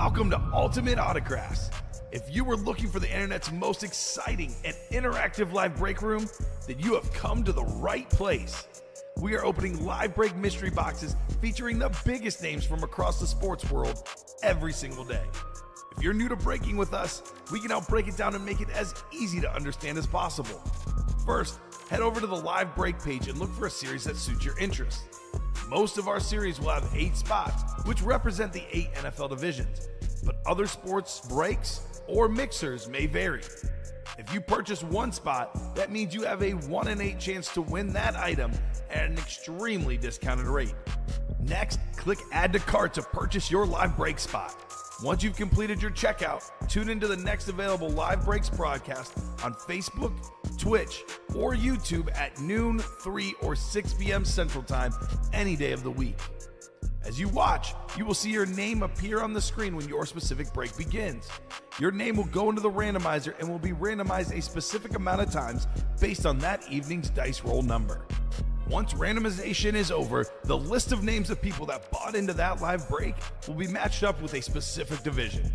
Welcome to Ultimate Autographs. If you were looking for the internet's most exciting and interactive live break room, then you have come to the right place. We are opening live break mystery boxes featuring the biggest names from across the sports world every single day. If you're new to breaking with us, we can help break it down and make it as easy to understand as possible. First, head over to the live break page and look for a series that suits your interest. Most of our series will have 8 spots, which represent the 8 NFL divisions, but other sports breaks or mixers may vary. If you purchase one spot, that means you have a 1 in 8 chance to win that item at an extremely discounted rate. Next, click Add to Cart to purchase your live break spot. Once you've completed your checkout, tune into the next available live breaks broadcast on Facebook, Twitch, or YouTube at noon, 3, or 6 p.m. Central Time any day of the week. As you watch, you will see your name appear on the screen when your specific break begins. Your name will go into the randomizer and will be randomized a specific amount of times based on that evening's dice roll number. Once randomization is over, the list of names of people that bought into that live break will be matched up with a specific division.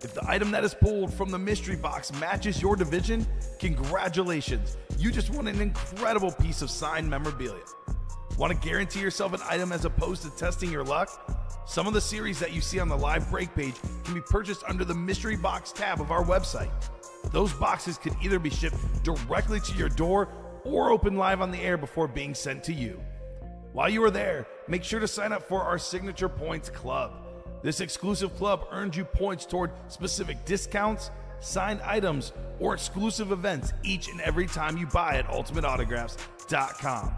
If the item that is pulled from the mystery box matches your division, congratulations, you just won an incredible piece of signed memorabilia. Want to guarantee yourself an item as opposed to testing your luck? Some of the series that you see on the live break page can be purchased under the mystery box tab of our website. Those boxes can either be shipped directly to your door or open live on the air before being sent to you. While you are there, make sure to sign up for our Signature Points Club. This exclusive club earns you points toward specific discounts, signed items, or exclusive events each and every time you buy at ultimateautographs.com.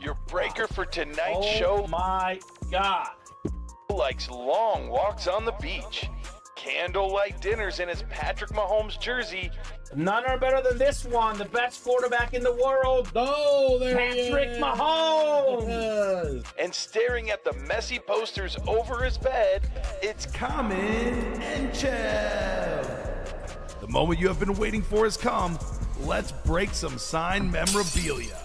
Your breaker for tonight's show. Oh my God. Likes long walks on the beach, candlelight dinners in his Patrick Mahomes jersey, None are better than this one, the best quarterback in the world. Oh, there Patrick he is. Mahomes. and staring at the messy posters over his bed, it's Kamen Entchev. The moment you have been waiting for has come. Let's break some signed memorabilia.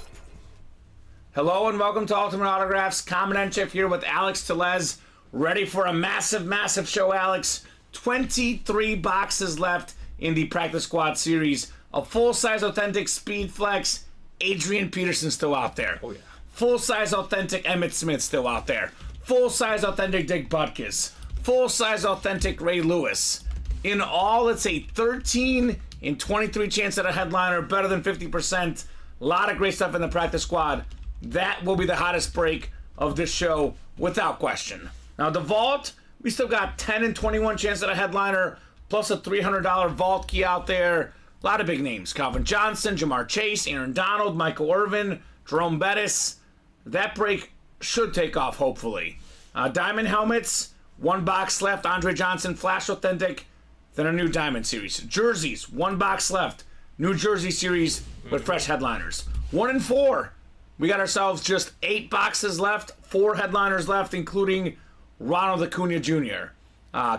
Hello and welcome to Ultimate Autographs. Kamen Entchev here with Alex Tellez. Ready for a massive, massive show, Alex. 23 boxes left in the Practice Squad series. A full-size authentic Speed Flex. Adrian Peterson still out there. Oh, yeah. Full-size authentic Emmitt Smith still out there. Full-size authentic Dick Butkus. Full-size authentic Ray Lewis. In all, it's a 13 in 23 chance at a headliner, better than 50%. A lot of great stuff in the Practice Squad. That will be the hottest break of this show, without question. Now, the vault, we still got 10 in 21 chance at a headliner, plus a $300 vault key out there. A lot of big names. Calvin Johnson, Jamar Chase, Aaron Donald, Michael Irvin, Jerome Bettis. That break should take off, hopefully. Diamond helmets, 1 box left. Andre Johnson, Flash Authentic. Then a new Diamond series. Jerseys, 1 box left. New Jersey series with fresh headliners. 1 in 4. We got ourselves just 8 boxes left. 4 headliners left, including Ronald Acuna Jr.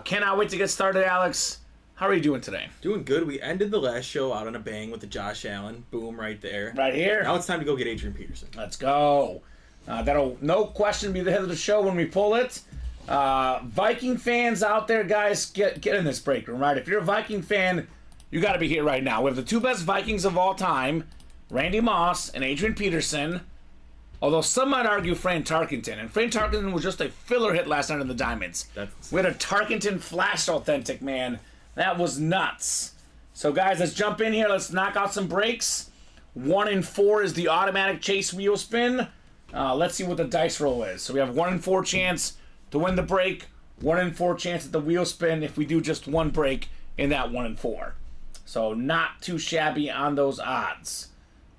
Cannot wait to get started, Alex. How are you doing today? Doing good. We ended the last show out on a bang with the Josh Allen. Boom, right there. Right here. Now it's time to go get Adrian Peterson. Let's go. That'll, no question, be the head of the show when we pull it. Viking fans out there, guys, get in this break room, right? If you're a Viking fan, you got to be here right now. We have the 2 best Vikings of all time, Randy Moss and Adrian Peterson. Although some might argue Fran Tarkenton. And Fran Tarkenton was just a filler hit last night in the Diamonds. We had a Tarkenton Flash Authentic, man. That was nuts. So, guys, let's jump in here. Let's knock out some breaks. 1 in 4 is the automatic chase wheel spin. Let's see what the dice roll is. So we have 1 in 4 chance to win the break. 1 in 4 chance at the wheel spin if we do just 1 break in that 1 in 4. So not too shabby on those odds.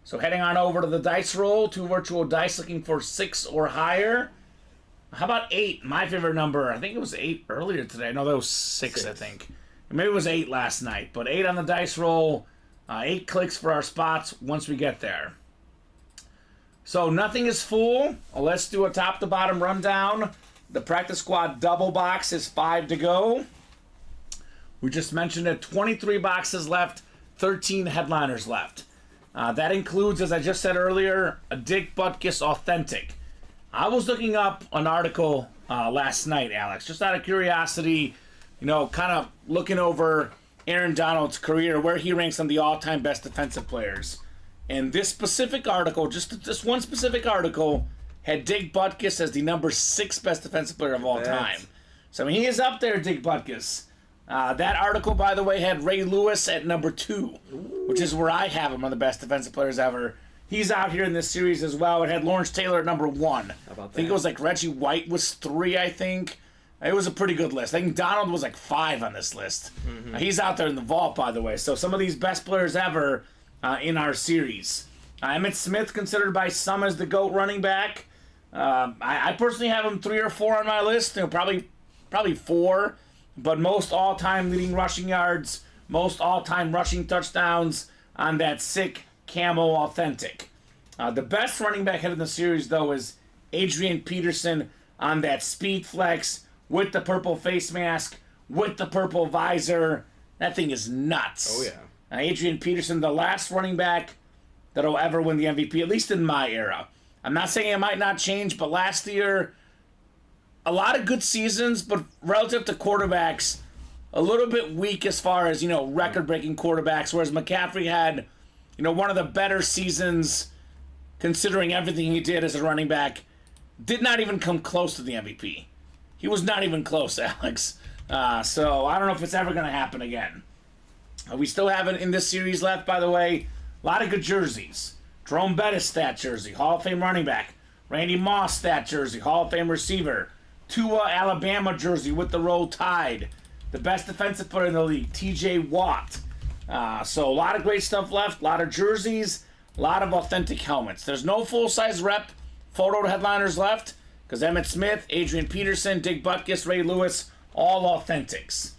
So heading on over to the dice roll, 2 virtual dice looking for 6 or higher. How about 8? My favorite number. I think it was 8 earlier today. No, that was 6. I think. Maybe it was 8 last night. But 8 on the dice roll. 8 clicks for our spots once we get there. So nothing is full. Let's do a top to bottom rundown. The Practice Squad double box is 5 to go. We just mentioned it. 23 boxes left. 13 headliners left. That includes, as I just said earlier, a Dick Butkus Authentic. I was looking up an article last night, Alex. Just out of curiosity, kind of looking over Aaron Donald's career, where he ranks on the all-time best defensive players. And this specific article, just this one specific article, had Dick Butkus as the number 6 best defensive player of all time. So, he is up there, Dick Butkus. That article, by the way, had Ray Lewis at number 2, which is where I have him on the best defensive players ever. He's out here in this series as well. It had Lawrence Taylor at number 1. How about that? I think it was like Reggie White was 3, I think. It was a pretty good list. I think Donald was like 5 on this list. Mm-hmm. He's out there in the vault, by the way. So some of these best players ever in our series. Emmitt Smith, considered by some as the GOAT running back. I personally have him 3 or 4 on my list. Probably 4. But most all-time leading rushing yards, most all-time rushing touchdowns on that sick Camo Authentic. The best running back head in the series, though, is Adrian Peterson on that Speed Flex with the purple face mask, with the purple visor. That thing is nuts. Oh, yeah. Adrian Peterson, the last running back that'll ever win the MVP, at least in my era. I'm not saying it might not change, but last year, a lot of good seasons, but relative to quarterbacks, a little bit weak as far as, record-breaking quarterbacks, whereas McCaffrey had one of the better seasons considering everything he did as a running back. Did not even come close to the MVP. He was not even close, Alex. So I don't know if it's ever going to happen again. We still have it in this series left, by the way. A lot of good jerseys. Jerome Bettis stat jersey, Hall of Fame running back. Randy Moss stat jersey, Hall of Fame receiver. Tua Alabama jersey with the Roll Tide. The best defensive player in the league, T.J. Watt. So a lot of great stuff left, a lot of jerseys, a lot of authentic helmets. There's no full-size rep photo headliners left because Emmitt Smith, Adrian Peterson, Dick Butkus, Ray Lewis, all authentics.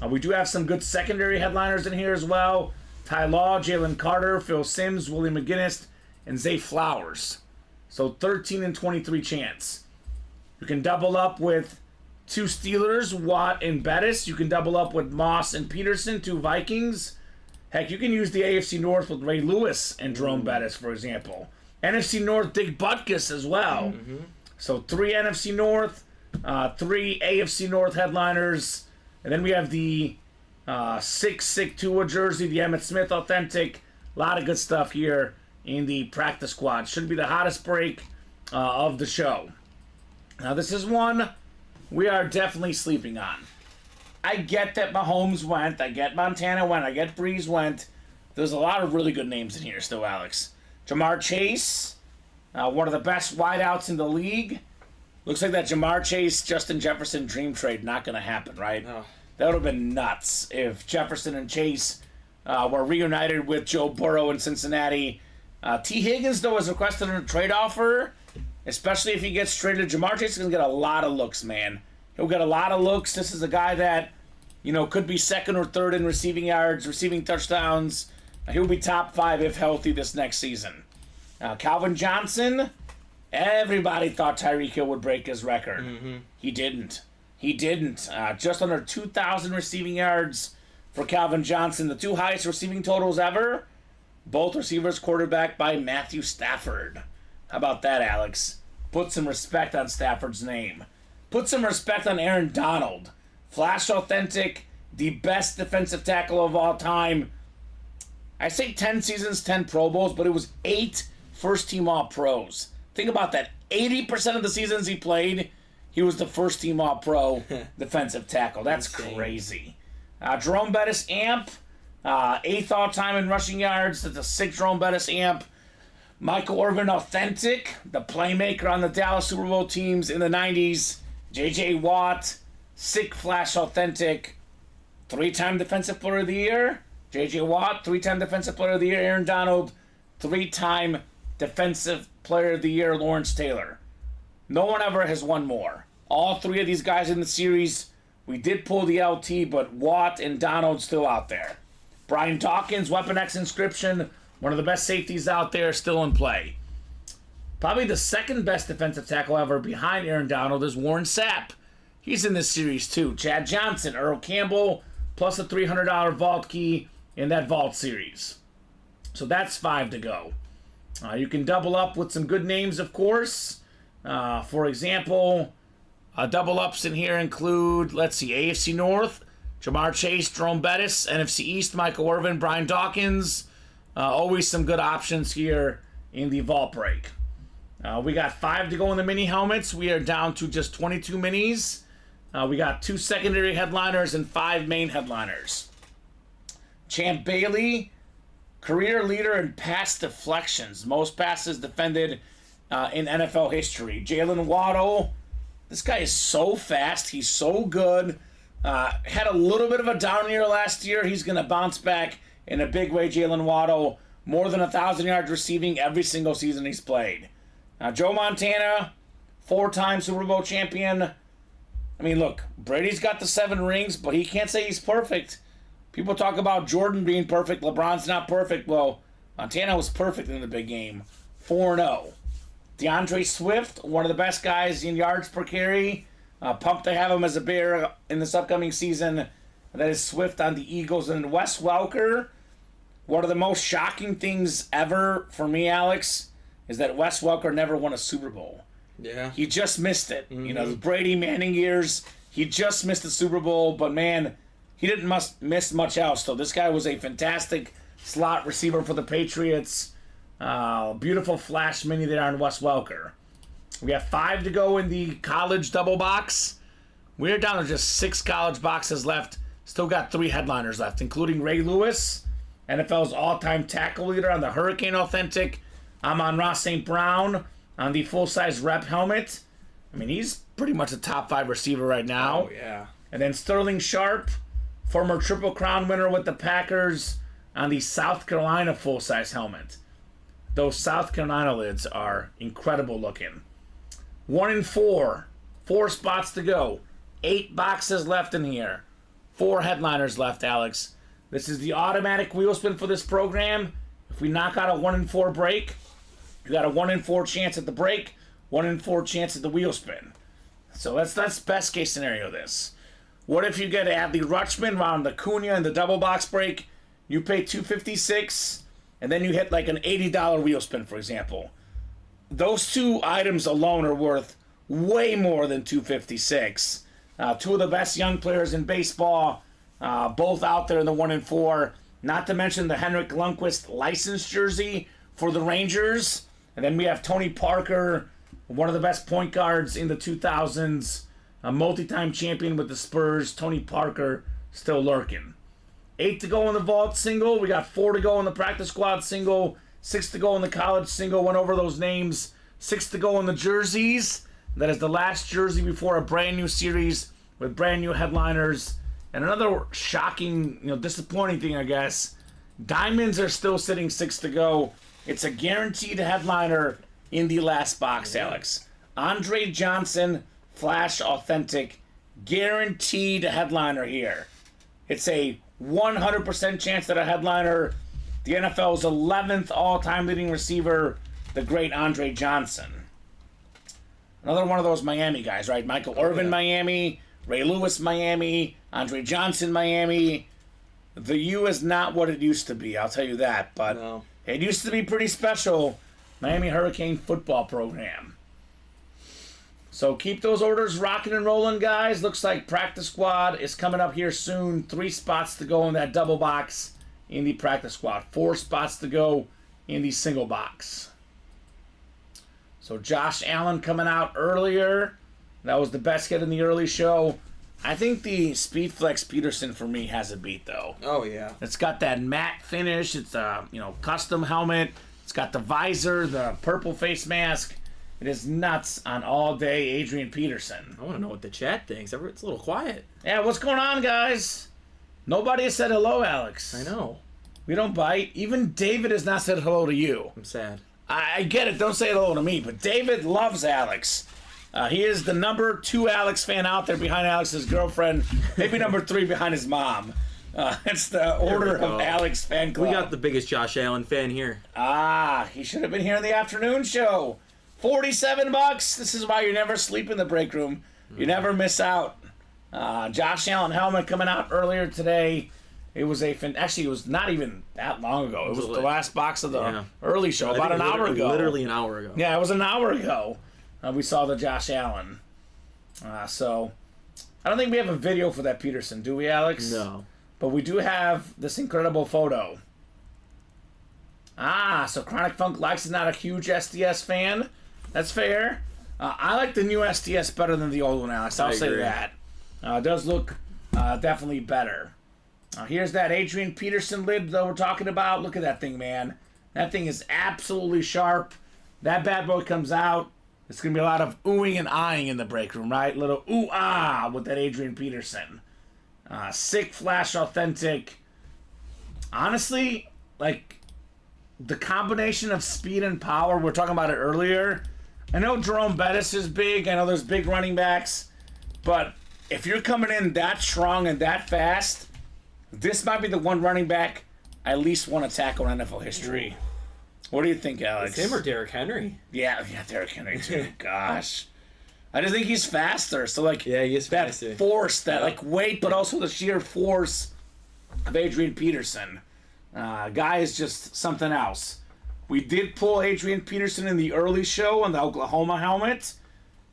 We do have some good secondary headliners in here as well. Ty Law, Jalen Carter, Phil Simms, William McGinnis, and Zay Flowers. So 13 and 23 chance. You can double up with 2 Steelers, Watt and Bettis. You can double up with Moss and Peterson, 2 Vikings. Heck, you can use the AFC North with Ray Lewis and Jerome Bettis, for example. NFC North, Dick Butkus as well. Mm-hmm. So 3 NFC North, 3 AFC North headliners. And then we have the 6 Tua jersey, the Emmitt Smith authentic. A lot of good stuff here in the practice squad. Should be the hottest break of the show. Now, this is one we are definitely sleeping on. I get that Mahomes went. I get Montana went. I get Breeze went. There's a lot of really good names in here still, Alex. Jamar Chase, one of the best wideouts in the league. Looks like that Jamar Chase, Justin Jefferson dream trade not going to happen, right? No. That would have been nuts if Jefferson and Chase were reunited with Joe Burrow in Cincinnati. T. Higgins, though, has requested a trade offer. Especially if he gets traded. Jamar Chase is going to get a lot of looks, man. He'll get a lot of looks. This is a guy that, could be 2nd or 3rd in receiving yards, receiving touchdowns. He'll be top 5 if healthy this next season. Calvin Johnson, everybody thought Tyreek Hill would break his record. Mm-hmm. He didn't. Just under 2,000 receiving yards for Calvin Johnson. The 2 highest receiving totals ever. Both receivers quarterbacked by Matthew Stafford. How about that, Alex? Put some respect on Stafford's name. Put some respect on Aaron Donald. Flash authentic, the best defensive tackle of all time. I say 10 seasons, 10 Pro Bowls, but it was 8 first-team All-Pros. Think about that. 80% of the seasons he played, he was the first-team All-Pro defensive tackle. That's crazy. Jerome Bettis amp, 8th all-time in rushing yards. That's a 6th Jerome Bettis amp. Michael Irvin authentic, the playmaker on the Dallas Super Bowl teams in the 90s. J.J. Watt, sick flash authentic, 3-time Defensive Player of the Year. J.J. Watt, 3-time Defensive Player of the Year. Aaron Donald, 3-time Defensive Player of the Year. Lawrence Taylor. No one ever has won more. All 3 of these guys in the series, we did pull the LT, but Watt and Donald still out there. Brian Dawkins, Weapon X inscription, one of the best safeties out there, still in play. Probably the 2nd best defensive tackle ever behind Aaron Donald is Warren Sapp. He's in this series too. Chad Johnson, Earl Campbell, plus a $300 vault key in that vault series. So that's 5 to go. You can double up with some good names, of course. For example, Double ups in here include, let's see, AFC North, Jamar Chase, Jerome Bettis, NFC East, Michael Irvin, Brian Dawkins. Always some good options here in the vault break. We got 5 to go in the mini helmets. We are down to just 22 minis. We got 2 secondary headliners and 5 main headliners. Champ Bailey, career leader in pass deflections. Most passes defended in NFL history. Jalen Waddle, this guy is so fast. He's so good. Had a little bit of a down year last year. He's going to bounce back in a big way. Jalen Waddle, more than 1,000 yards receiving every single season he's played. Joe Montana, 4-time Super Bowl champion. I mean, look, Brady's got the 7 rings, but he can't say he's perfect. People talk about Jordan being perfect. LeBron's not perfect. Well, Montana was perfect in the big game. 4-0. DeAndre Swift, one of the best guys in yards per carry. Pumped to have him as a Bear in this upcoming season. That is Swift on the Eagles. And Wes Welker, one of the most shocking things ever for me, Alex, is that Wes Welker never won a Super Bowl. Yeah. He just missed it. You know, the Brady Manning years, he just missed the Super Bowl, but man, he didn't miss much else. So this guy was a fantastic slot receiver for the Patriots. Beautiful flash mini there on Wes Welker. We have 5 to go in the college double box. We're down to just 6 college boxes left. Still got 3 headliners left, including Ray Lewis, NFL's all-time tackle leader on the Hurricane Authentic. Amon-Ra St. Brown on the full-size rep helmet. I mean, he's pretty much a top 5 receiver right now. Oh, yeah. And then Sterling Sharp, former Triple Crown winner with the Packers, on the South Carolina full-size helmet. Those South Carolina lids are incredible looking. 1 and 4. 4 spots to go. 8 boxes left in here. 4 headliners left, Alex. This is the automatic wheel spin for this program. If we knock out a 1 and 4 break, you got a 1 in 4 chance at the break, 1 in 4 chance at the wheel spin. So that's best case scenario this. What if you get Adley Rutschman, Ron Acuna in the double box break? You pay $256, and then you hit like an $80 wheel spin, for example. Those 2 items alone are worth way more than $256. 2 of the best young players in baseball, both out there in the 1 and 4. Not to mention the Henrik Lundqvist license jersey for the Rangers. And then we have Tony Parker, one of the best point guards in the 2000s, a multi-time champion with the Spurs. Tony Parker still lurking. 8 to go in the vault single. We got 4 to go in the practice squad single. 6 to go in the college single. Went over those names. 6 to go in the jerseys. That is the last jersey before a brand new series with brand new headliners. And another shocking, disappointing thing, I guess. Diamonds are still sitting 6 to go. It's a guaranteed headliner in the last box, Alex. Andre Johnson, Flash Authentic, guaranteed headliner here. It's a 100% chance that a headliner, the NFL's 11th all-time leading receiver, the great Andre Johnson. Another one of those Miami guys, right? Michael Irvin, Miami. Ray Lewis, Miami. Andre Johnson, Miami. The U is not what it used to be, I'll tell you that. But No. It used to be pretty special. Miami Hurricane football program. So keep those orders rocking and rolling, guys. Looks like practice squad is coming up here soon. 3 spots to go in that double box in the practice squad. 4 spots to go in the single box. So Josh Allen coming out earlier. That was the best hit in the early show. I think the Speedflex Peterson for me has a beat though. Oh yeah. It's got that matte finish. It's a custom helmet. It's got the visor, the purple face mask. It is nuts on all day Adrian Peterson. I want to know what the chat thinks. It's a little quiet. Yeah, what's going on, guys? Nobody has said hello, Alex. I know. We don't bite. Even David has not said hello to you. I'm sad. I get it. Don't say hello to me. But David loves Alex. He is the number 2 Alex fan out there behind Alex's girlfriend. Maybe number 3 behind his mom. It's the order of Alex fan club. We got the biggest Josh Allen fan here. He should have been here in the afternoon show. $47. This is why you never sleep in the break room. You never miss out. Josh Allen helmet coming out earlier today. It was actually, it was not even that long ago. It was the last box of the early show, about an hour ago. Literally an hour ago. Yeah, it was an hour ago. We saw the Josh Allen. So I don't think we have a video for that Peterson, do we, Alex? No. But we do have this incredible photo. So Chronic Funk likes is not a huge SDS fan. That's fair. I like the new SDS better than the old one, Alex. I'll say that. It does look definitely better. Here's that Adrian Peterson lid that we're talking about. Look at that thing, man. That thing is absolutely sharp. That bad boy comes out. It's going to be a lot of oohing and eyeing in the break room, right? Little ooh-ah with that Adrian Peterson. Sick Flash Authentic. Honestly, like, the combination of speed and power, we were talking about it earlier. I know Jerome Bettis is big. I know there's big running backs. But if you're coming in that strong and that fast, this might be the one running back I at least want to tackle in NFL history. Ooh. What do you think, Alex? It's him or Derrick Henry? Yeah, Derrick Henry too. Gosh. I just think he's faster. So, like, he is that faster. Force, that, like, weight, but also the sheer force of Adrian Peterson. Guy is just something else. We did pull Adrian Peterson in the early show on the Oklahoma helmet.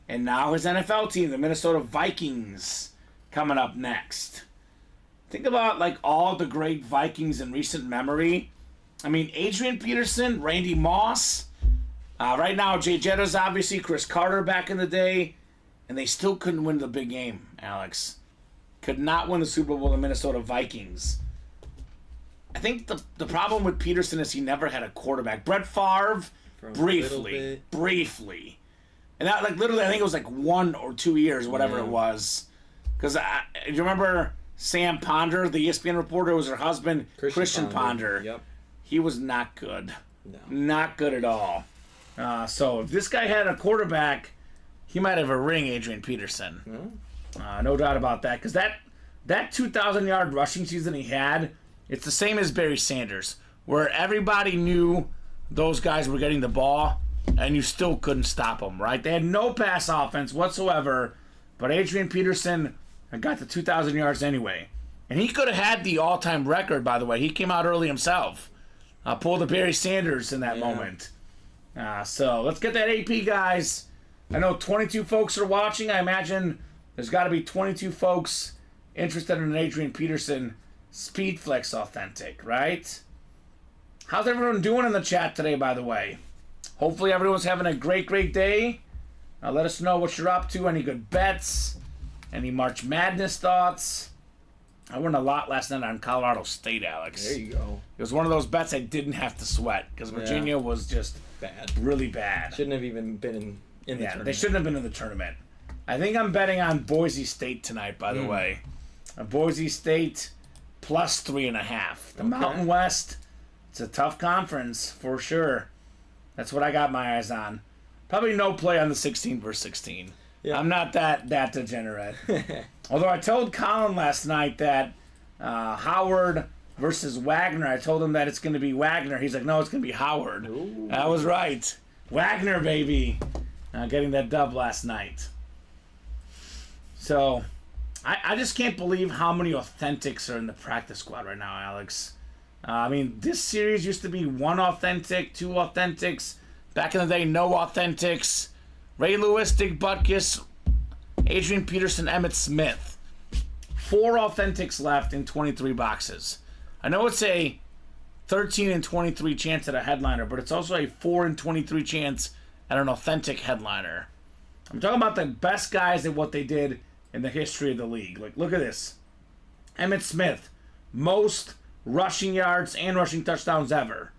And now his NFL team, the Minnesota Vikings, coming up next. Think about, like, all the great Vikings in recent memory. I mean, Adrian Peterson, Randy Moss. Right now, Jay Jettas, obviously, Chris Carter back in the day. And they still couldn't win the big game, Alex. Could not win the Super Bowl, the Minnesota Vikings. I think the problem with Peterson is he never had a quarterback. Brett Favre, briefly. And that, like, literally, I think it was like 1 or 2 years, whatever it was. Because you remember Sam Ponder, the ESPN reporter, was her husband, Christian Ponder. Yep. He was not good. No. Not good at all. So if this guy had a quarterback, he might have a ring, Adrian Peterson. No doubt about that. Because that 2,000-yard rushing season he had, it's the same as Barry Sanders, where everybody knew those guys were getting the ball, and you still couldn't stop them, right? They had no pass offense whatsoever, but Adrian Peterson got the 2,000 yards anyway. And he could have had the all-time record, by the way. He came out early himself. Pulled the Barry Sanders in that moment. So let's get that AP, guys. I know 22 folks are watching. I imagine there's got to be 22 folks interested in an Adrian Peterson Speedflex Authentic, right? How's everyone doing in the chat today, by the way? Hopefully everyone's having a great, great day. Let us know what you're up to. Any good bets? Any March Madness thoughts? I won a lot last night on Colorado State, Alex. There you go. It was one of those bets I didn't have to sweat because Virginia was just bad, really bad. Shouldn't have even been in the tournament. They shouldn't have been in the tournament. I think I'm betting on Boise State tonight, by the way. Boise State plus 3.5. The Mountain West, it's a tough conference for sure. That's what I got my eyes on. Probably no play on the 16 versus 16. Yeah. I'm not that degenerate. Although I told Colin last night that Howard versus Wagner, I told him that it's going to be Wagner. He's like, no, it's going to be Howard. Ooh. I was right. Wagner, baby. Getting that dub last night. So, I just can't believe how many authentics are in the practice squad right now, Alex. I mean, this series used to be 1 authentic, 2 authentics. Back in the day, no authentics. Ray Lewis, Dick Butkus, Adrian Peterson, Emmitt Smith. 4 authentics left in 23 boxes. I know it's a 13 and 23 chance at a headliner, but it's also a 4 and 23 chance at an authentic headliner. I'm talking about the best guys at what they did in the history of the league. Like, look at this. Emmitt Smith, most rushing yards and rushing touchdowns ever.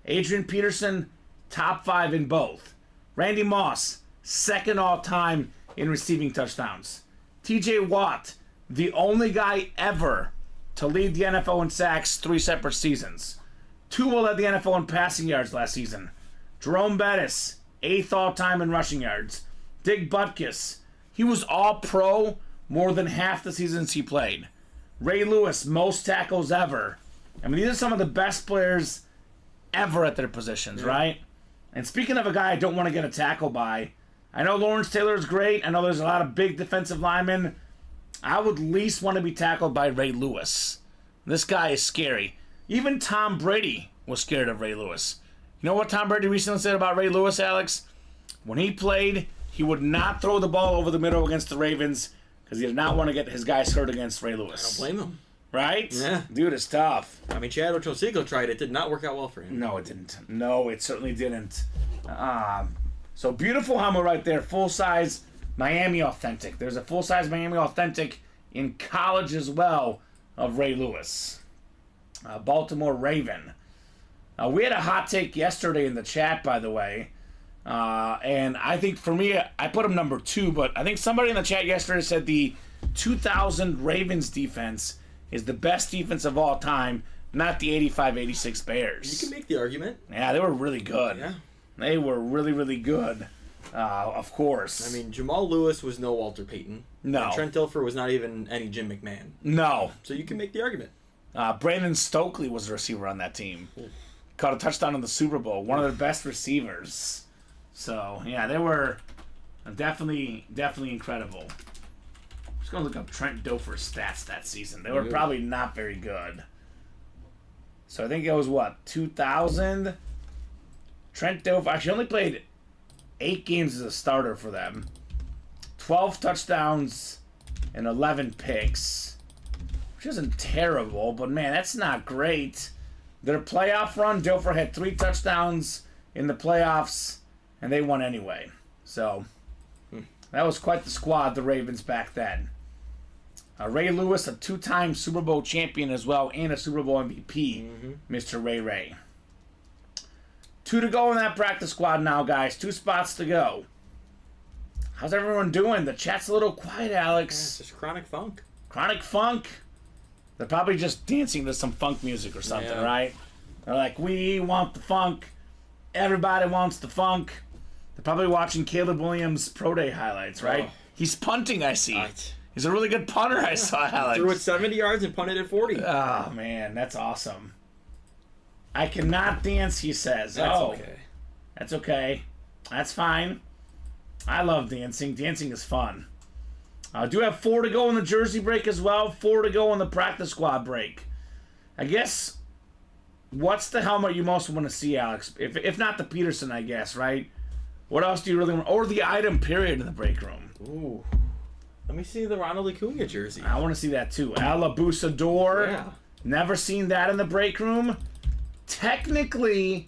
Adrian Peterson, top 5 in both. Randy Moss, second all-time in receiving touchdowns. T.J. Watt, the only guy ever to lead the NFL in sacks 3 separate seasons. Tua led the NFL in passing yards last season. Jerome Bettis, 8th all-time in rushing yards. Dick Butkus, he was all-pro more than half the seasons he played. Ray Lewis, most tackles ever. I mean, these are some of the best players ever at their positions, right? And speaking of a guy I don't want to get a tackle by, I know Lawrence Taylor is great. I know there's a lot of big defensive linemen. I would least want to be tackled by Ray Lewis. This guy is scary. Even Tom Brady was scared of Ray Lewis. You know what Tom Brady recently said about Ray Lewis, Alex? When he played, he would not throw the ball over the middle against the Ravens because he did not want to get his guys hurt against Ray Lewis. I don't blame him. Right? Yeah. Dude, it's tough. I mean, Chad Ochocinco tried it. Did not work out well for him. No, it didn't. No, it certainly didn't. So beautiful helmet right there. Full-size Miami Authentic. There's a full-size Miami Authentic in college as well of Ray Lewis. Baltimore Raven. We had a hot take yesterday in the chat, by the way. And I think for me, I put him number 2, but I think somebody in the chat yesterday said the 2000 Ravens defense is the best defense of all time, not the 85-86 Bears. You can make the argument. Yeah, they were really good. Yeah. They were really, really good, of course. I mean, Jamal Lewis was no Walter Payton. No. And Trent Dilfer was not even any Jim McMahon. No. So you can make the argument. Brandon Stokely was the receiver on that team. Caught a touchdown in the Super Bowl. One of the best receivers. So, yeah, they were definitely incredible. I'm just going to look up Trent Dilfer's stats that season. They were probably not very good. So I think it was, 2000? Trent Dilfer actually only played 8 games as a starter for them. 12 touchdowns and 11 picks. Which isn't terrible, but man, that's not great. Their playoff run, Dilfer had 3 touchdowns in the playoffs, and they won anyway. So, that was quite the squad, the Ravens back then. Ray Lewis, a 2-time Super Bowl champion as well, and a Super Bowl MVP, Mr. Ray. 2 to go in that practice squad now, guys. 2 spots to go. How's everyone doing? The chat's a little quiet, Alex. Yeah, it's just chronic funk. Chronic funk? They're probably just dancing to some funk music or something, right? They're like, we want the funk. Everybody wants the funk. They're probably watching Caleb Williams' Pro Day highlights, right? Oh. He's punting, I see. He's a really good punter, I saw, Alex. Threw it 70 yards and punted it 40. Oh, man, that's awesome. I cannot dance, he says. That's okay. That's okay. That's fine. I love dancing. Dancing is fun. I do have 4 to go in the jersey break as well. 4 to go in the practice squad break. I guess, what's the helmet you most want to see, Alex? If not the Peterson, I guess, right? What else do you really want? Or the item period in the break room. Ooh. Let me see the Ronald Acuna jersey. I want to see that too. Alabusador. Yeah. Never seen that in the break room. Technically,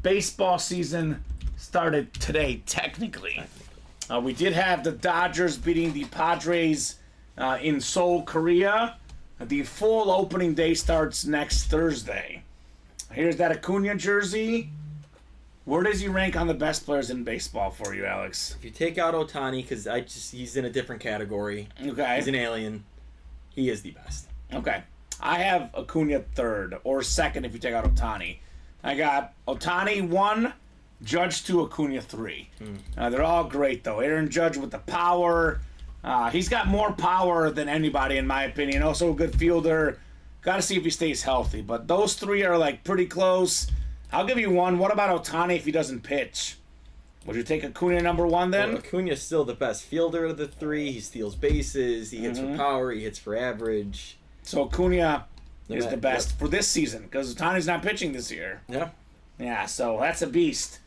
baseball season started today, technically. We did have the Dodgers beating the Padres in Seoul, Korea. The full opening day starts next Thursday. Here's that Acuna jersey. Where does he rank on the best players in baseball for you, Alex? If you take out Ohtani, because he's in a different category. Okay. He's an alien. He is the best. Okay. I have Acuna 3rd, or 2nd if you take out Ohtani. I got Ohtani 1, Judge 2, Acuna 3. They're all great, though. Aaron Judge with the power. He's got more power than anybody, in my opinion. Also a good fielder. Got to see if he stays healthy. But those 3 are, like, pretty close. I'll give you 1. What about Ohtani if he doesn't pitch? Would you take Acuna number 1 then? Well, Acuna's still the best fielder of the 3. He steals bases. He hits for power. He hits for average. So Acuna is the best for this season because Ohtani's not pitching this year. Yeah. Yeah, so that's a beast.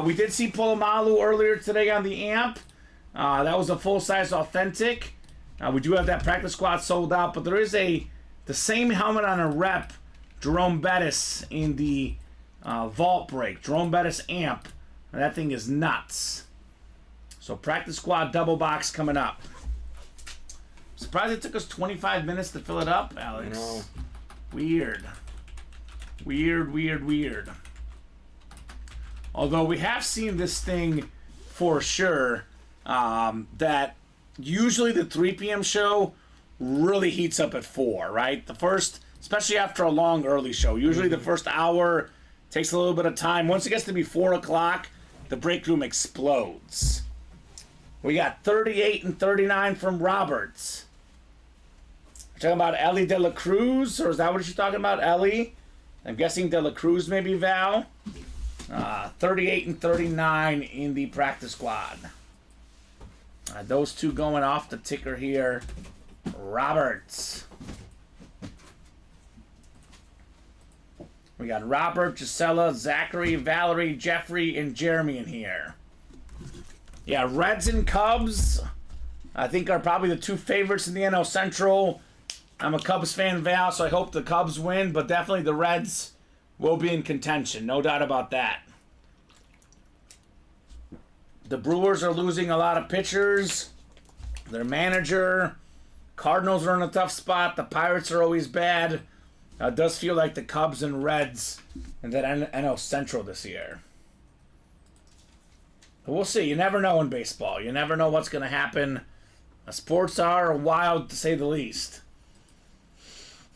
We did see Polamalu earlier today on the amp. That was a full-size authentic. We do have that practice squad sold out, but there is the same helmet on a rep, Jerome Bettis, in the vault break. Jerome Bettis amp. And that thing is nuts. So practice squad double box coming up. Surprised it took us 25 minutes to fill it up, Alex. I know. Weird. Weird. Although we have seen this thing for sure, that usually the 3 p.m. show really heats up at 4, right? The first, especially after a long early show, usually the first hour takes a little bit of time. Once it gets to be 4 o'clock, the break room explodes. We got 38 and 39 from Roberts. You're talking about Ellie De La Cruz, or is that what you're talking about, Ellie? I'm guessing De La Cruz, maybe, Val. 38 and 39 in the practice squad. Those 2 going off the ticker here. Roberts. We got Robert, Gisela, Zachary, Valerie, Jeffrey, and Jeremy in here. Yeah, Reds and Cubs, I think, are probably the two favorites in the NL Central. I'm a Cubs fan, Val, so I hope the Cubs win, but definitely the Reds will be in contention. No doubt about that. The Brewers are losing a lot of pitchers. Their manager. Cardinals are in a tough spot. The Pirates are always bad. It does feel like the Cubs and Reds in that NL Central this year. But we'll see. You never know in baseball. You never know what's going to happen. Sports are wild, to say the least.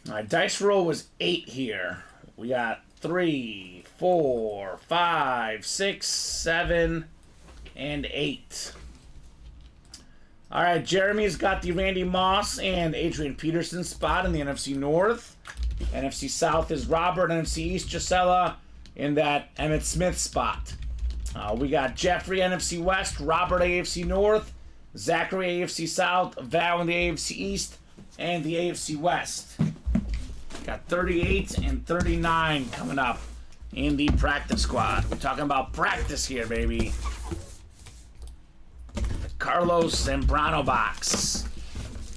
All right, dice roll was 8 here. We got 3, 4, 5, 6, 7, and 8. All right, Jeremy's got the Randy Moss and Adrian Peterson spot in the NFC North. NFC South is Robert. NFC East, Gisela in that Emmitt Smith spot. We got Jeffrey, NFC West, Robert, AFC North, Zachary, AFC South, Val in the AFC East, and the AFC West. Got 38 and 39 coming up in the practice squad. We're talking about practice here, baby. The Carlos Zambrano box.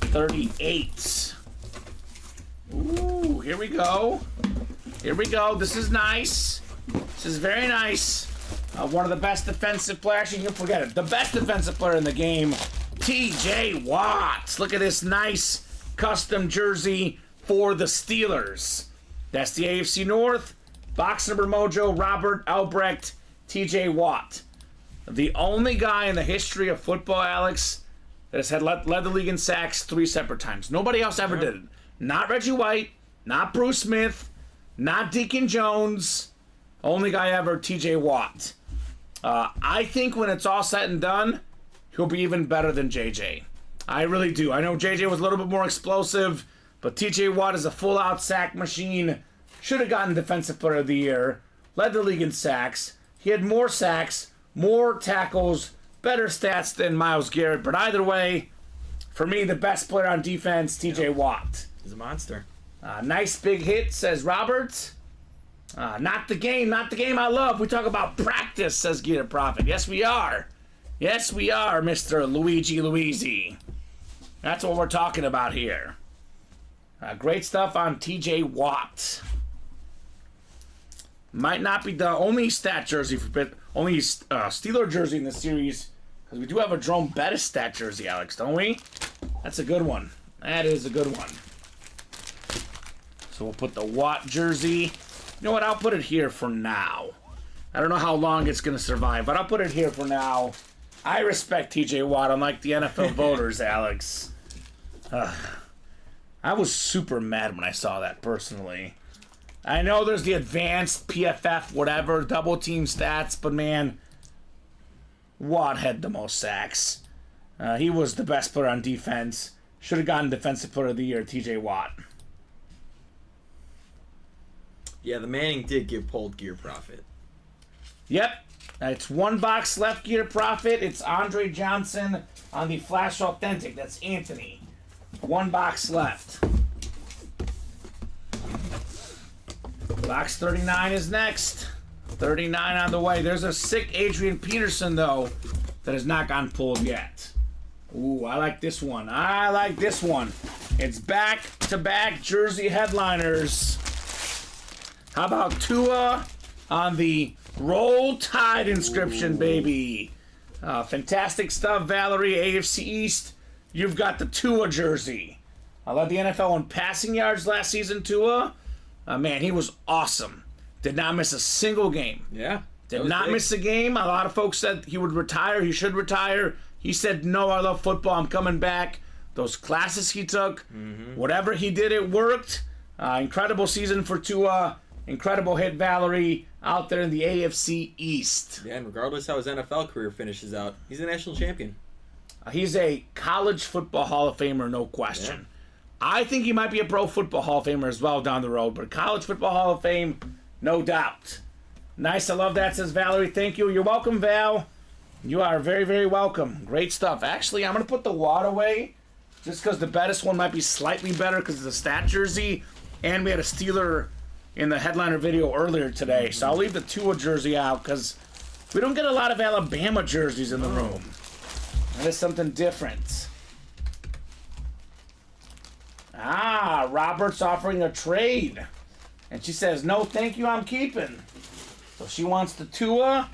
38. Ooh, here we go. Here we go. This is nice. This is very nice. One of the best defensive players. Actually, you can forget it. The best defensive player in the game, T.J. Watt. Look at this nice custom jersey for the Steelers. That's the AFC North. Box number mojo, Robert Albrecht, T.J. Watt. The only guy in the history of football, Alex, that has led the league in sacks 3 separate times. Nobody else ever did it. Not Reggie White, not Bruce Smith, not Deacon Jones. Only guy ever, T.J. Watt. I think when it's all said and done, he'll be even better than J.J. I really do. I know J.J. was a little bit more explosive, but T.J. Watt is a full-out sack machine. Should have gotten Defensive Player of the Year. Led the league in sacks. He had more sacks, more tackles, better stats than Myles Garrett. But either way, for me, the best player on defense, T.J. Watt. He's a monster. Nice big hit, says Robert. Not the game I love. We talk about practice, says Gator Prophet. Yes, we are. Yes, we are, Mr. Luigi Luisi. That's what we're talking about here. Great stuff on T.J. Watt. Might not be the only stat jersey only Steeler jersey in the series, because we do have a Jerome Bettis stat jersey, Alex, don't we? That's a good one. That is a good one. So we'll put the Watt jersey. You know what? I'll put it here for now. I don't know how long it's going to survive, but I'll put it here for now. I respect T.J. Watt, unlike the NFL voters, Alex. I was super mad when I saw that, personally. I know there's the advanced PFF, whatever, double team stats, but man, Watt had the most sacks. He was the best player on defense. Should have gotten Defensive Player of the Year, T.J. Watt. Yeah, the Manning did get pulled Gear Profit. Yep. It's one box left, Gear Profit. It's Andre Johnson on the Flash Authentic. That's Anthony. One box left. Box 39 is next. 39 on the way. There's a sick Adrian Peterson, though, that has not gotten pulled yet. Ooh, I like this one. I like this one. It's back-to-back jersey headliners. How about Tua on the Roll Tide inscription, baby? Fantastic stuff, Valerie. AFC East, you've got the Tua jersey. I led the NFL in passing yards last season, Tua. Man, he was awesome. Did not miss a single game. Yeah. Did not miss a game. A lot of folks said he would retire. He should retire. He said, no, I love football. I'm coming back. Those classes he took, whatever he did, it worked. Incredible season for Tua. Incredible hit, Valerie, out there in the AFC East. Yeah, and regardless how his NFL career finishes out, he's a national champion. He's a college football Hall of Famer, no question. Yeah. I think he might be a pro football Hall of Famer as well down the road, but college football Hall of Fame, no doubt. Nice, I love that, says Valerie. Thank you. You're welcome, Val. You are very, very welcome. Great stuff. Actually, I'm going to put the Watt away just because the Bettis one might be slightly better because it's a stat jersey, and we had a Steeler in the headliner video earlier today. So I'll leave the Tua jersey out because we don't get a lot of Alabama jerseys in the room. That is something different. Ah, Robert's offering a trade. And she says, no, thank you, I'm keeping. So she wants the Tua.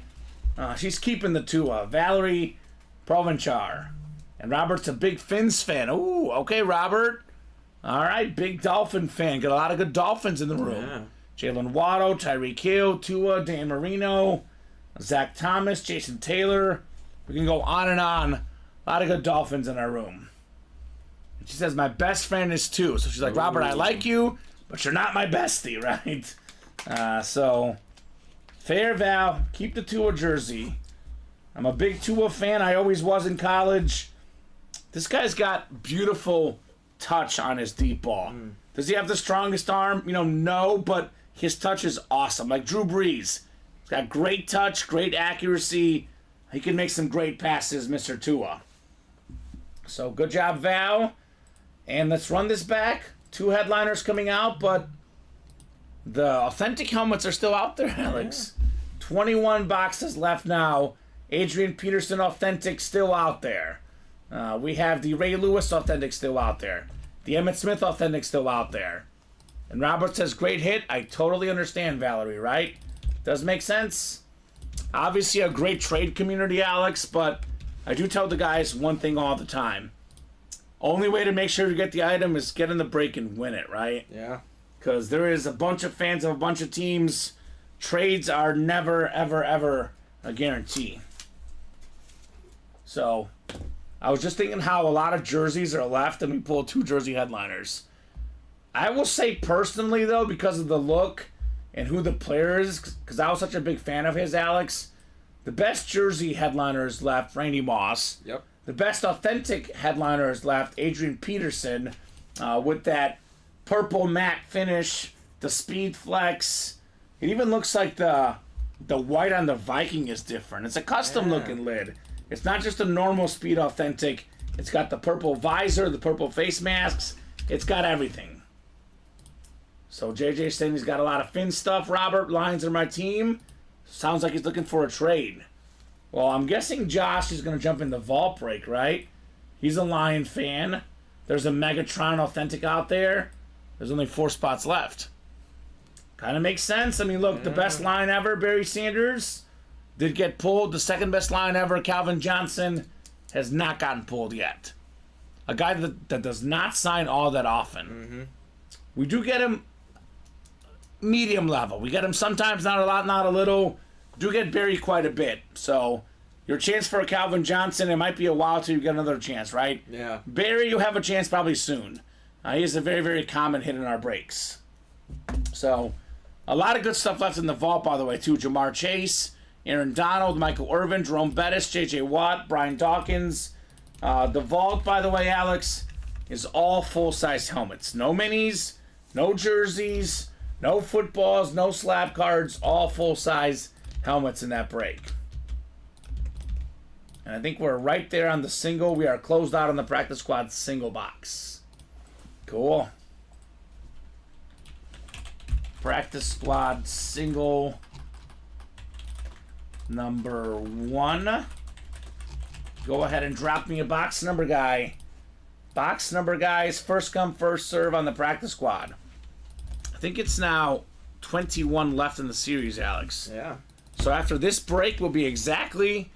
She's keeping the Tua. Valerie Provenchar. And Robert's a big Finns fan. Ooh, okay, Robert. All right, big Dolphin fan. Got a lot of good Dolphins in the room. Yeah. Jalen Waddle, Tyreek Hill, Tua, Dan Marino, Zach Thomas, Jason Taylor. We can go on and on. A lot of good Dolphins in our room. And she says, my best friend is too. So she's like, Robert, I like you, but you're not my bestie, right? So, fair, Val. Keep the Tua jersey. I'm a big Tua fan. I always was in college. This guy's got beautiful touch on his deep ball. Does he have the strongest arm? No, but his touch is awesome. Like Drew Brees. He's got great touch, great accuracy. He can make some great passes, Mr. Tua. So good job, Val. And let's run this back. 2 headliners coming out, but the authentic helmets are still out there, Alex. 21 boxes left now. Adrian Peterson authentic still out there. We have the Ray Lewis authentic still out there. The Emmitt Smith authentic still out there. And Robert says, great hit. I totally understand, Valerie, right? Does make sense? Obviously a great trade community, Alex, but I do tell the guys one thing all the time. Only way to make sure you get the item is get in the break and win it, right? Yeah. Because there is a bunch of fans of a bunch of teams. Trades are never, ever, ever a guarantee. So, I was just thinking how a lot of jerseys are left and we pulled 2 jersey headliners. I will say personally, though, because of the look and who the player is, because I was such a big fan of his, Alex, the best jersey headliners left, Randy Moss. Yep. The best authentic headliners left, Adrian Peterson, with that purple matte finish, the speed flex. It even looks like the white on the Viking is different. It's a custom looking lid. It's not just a normal speed authentic. It's got the purple visor, the purple face masks. It's got everything. So JJ saying he's got a lot of Finn stuff. Robert, Lions are my team. Sounds like he's looking for a trade. Well, I'm guessing Josh is going to jump in the vault break, right? He's a Lion fan. There's a Megatron authentic out there. There's only 4 spots left. Kind of makes sense. I mean, look, the best line ever, Barry Sanders, did get pulled. The second best line ever, Calvin Johnson, has not gotten pulled yet. A guy that does not sign all that often. We do get him medium level. We get him sometimes, not a lot, not a little. Do get Barry quite a bit. So your chance for a Calvin Johnson, it might be a while till you get another chance, right? Yeah. Barry, you'll have a chance probably soon. He is a very, very common hit in our breaks. So a lot of good stuff left in the vault, by the way, too. Jamar Chase, Aaron Donald, Michael Irvin, Jerome Bettis, J.J. Watt, Brian Dawkins. The vault, by the way, Alex, is all full-size helmets. No minis, no jerseys, no footballs, no slab cards, all full-size helmets in that break. And I think we're right there on the single. We are closed out on the practice squad single box. Cool. Practice squad single number 1. Go ahead and drop me a box number, guy. Box number, guys. First come, first serve on the practice squad. I think it's now 21 left in the series, Alex. Yeah. So after this break, we'll be exactly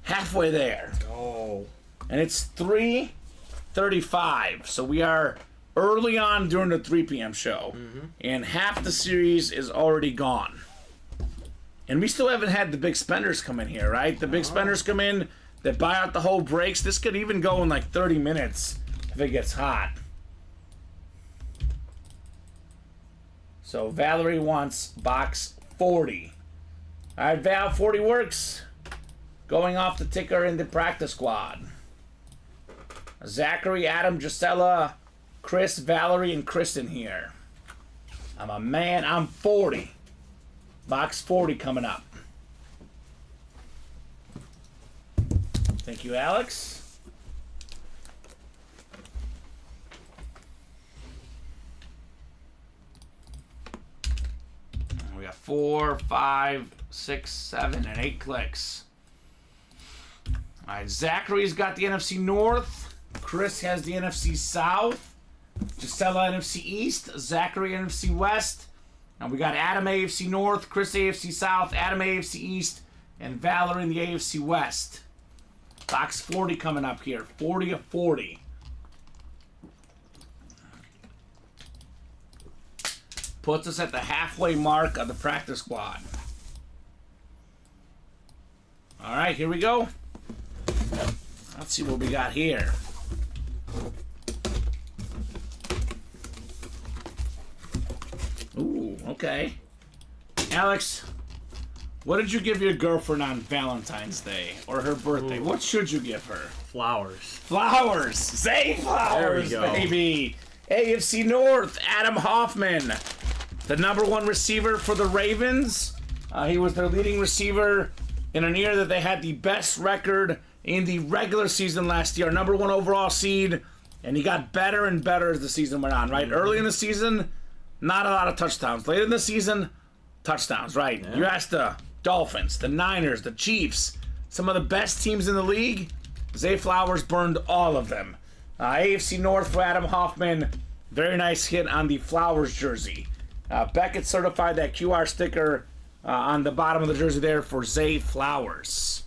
halfway there. Oh. And it's 3:35. So we are early on during the 3 p.m. show. And half the series is already gone. And we still haven't had the big spenders come in here, right? The big spenders come in, they buy out the whole breaks. This could even go in like 30 minutes if it gets hot. So Valerie wants box 40. All right, Val, 40 works. Going off the ticker in the practice squad. Zachary, Adam, Gisela, Chris, Valerie, and Kristen here. I'm a man. I'm 40. Box 40 coming up. Thank you, Alex. We got 4, 5, 6, 7, and 8 clicks. All right, Zachary's got the NFC North. Chris has the NFC South. Gisela NFC East. Zachary NFC West. And we got Adam AFC North, Chris AFC South, Adam AFC East, and Valerie in the AFC West. Box 40 coming up here. 40 of 40. Puts us at the halfway mark of the practice squad. All right, here we go. Let's see what we got here. Ooh, okay. Alex, what did you give your girlfriend on Valentine's Day or her birthday? Ooh. What should you give her? Flowers. Flowers. Zay Flowers, There we go. baby. AFC North, Adam Hoffman, the #1 receiver for the Ravens. He was their leading receiver in an year that they had the best record in the regular season last year. #1 overall seed, and he got better and better as the season went on, right? Early in the season, not a lot of touchdowns. Late in the season, touchdowns, right? Yeah. You asked the Dolphins, the Niners, the Chiefs, some of the best teams in the league. Zay Flowers burned all of them. AFC North for Adam Hoffman. Very nice hit on the Flowers jersey. Beckett certified that QR sticker on the bottom of the jersey there for Zay Flowers.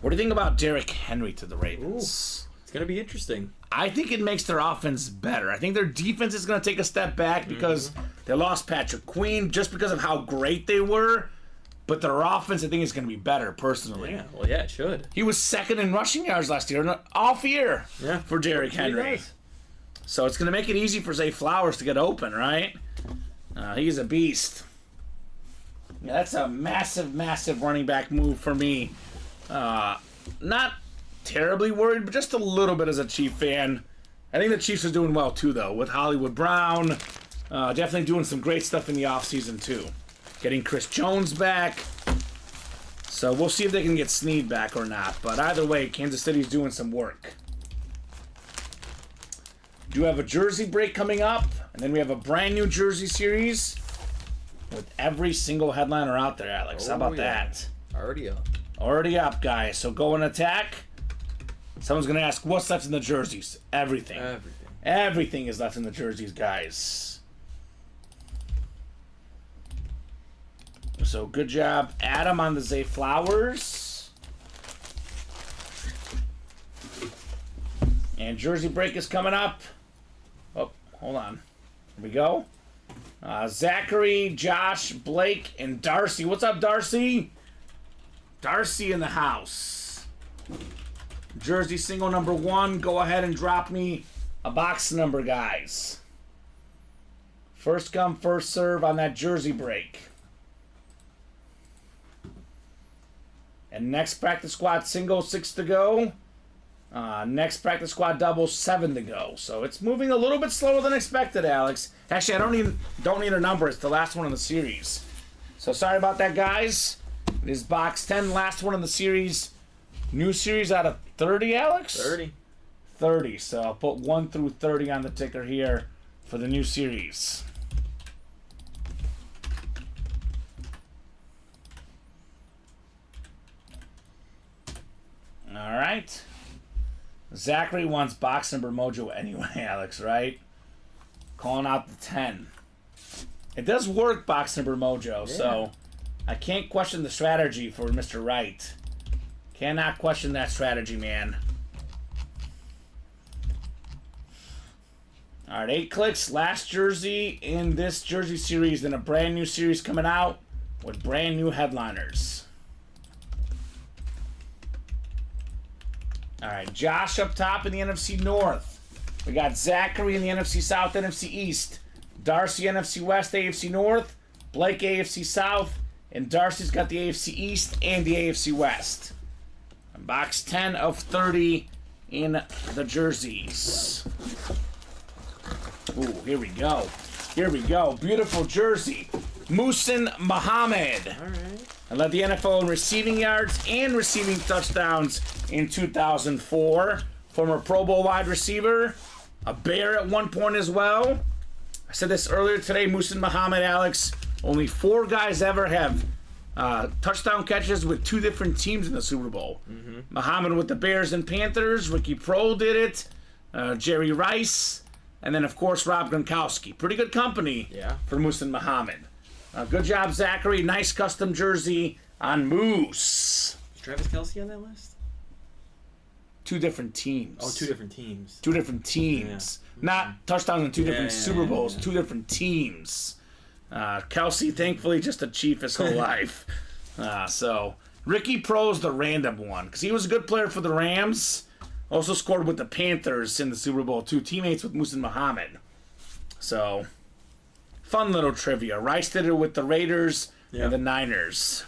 What do you think about Derrick Henry to the Ravens? It's going to be interesting. I think it makes their offense better. I think their defense is going to take a step back because they lost Patrick Queen just because of how great they were. But their offense, I think, is going to be better, personally. Yeah, well, yeah, it should. He was second in rushing yards last year, an off year for Derrick Henry. Nice. So it's going to make it easy for Zay Flowers to get open, right? He's a beast. Yeah, that's a massive, massive running back move for me. Not terribly worried, but just a little bit as a Chief fan. I think the Chiefs are doing well, too, though, with Hollywood Brown. Definitely doing some great stuff in the offseason, too. Getting Chris Jones back. So we'll see if they can get Snead back or not. But either way, Kansas City's doing some work. Do have a jersey break coming up. And then we have a brand new jersey series with every single headliner out there, Alex. How about that? Already up. Already up, guys. So go and attack. Someone's going to ask, what's left in the jerseys? Everything. Everything. Everything is left in the jerseys, guys. So good job, Adam, on the Zay Flowers. And jersey break is coming up. Oh, hold on. Here we go. Zachary, Josh, Blake, and Darcy. What's up, Darcy? Darcy in the house. Jersey single #1. Go ahead and drop me a box number, guys. First come, first serve on that jersey break. And next practice squad single, 6 to go. Next practice squad double, 7 to go. So it's moving a little bit slower than expected, Alex. Actually, I don't need a number. It's the last one in the series. So sorry about that, guys. It is box 10, last one in the series. New series out of 30, Alex? 30. 30. So I'll put 1 through 30 on the ticker here for the new series. All right. Zachary wants box number mojo anyway, Alex, right? Calling out the 10. It does work, box number mojo, so I can't question the strategy for Mr. Wright. Cannot question that strategy, man. All right, 8 clicks. Last jersey in this jersey series, then a brand new series coming out with brand new headliners. All right, Josh up top in the NFC North. We got Zachary in the NFC South, NFC East. Darcy, NFC West, AFC North. Blake, AFC South. And Darcy's got the AFC East and the AFC West. And box 10 of 30 in the jerseys. Ooh, here we go. Here we go. Beautiful jersey. Muhsin Muhammad. All right. And led the NFL in receiving yards and receiving touchdowns in 2004. Former Pro Bowl wide receiver. A Bear at one point as well. I said this earlier today, Muhsin Muhammad, Alex. Only 4 guys ever have touchdown catches with 2 different teams in the Super Bowl. Muhammad with the Bears and Panthers. Ricky Proehl did it. Jerry Rice. And then, of course, Rob Gronkowski. Pretty good company for Muhsin Muhammad. Good job, Zachary. Nice custom jersey on Moose. Is Travis Kelce on that list? 2 different teams. Oh, 2 different teams. 2 different teams. Yeah. Not touchdowns in 2 different Super Bowls. 2 different teams. Kelsey, thankfully, just a Chief his whole life. So, Ricky Proehl's the random one. Because he was a good player for the Rams. Also scored with the Panthers in the Super Bowl, too. Teammates with Muhsin Muhammad. So, fun little trivia. Rice did it with the Raiders and the Niners.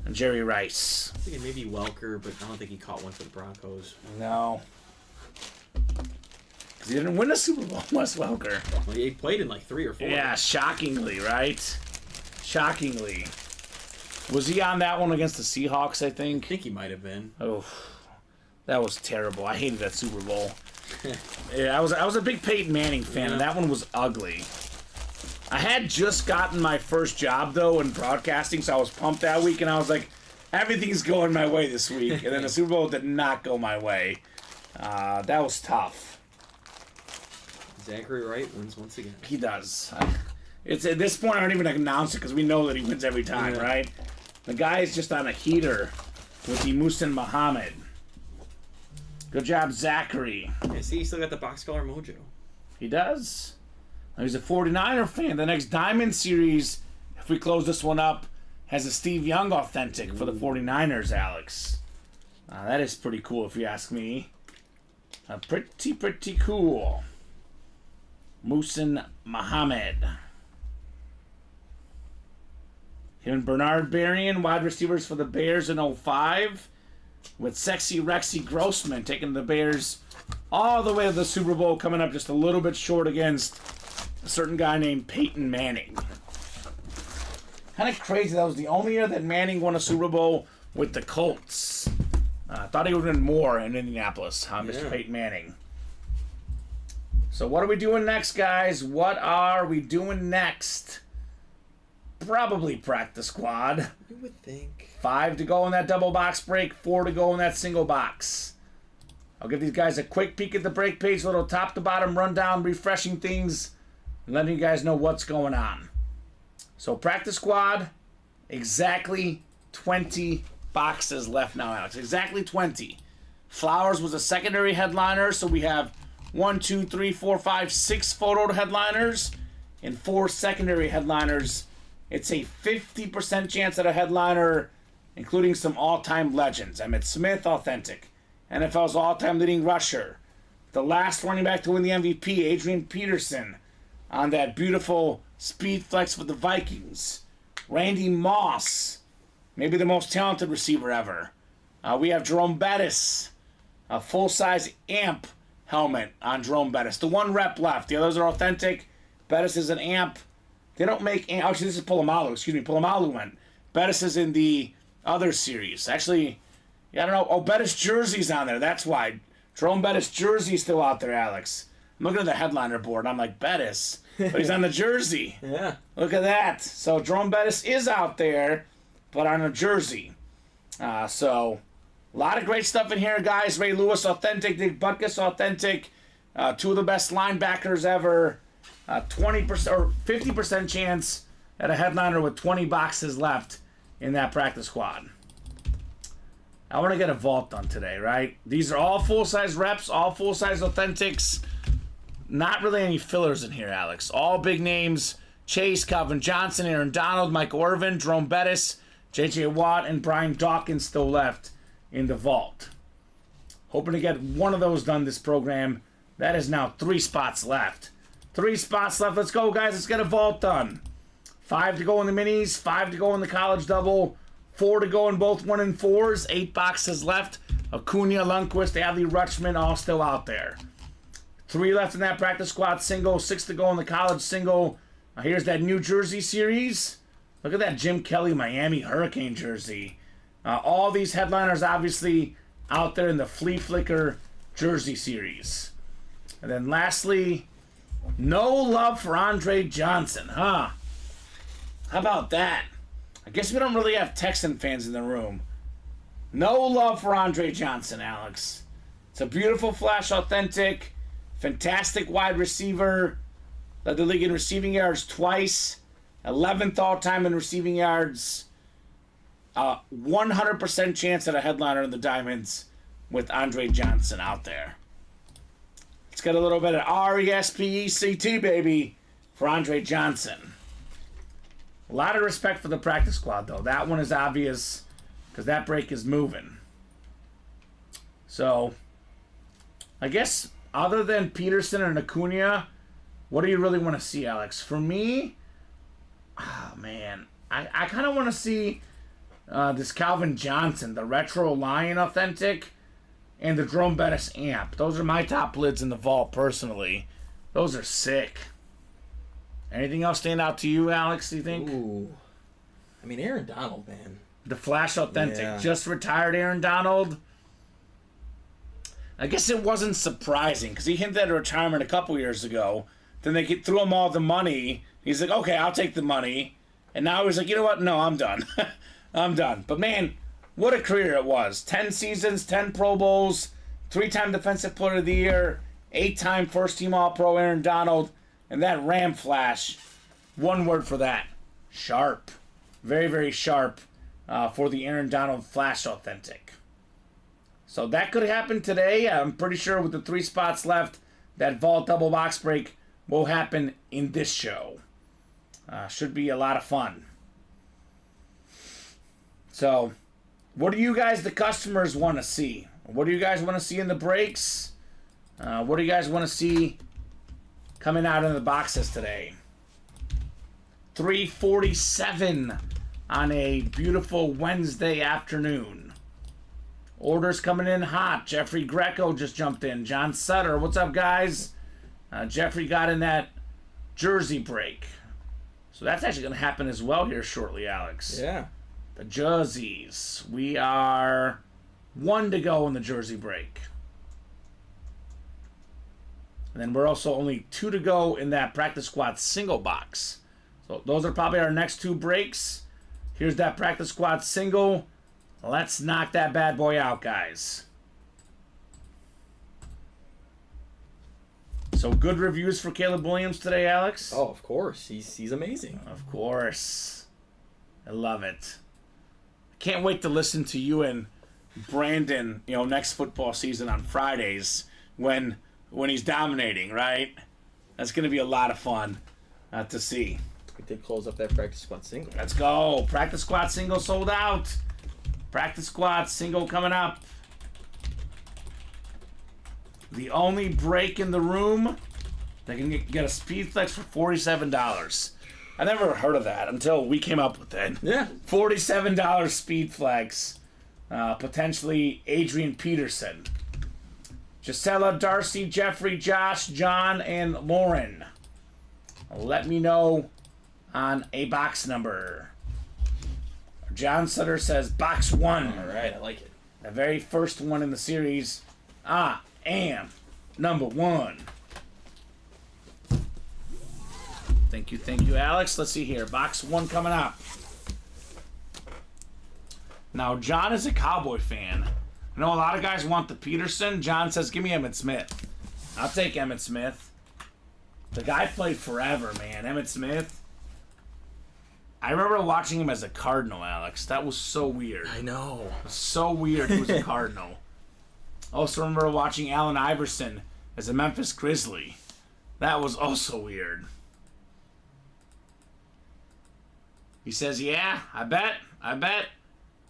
And Jerry Rice. I was thinking maybe Welker, but I don't think he caught one for the Broncos. No. Because he didn't win a Super Bowl, Wes Welker. Well, he played in like 3 or 4. Yeah, shockingly, right? Shockingly. Was he on that one against the Seahawks, I think? I think he might have been. Oh, that was terrible. I hated that Super Bowl. Yeah, I was a big Peyton Manning fan, and that one was ugly. I had just gotten my first job, though, in broadcasting, so I was pumped that week, and I was like, everything's going my way this week. And then the Super Bowl did not go my way. That was tough. Zachary Wright wins once again. He does. It's at this point, I don't even announce it because we know that he wins every time, right? The guy is just on a heater with the Muhsin Muhammad. Good job, Zachary. Yeah, see, he still got the box color mojo. He does. He's a 49er fan. The next Diamond Series, if we close this one up, has a Steve Young authentic for the 49ers, Alex. That is pretty cool, if you ask me. Pretty cool. Muhsin Muhammad. Him and Bernard Berrien, wide receivers for the Bears in 05. With sexy Rexy Grossman taking the Bears all the way to the Super Bowl, coming up just a little bit short against a certain guy named Peyton Manning. Kind of crazy. That was the only year that Manning won a Super Bowl with the Colts. I thought he would win more in Indianapolis, Mr. Peyton Manning. So what are we doing next, guys? What are we doing next? Probably practice squad. You would think. 5 to go in that double box break, 4 to go in that single box. I'll give these guys a quick peek at the break page, a little top to bottom rundown, refreshing things, and letting you guys know what's going on. So practice squad, exactly 20 boxes left now, Alex. Exactly 20. Flowers was a secondary headliner, so we have 1, 2, 3, 4, 5, 6 photo headliners and 4 secondary headliners. It's a 50% chance at a headliner, including some all-time legends. Emmitt Smith, authentic. NFL's all-time leading rusher. The last running back to win the MVP, Adrian Peterson, on that beautiful speed flex for the Vikings. Randy Moss, maybe the most talented receiver ever. We have Jerome Bettis, a full-size amp helmet on Jerome Bettis. The 1 rep left. The others are authentic. Bettis is an amp. They don't make... Actually, this is Polamalu. Excuse me. Polamalu went. Bettis is in the other series. Actually, I don't know. Oh, Bettis jersey's on there. That's why. Jerome Bettis jersey's still out there, Alex. I'm looking at the headliner board. I'm like, Bettis. But he's on the jersey. Yeah. Look at that. So Jerome Bettis is out there, but on a jersey. So a lot of great stuff in here, guys. Ray Lewis, authentic. Dick Butkus, authentic. 2 of the best linebackers ever. 20% or 50% chance at a headliner with 20 boxes left in that practice squad. I want to get a vault done today, right? These are all full-size reps, all full-size authentics. Not really any fillers in here, Alex. All big names. Chase, Calvin Johnson, Aaron Donald, Michael Irvin, Jerome Bettis, J.J. Watt, and Brian Dawkins still left in the vault. Hoping to get one of those done this program. That is now 3 spots left. 3 spots left. Let's go, guys. Let's get a vault done. 5 to go in the minis. 5 to go in the college double. 4 to go in both 1 and 4s. 8 boxes left. Acuna, Lundqvist, Adley Rutschman, all still out there. 3 left in that practice squad single. 6 to go in the college single. Here's that New Jersey series. Look at that Jim Kelly Miami Hurricane jersey. All these headliners obviously out there in the Flea Flicker jersey series. And then lastly... No love for Andre Johnson, huh? How about that? I guess we don't really have Texan fans in the room. No love for Andre Johnson, Alex. It's a beautiful Flash Authentic. Fantastic wide receiver. Led the league in receiving yards twice. 11th all-time in receiving yards. 100% chance at a headliner in the Diamonds with Andre Johnson out there. Let's get a little bit of R-E-S-P-E-C-T, baby, for Andre Johnson. A lot of respect for the practice squad, though. That one is obvious because that break is moving. So, I guess other than Peterson and Acuna, what do you really want to see, Alex? For me, oh, man, I kind of want to see this Calvin Johnson, the Retro Lion Authentic, and the Jerome Bettis Amp. Those are my top lids in the vault, personally. Those are sick. Anything else stand out to you, Alex, do you think? Ooh. I mean, Aaron Donald, man. The Flash Authentic. Yeah. Just retired Aaron Donald. I guess it wasn't surprising because he hinted at a retirement a couple years ago. Then they threw him all the money. He's like, okay, I'll take the money. And now he's like, you know what? No, I'm done. I'm done. But man, what a career it was. 10 seasons, 10 Pro Bowls, 3-time Defensive Player of the Year, 8-time first-team All-Pro Aaron Donald, and that Ram Flash. One word for that. Sharp. Very, very sharp for the Aaron Donald Flash Authentic. So that could happen today. I'm pretty sure with the 3 spots left, that vault double box break will happen in this show. Should be a lot of fun. So, what do you guys, the customers, want to see? What do you guys want to see in the breaks? What do you guys want to see coming out in the boxes today? 3:47 on a beautiful Wednesday afternoon. Orders coming in hot. Jeffrey Greco just jumped in. John Sutter, what's up, guys? Jeffrey got in that jersey break. So that's actually going to happen as well here shortly, Alex. Yeah. The jerseys. We are 1 to go in the jersey break. And then we're also only 2 to go in that practice squad single box. So those are probably our next 2 breaks. Here's that practice squad single. Let's knock that bad boy out, guys. So good reviews for Caleb Williams today, Alex? Oh, of course. He's amazing. Of course. I love it. Can't wait to listen to you and Brandon, next football season on Fridays when he's dominating, right? That's going to be a lot of fun to see. We did close up that practice squad single. Let's go. Practice squad single sold out. Practice squad single coming up. The only break in the room that can get a speed flex for $47. I never heard of that until we came up with it. Yeah. $47 speed flex. Potentially Adrian Peterson. Gisela, Darcy, Jeffrey, Josh, John, and Lauren. Let me know on a box number. John Sutter says box 1. All right, I like it. The very first one in the series. I am number 1. Thank you, Alex. Let's see here. Box 1 coming up. Now, John is a Cowboy fan. I know a lot of guys want the Peterson. John says, give me Emmitt Smith. I'll take Emmitt Smith. The guy played forever, man. Emmitt Smith. I remember watching him as a Cardinal, Alex. That was so weird. I know. It was so weird he was a Cardinal. Also remember watching Allen Iverson as a Memphis Grizzly. That was also weird. He says, yeah, I bet.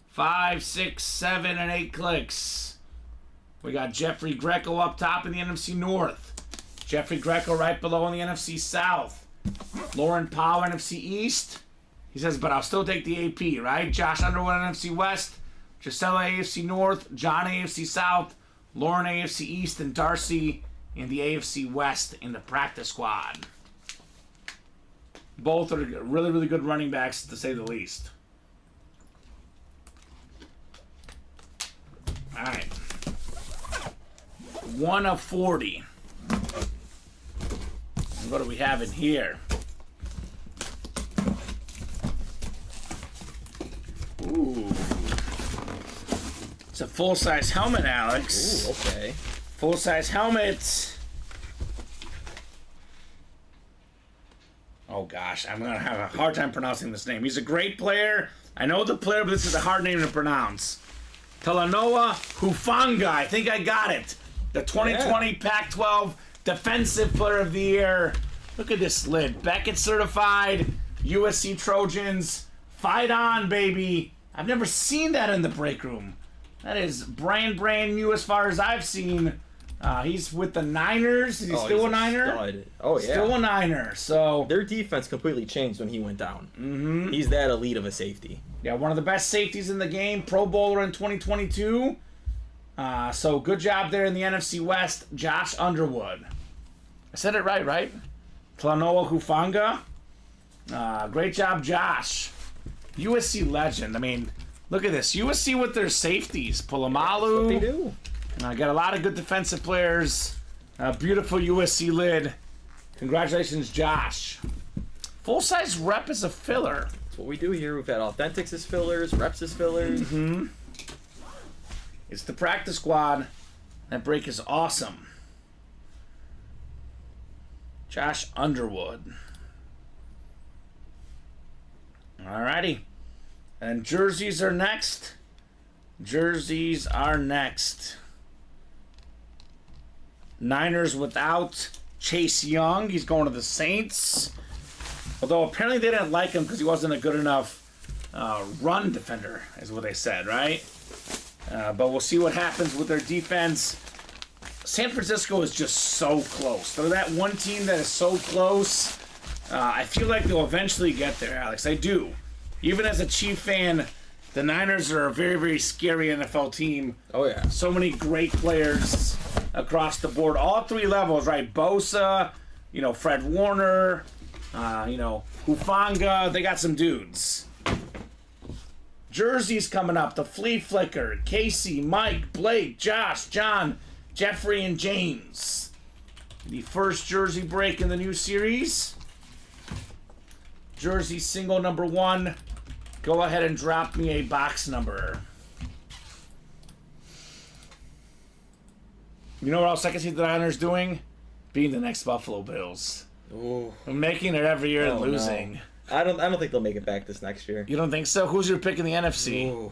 5, 6, 7, and 8 clicks. We got Jeffrey Greco up top in the NFC North. Jeffrey Greco right below in the NFC South. Lauren Powell, NFC East. He says, but I'll still take the AP, right? Josh Underwood, NFC West. Gisela, AFC North. John, AFC South. Lauren, AFC East. And Darcy in the AFC West in the practice squad. Both are really, really good running backs, to say the least. All right. 1 of 40. And what do we have in here? Full-size helmet, Alex. Ooh, okay. Full-size helmet. Oh, gosh. I'm going to have a hard time pronouncing this name. He's a great player. I know the player, but this is a hard name to pronounce. Talanoa Hufanga. I think I got it. The 2020 Pac-12 Defensive Player of the Year. Look at this lid. Beckett certified. USC Trojans. Fight on, baby. I've never seen that in the break room. That is brand new as far as I've seen. He's with the Niners. Is he still a Niner? Stud. Oh, yeah. Still a Niner. So their defense completely changed when he went down. Mm-hmm. He's that elite of a safety. Yeah, one of the best safeties in the game. Pro Bowler in 2022. So good job there in the NFC West. Josh Underwood. I said it right? Talanoa Hufanga. Great job, Josh. USC legend. I mean, look at this. USC with their safeties. Polamalu. That's what they do. Got a lot of good defensive players. Beautiful USC lid. Congratulations, Josh. Full-size rep is a filler. That's what we do here. We've had authentics as fillers, reps as fillers. Mm-hmm. It's the practice squad. That break is awesome. Josh Underwood. Alrighty. And jerseys are next. Jerseys are next. Niners without Chase Young. He's going to the Saints. Although apparently they didn't like him because he wasn't a good enough run defender, is what they said, right? But we'll see what happens with their defense. San Francisco is just so close. They're that one team that is so close. I feel like they'll eventually get there, Alex. I do. Even as a Chief fan, the Niners are a very, very scary NFL team. Oh, yeah. So many great players across the board. All three levels, right? Bosa, Fred Warner, Hufanga. They got some dudes. Jerseys coming up. The Flea Flicker. Casey, Mike, Blake, Josh, John, Jeffrey, and James. The first jersey break in the new series. Jersey single number 1. Go ahead and drop me a box number. You know what else I can see the Niners doing? Being the next Buffalo Bills. Ooh. I'm making it every year and losing. No. I don't think they'll make it back this next year. You don't think so? Who's your pick in the NFC? Ooh.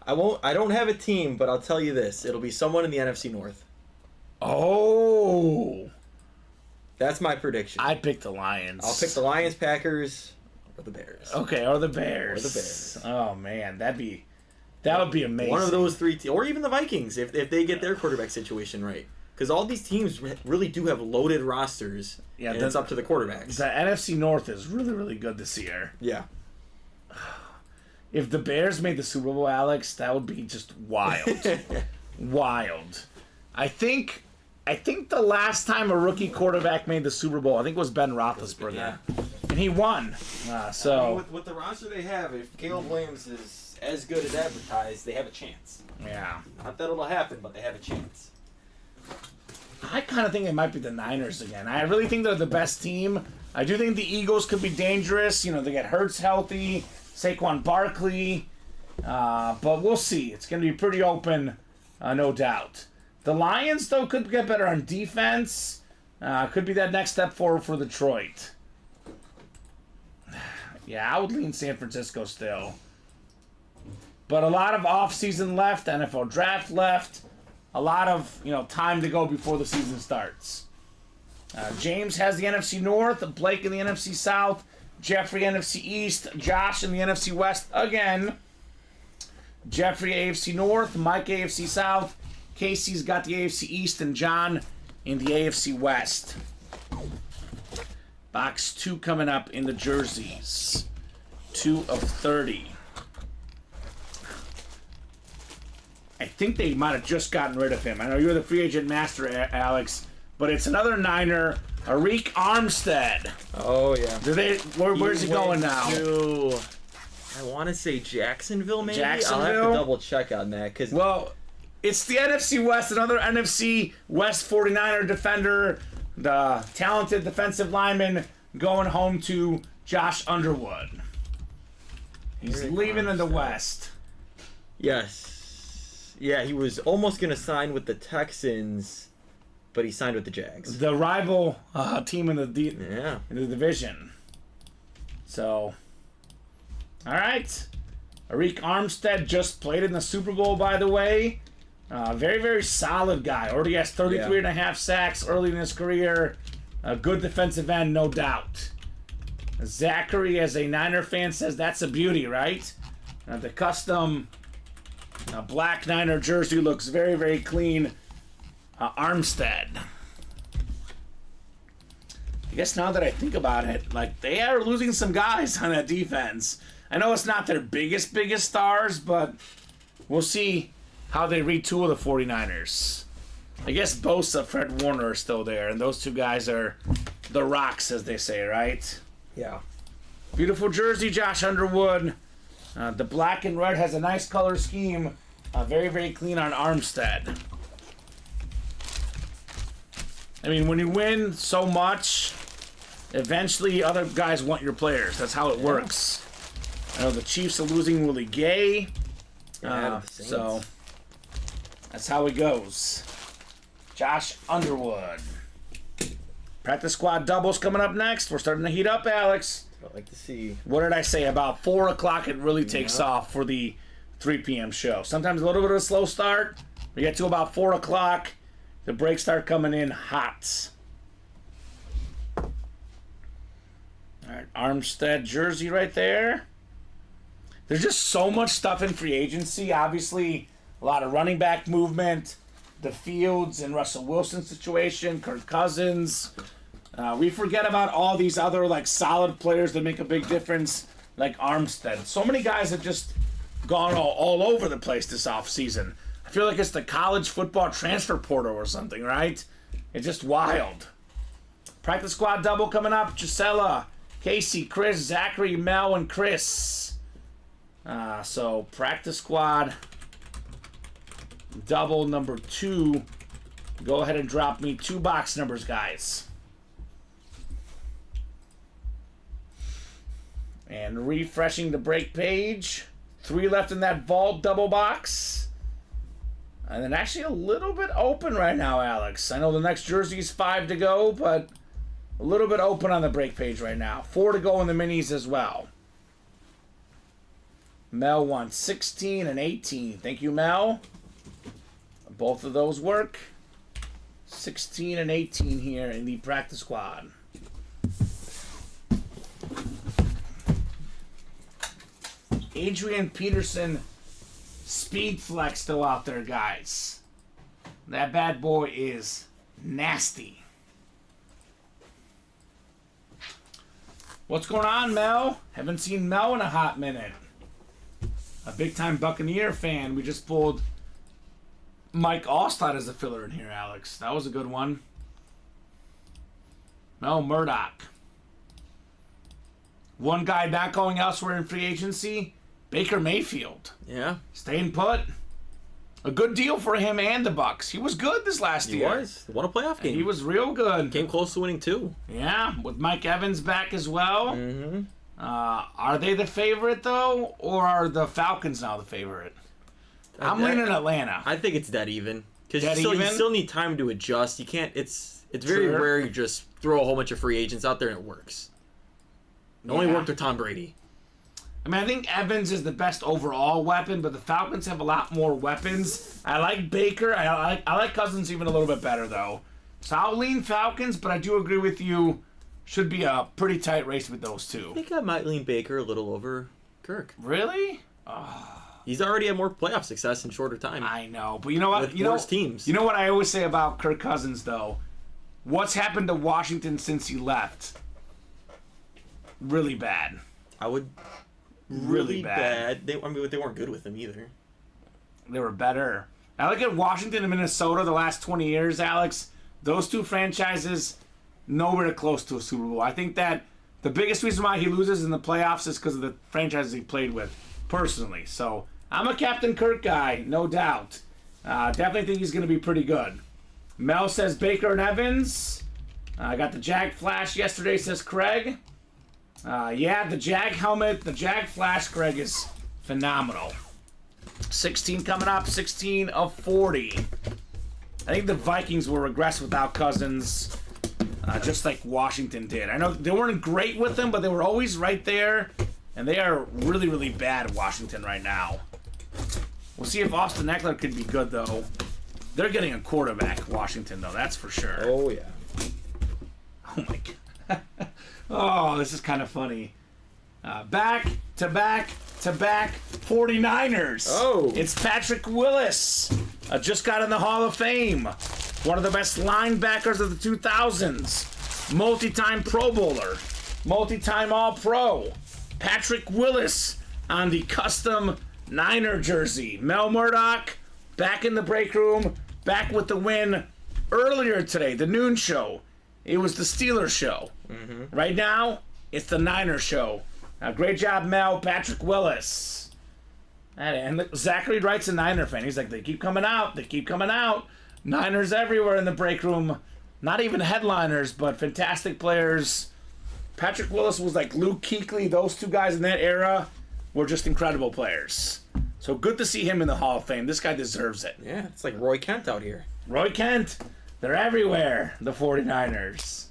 I don't have a team, but I'll tell you this. It'll be someone in the NFC North. Oh. That's my prediction. I'd pick the Lions. I'll pick the Lions, Packers, or the Bears. Okay, or the Bears. Or the Bears. Oh man, that would be amazing. One of those three or even the Vikings if they get their quarterback situation right. Because all these teams really do have loaded rosters, and it's up to the quarterbacks. The NFC North is really, really good this year. Yeah. If the Bears made the Super Bowl, Alex, that would be just wild. Wild. I think the last time a rookie quarterback made the Super Bowl, I think it was Ben Roethlisberger. Yeah. And he won. With the roster they have, if Caleb Williams is as good as advertised, they have a chance. Yeah. Not that it'll happen, but they have a chance. I kind of think it might be the Niners again. I really think they're the best team. I do think the Eagles could be dangerous. They get Hurts healthy, Saquon Barkley. But we'll see. It's going to be pretty open, no doubt. The Lions, though, could get better on defense. Could be that next step forward for Detroit. Yeah, I would lean San Francisco still. But a lot of offseason left, NFL draft left. A lot of time to go before the season starts. James has the NFC North, Blake in the NFC South, Jeffrey NFC East, Josh in the NFC West again. Jeffrey AFC North, Mike AFC South, Casey's got the AFC East, and John in the AFC West. Box 2 coming up in the jerseys. 2 of 30. I think they might have just gotten rid of him. I know you're the free agent master, Alex, but it's another Niner, Arik Armstead. Oh, yeah. Where's he going now? I want to say Jacksonville, maybe? Jacksonville? I'll have to double check on that. Well, it's the NFC West, another NFC West 49er defender, the talented defensive lineman going home to Josh Underwood. He's leaving in the West. Yes. Yeah, he was almost going to sign with the Texans, but he signed with the Jags. The rival team in the in the division. So, all right. Arik Armstead just played in the Super Bowl, by the way. Very, very solid guy. Already has 33 and a half sacks early in his career. A good defensive end, no doubt. Zachary, as a Niner fan, says that's a beauty, right? The custom black Niner jersey looks very, very clean. Armstead. I guess now that I think about it, like, they are losing some guys on that defense. I know it's not their biggest stars, but we'll see how they retool the 49ers. I guess Bosa, Fred Warner are still there, and those two guys are the rocks, as they say, right? Yeah. Beautiful jersey, Josh Underwood. The black and red has a nice color scheme. Very, very clean on Armstead. I mean, when you win so much, eventually other guys want your players. That's how it works. I know the Chiefs are losing Willie Gay. So that's how it goes. Josh Underwood. Practice squad doubles coming up next. We're starting to heat up, Alex. I'd like to see. What did I say? About 4 o'clock it really takes off for the 3 p.m. show. Sometimes a little bit of a slow start. We get to about 4 o'clock. The breaks start coming in hot. All right, Armstead jersey right there. There's just so much stuff in free agency. Obviously, a lot of running back movement. The Fields and Russell Wilson situation. Kirk Cousins. We forget about all these other like solid players that make a big difference, like Armstead. So many guys have just gone all over the place this offseason. I feel like it's the college football transfer portal or something, right? It's just wild. Practice squad double coming up. Gisela, Casey, Chris, Zachary, Mel, and Chris. So practice squad double number 2. Go ahead and drop me 2 box numbers, guys. And refreshing the break page. 3 left in that vault double box. And then actually a little bit open right now, Alex. I know the next jersey is 5 to go, but a little bit open on the break page right now. 4 to go in the minis as well. Mel wants 16 and 18. Thank you, Mel. Both of those work. 16 and 18 here in the practice squad. Adrian Peterson speed flex still out there, guys. That bad boy is nasty. What's going on, Mel? Haven't seen Mel in a hot minute. A big-time Buccaneer fan. We just pulled Mike Allstott as a filler in here, Alex. That was a good one. Mel Murdoch. One guy not going elsewhere in free agency, Baker Mayfield. Yeah. Staying put. A good deal for him and the Bucs. He was good this last year. He was. Won a playoff game. He was real good. Came close to winning 2. Yeah, with Mike Evans back as well. Mm-hmm. Are they the favorite, though? Or are the Falcons now the favorite? I'm leaning Atlanta. I think it's dead even. Because you still need time to adjust. You can't... It's very rare you just throw a whole bunch of free agents out there and it works. It only worked with Tom Brady. I mean, I think Evans is the best overall weapon, but the Falcons have a lot more weapons. I like Baker. I like Cousins even a little bit better, though. So I'll lean Falcons, but I do agree with you. Should be a pretty tight race with those two. I think I might lean Baker a little over Kirk. Really? He's already had more playoff success in shorter time. I know, but you know what? With worse teams. You know what I always say about Kirk Cousins, though? What's happened to Washington since he left? Really bad. I would... Really bad. They weren't good with him either. They were better. I look at Washington and Minnesota the last 20 years, Alex. Those two franchises, nowhere close to a Super Bowl. I think that the biggest reason why he loses in the playoffs is because of the franchises he played with, personally. So I'm a Captain Kirk guy, no doubt. Definitely think he's going to be pretty good. Mel says Baker and Evans. I got the Jag Flash yesterday, says Craig. Yeah, the Jag helmet, the Jag Flash, Craig, is phenomenal. 16 coming up, 16 of 40. I think the Vikings will regress without Cousins, just like Washington did. I know they weren't great with him, but they were always right there, and they are really, really bad, Washington, right now. We'll see if Austin Eckler could be good, though. They're getting a quarterback, Washington, though, that's for sure. Oh, yeah. Oh, my God. Oh, this is kind of funny. Back-to-back 49ers. Oh. It's Patrick Willis. Just got in the Hall of Fame. One of the best linebackers of the 2000s. Multi-time Pro Bowler. Multi-time All-Pro. Patrick Willis on the custom Niner jersey. Mel Murdoch back in the break room. Back with the win earlier today. The noon show. It was the Steelers show. Mm-hmm. Right now, it's the Niner show. Great job, Mel. Patrick Willis. And look, Zachary Wright's a Niner fan. He's like, they keep coming out. They keep coming out. Niners everywhere in the break room. Not even headliners, but fantastic players. Patrick Willis was like Luke Kuechly. Those two guys in that era were just incredible players. So good to see him in the Hall of Fame. This guy deserves it. Yeah, it's like Roy Kent out here. Roy Kent. They're everywhere, the 49ers.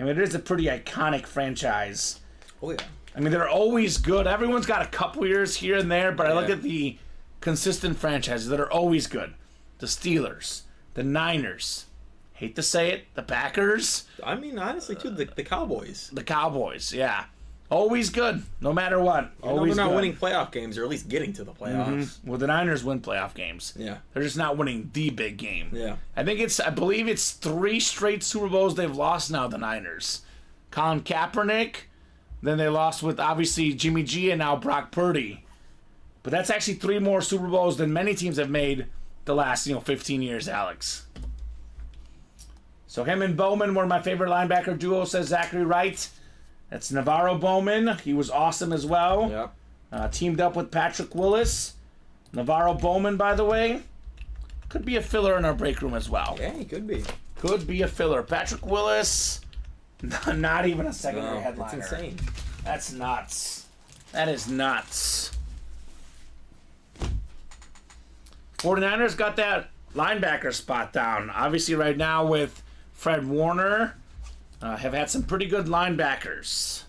I mean, it is a pretty iconic franchise. Oh, yeah. I mean, they're always good. Everyone's got a couple years here and there, but I look at the consistent franchises that are always good. The Steelers, the Niners, hate to say it, the Packers. I mean, honestly, too, the Cowboys. The Cowboys, yeah. Always good, no matter what. Always they're not good. winning playoff games, or at least getting to the playoffs. Mm-hmm. Well, the Niners win playoff games. Yeah. They're just not winning the big game. Yeah. I believe it's 3 straight Super Bowls they've lost now, the Niners. Colin Kaepernick, then they lost with, obviously, Jimmy G and now Brock Purdy. But that's actually 3 more Super Bowls than many teams have made the last, 15 years, Alex. So him and Bowman were my favorite linebacker duo, says Zachary Wright. That's Navarro Bowman. He was awesome as well. Yep. Teamed up with Patrick Willis. Navarro Bowman, by the way, could be a filler in our break room as well. Yeah, he could be. Could be a filler. Patrick Willis, not even a secondary headliner. That's insane. That's nuts. That is nuts. 49ers got that linebacker spot down. Obviously right now with Fred Warner, have had some pretty good linebackers.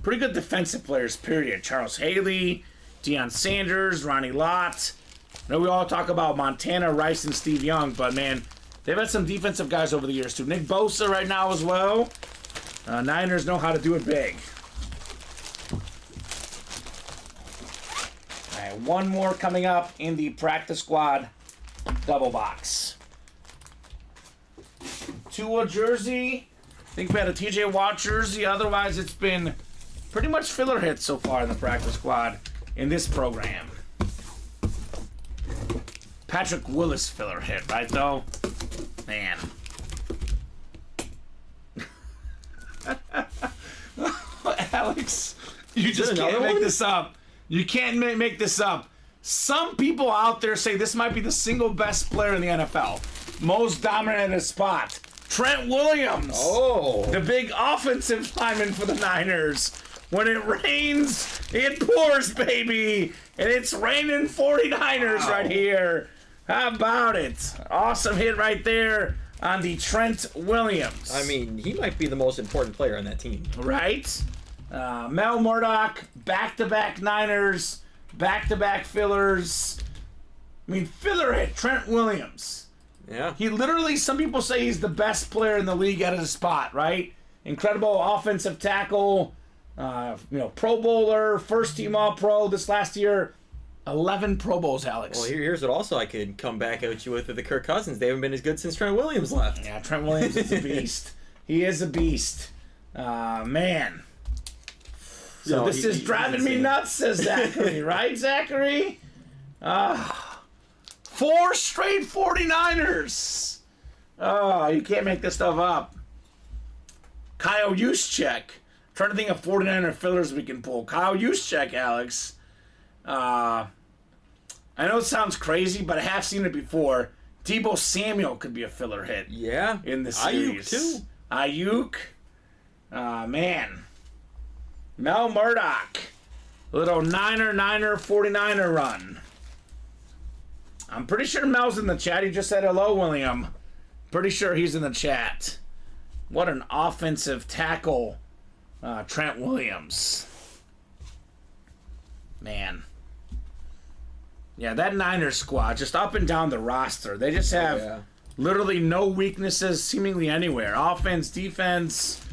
Pretty good defensive players, period. Charles Haley, Deion Sanders, Ronnie Lott. I know we all talk about Montana, Rice, and Steve Young, but man, they've had some defensive guys over the years too. Nick Bosa right now as well. Niners know how to do it big. All right, one more coming up in the practice squad double box. Tua jersey. I think we had a TJ Watt jersey. Otherwise, it's been pretty much filler hits so far in the practice squad in this program. Patrick Willis filler hit, right, though? Man. Alex, you just can't make this up. You can't make this up. Some people out there say this might be the single best player in the NFL. Most dominant in his spot. Trent Williams. Oh. The big offensive lineman for the Niners. When it rains, it pours, baby. And it's raining 49ers right here. How about it? Awesome hit right there on the Trent Williams. I mean, he might be the most important player on that team. Right? Mel Murdoch, back-to-back Niners, back-to-back fillers. I mean, filler hit, Trent Williams. Yeah. He literally, some people say he's the best player in the league at his spot, right? Incredible offensive tackle, Pro Bowler, first team All-Pro this last year. 11 Pro Bowls, Alex. Well, here's what also I could come back at you with the Kirk Cousins. They haven't been as good since Trent Williams left. Yeah, Trent Williams is a beast. He is a beast. Man. So this is driving me nuts, says Zachary. Right, Zachary? 4 straight 49ers. Oh, you can't make this stuff up. Kyle Juszczyk. Trying to think of 49er fillers we can pull. Kyle Juszczyk, Alex. I know it sounds crazy, but I have seen it before. Deebo Samuel could be a filler hit. Yeah. In the series. Ayuk, too. Ayuk. Man. Mel Murdoch. little Niner 49er run. I'm pretty sure Mel's in the chat. He just said hello, William. Pretty sure he's in the chat. What an offensive tackle, Trent Williams. Man. Yeah, that Niners squad, just up and down the roster. They just have literally no weaknesses seemingly anywhere. Offense, defense.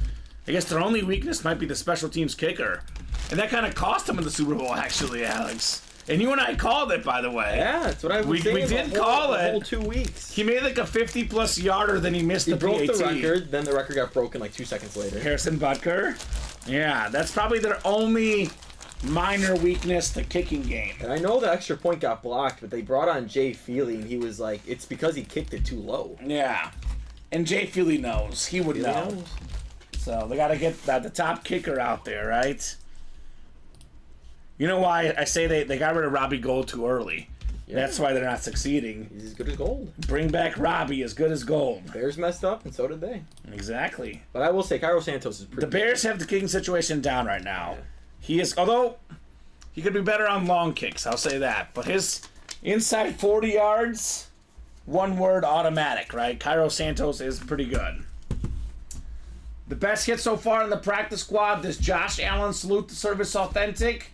I guess their only weakness might be the special teams kicker. And that kind of cost them in the Super Bowl, actually, Alex. And you and I called it, by the way. Yeah, that's what I was saying. We did call it. The whole 2 weeks. He made like a 50-plus yarder, then he missed the PAT. He broke the record, then the record got broken like 2 seconds later. Harrison Butker. Yeah, that's probably their only minor weakness, the kicking game. And I know the extra point got blocked, but they brought on Jay Feely, and he was like, it's because he kicked it too low. Yeah. And Jay Feely knows. He would know. So they got to get the top kicker out there, right? You know why I say they got rid of Robbie Gold too early. Yeah. That's why they're not succeeding. He's as good as gold. Bring back Robbie, as good as gold. Bears messed up, and so did they. Exactly. But I will say, Cairo Santos is pretty The Bears have the kicking situation down right now. Yeah. He is, although he could be better on long kicks, I'll say that. But his inside 40 yards, one word, automatic, right? Cairo Santos is pretty good. The best hit so far in the practice squad, this Josh Allen salute to service authentic.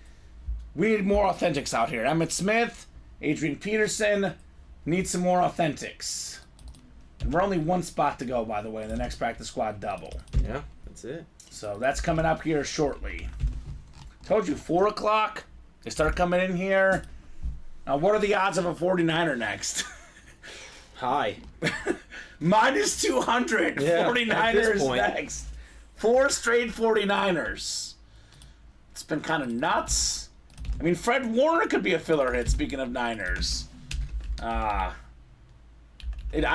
We need more authentics out here. Emmitt Smith, Adrian Peterson, need some more authentics. And we're only one spot to go, by the way, in the next practice squad double. Yeah, that's it. So that's coming up here shortly. Told you, 4 o'clock. They start coming in here. Now, what are the odds of a 49er next? High. Minus 200. Yeah, 49ers next. 4 straight 49ers. It's been kind of nuts. I mean, Fred Warner could be a filler hit, speaking of Niners. I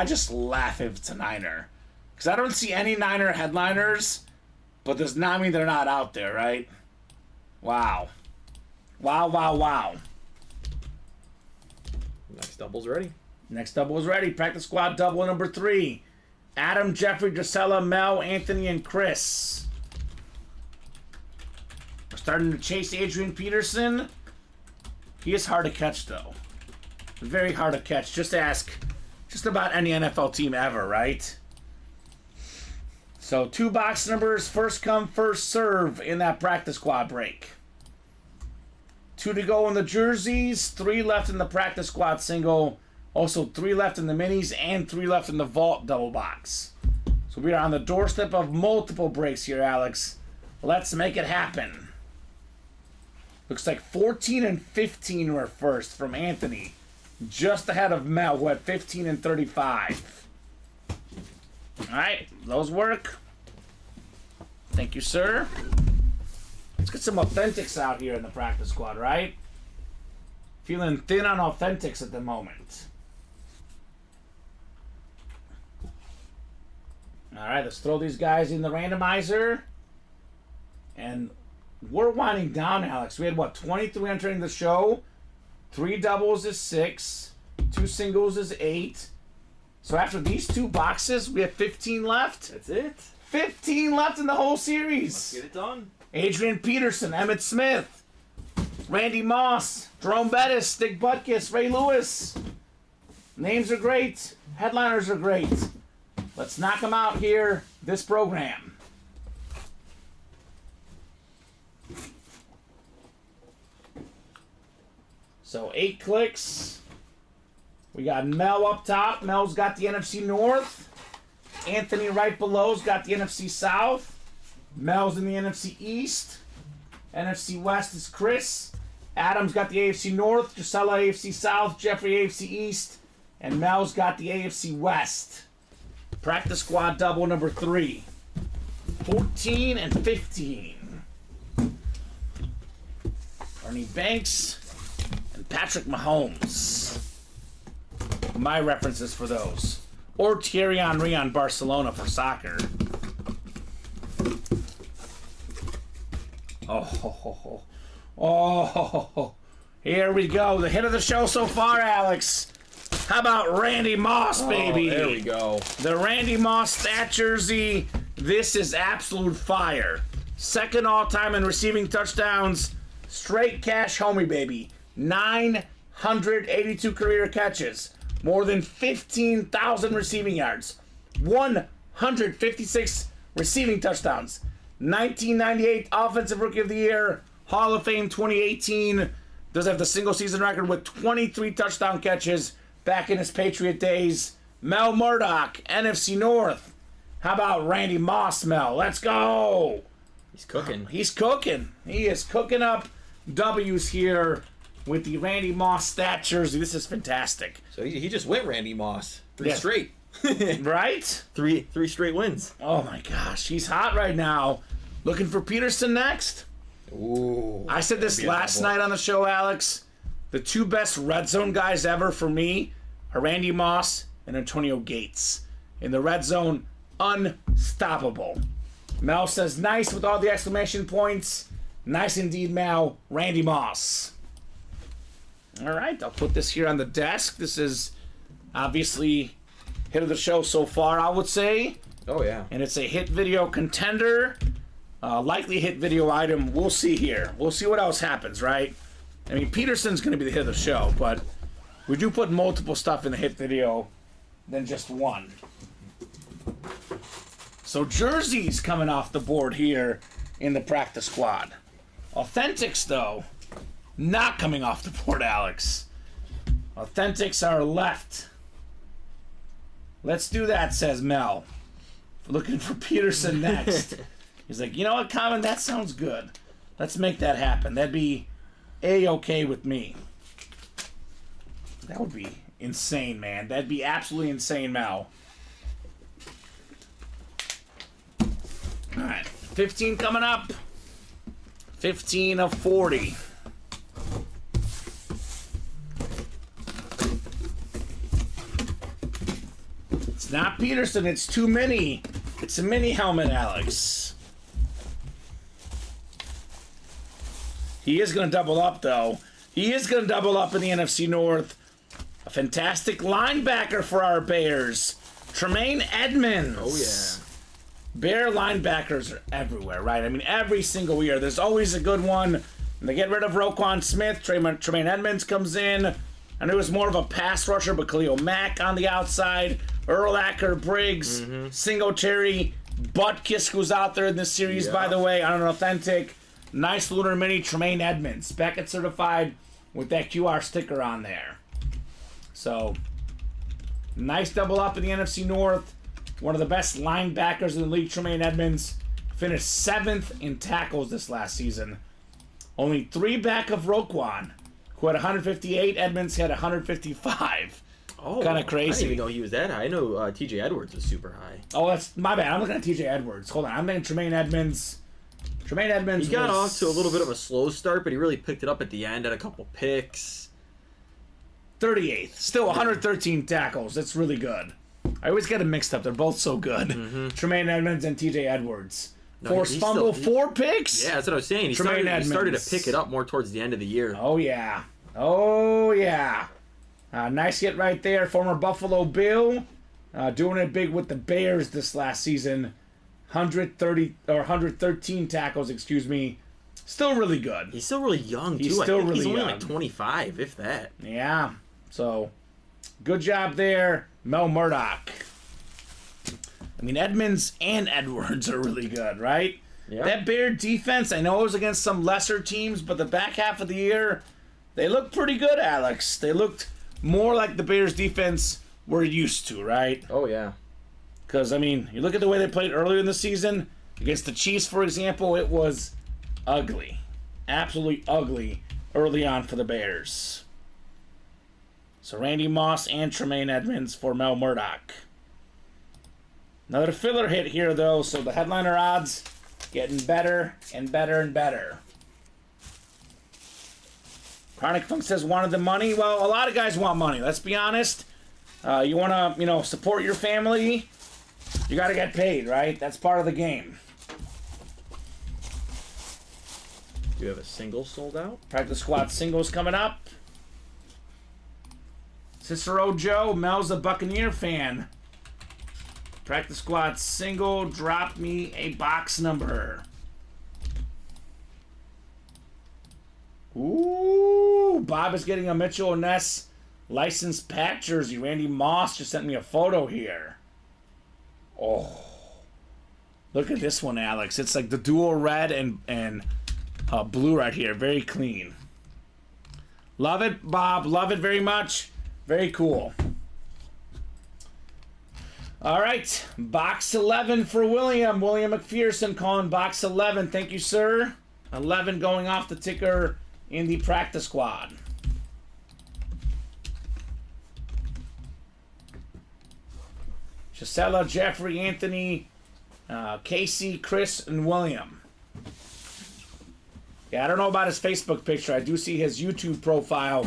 just laugh if it's a Niner. Because I don't see any Niner headliners, but does not mean they're not out there, right? Wow. Wow, wow, wow. Next double's ready. Next double is ready. Practice squad double number 3. Adam, Jeffrey, Drusella, Mel, Anthony, and Chris. We're starting to chase Adrian Peterson. He is hard to catch, though. Very hard to catch. Just ask just about any NFL team ever, right? So 2 box numbers, first come, first serve in that practice squad break. 2 to go in the jerseys, 3 left in the practice squad single, also 3 left in the minis, and 3 left in the vault double box. So we are on the doorstep of multiple breaks here, Alex. Let's make it happen. Looks like 14 and 15 were first from Anthony, just ahead of Mel, who had 15 and 35. All right, those work. Thank you, sir. Let's get some authentics out here in the practice squad, right? Feeling thin on authentics at the moment. All right, let's throw these guys in the randomizer. And we're winding down, Alex. We had, 23 entering the show. 3 doubles is 6. 2 singles is 8. So after these 2 boxes, we have 15 left. That's it. 15 left in the whole series. Let's get it done. Adrian Peterson, Emmitt Smith, Randy Moss, Jerome Bettis, Dick Butkus, Ray Lewis. Names are great. Headliners are great. Let's knock them out here this program. So 8 clicks. We got Mel up top. Mel's got the NFC North. Anthony right below's got the NFC South. Mel's in the NFC East. NFC West is Chris. Adam's got the AFC North. Gisela AFC South. Jeffrey AFC East. And Mel's got the AFC West. Practice squad double number 3. 14 and 15. Ernie Banks and Patrick Mahomes. My references for those. Or Thierry Henry on Barcelona for soccer. Oh, here we go. The hit of the show so far, Alex. How about Randy Moss, baby? There we go. The Randy Moss stat jersey. This is absolute fire. Second all-time in receiving touchdowns. Straight cash homie, baby. 982 career catches. More than 15,000 receiving yards. 156 receiving touchdowns. 1998 Offensive Rookie of the Year. Hall of Fame 2018. Does have the single season record with 23 touchdown catches back in his Patriot days. Mel Murdoch, NFC North. How about Randy Moss, Mel? Let's go. He's cooking. He's cooking. He is cooking up W's here with the Randy Moss stat jersey. This is fantastic. So he just went Randy Moss. Three straight. Right? Three straight wins. Oh my gosh, he's hot right now. Looking for Peterson next. Ooh. I said this last night on the show, Alex. The two best red zone guys ever for me are Randy Moss and Antonio Gates. In the red zone, unstoppable. Mel says nice with all the exclamation points. Nice indeed, Mel. Randy Moss. All right, I'll put this here on the desk. This is obviously hit of the show so far, I would say. Oh, yeah. And it's a hit video contender. Likely hit video item. We'll see here. We'll see what else happens, right? I mean, Peterson's going to be the hit of the show, but we do put multiple stuff in the hit video than just one. So jerseys coming off the board here in the practice squad. Authentics, though, not coming off the board, Alex. Authentics are left. Let's do that, says Mel. Looking for Peterson next. He's like, you know what, Kamen? That sounds good. Let's make that happen. That'd be A-okay with me. That would be insane, man. That'd be absolutely insane, Mel. All right, 15 coming up. 15 of 40. It's not Peterson. It's too many. It's a mini helmet, Alex. He is going to double up, though. He is going to double up in the NFC North. A fantastic linebacker for our Bears. Tremaine Edmonds. Oh, yeah. Bear linebackers are everywhere, right? I mean, every single year, there's always a good one. And they get rid of Roquan Smith. Tremaine Edmonds comes in. I knew it was more of a pass rusher, but Khalil Mack on the outside. Urlacher, Briggs, Singletary, Butkus, who's out there in this series, by the way, on an authentic. Nice Lunar Mini, Tremaine Edmonds. Beckett certified with that QR sticker on there. So, nice double up in the NFC North. One of the best linebackers in the league, Tremaine Edmonds. Finished 7th in tackles this last season. Only 3 back of Roquan, who had 158. Edmonds had 155. Oh, kind of crazy. I didn't even know he was that high. I know T.J. Edwards was super high. Oh, that's my bad. I'm looking at T.J. Edwards. Hold on. I'm thinking Tremaine Edmonds. Tremaine Edmonds. He got off to a little bit of a slow start, but he really picked it up at the end. Had a couple picks. 38th. Still 113 tackles. That's really good. I always get them mixed up. They're both so good. Tremaine Edmonds and T.J. Edwards. Forced fumble, 4 picks. Yeah, that's what I was saying. He started to pick it up more towards the end of the year. Oh, yeah. Oh, yeah. Nice hit right there. Former Buffalo Bill. Doing it big with the Bears this last season. 113 tackles, excuse me. Still really good. He's still really young, too. He's still really he's only young. like 25, if that. Yeah. So, good job there, Mel Murdoch. I mean, Edmonds and Edwards are really good, right? Yeah. That Bear defense, I know it was against some lesser teams, but the back half of the year, they looked pretty good, Alex. They looked more like the Bears defense we're used to, right? Oh, yeah. Because, I mean, you look at the way they played earlier in the season, against the Chiefs, for example, it was ugly. Absolutely ugly early on for the Bears. So Randy Moss and Tremaine Edmonds for Mel Murdoch. Another filler hit here, though, so the headliner odds getting better and better and better. Chronic Funk says wanted the money. Well, a lot of guys want money. Let's be honest. You want to, support your family. You got to get paid, right? That's part of the game. Do you have a single sold out? Practice squad singles coming up. Cicero Joe, Mel's a Buccaneer fan. Practice squad single, drop me a box number. Ooh, Bob is getting a Mitchell and Ness licensed patch jersey. Randy Moss just sent me a photo here. Oh, look at this one, Alex. It's like the dual red and blue right here. Very clean. Love it, Bob. Love it very much. Very cool. All right, box 11 for William. William McPherson calling box 11. Thank you, sir. 11 going off the ticker in the practice squad. Gisela, Jeffrey, Anthony, Casey, Chris, and William. Yeah, I don't know about his Facebook picture. I do see his YouTube profile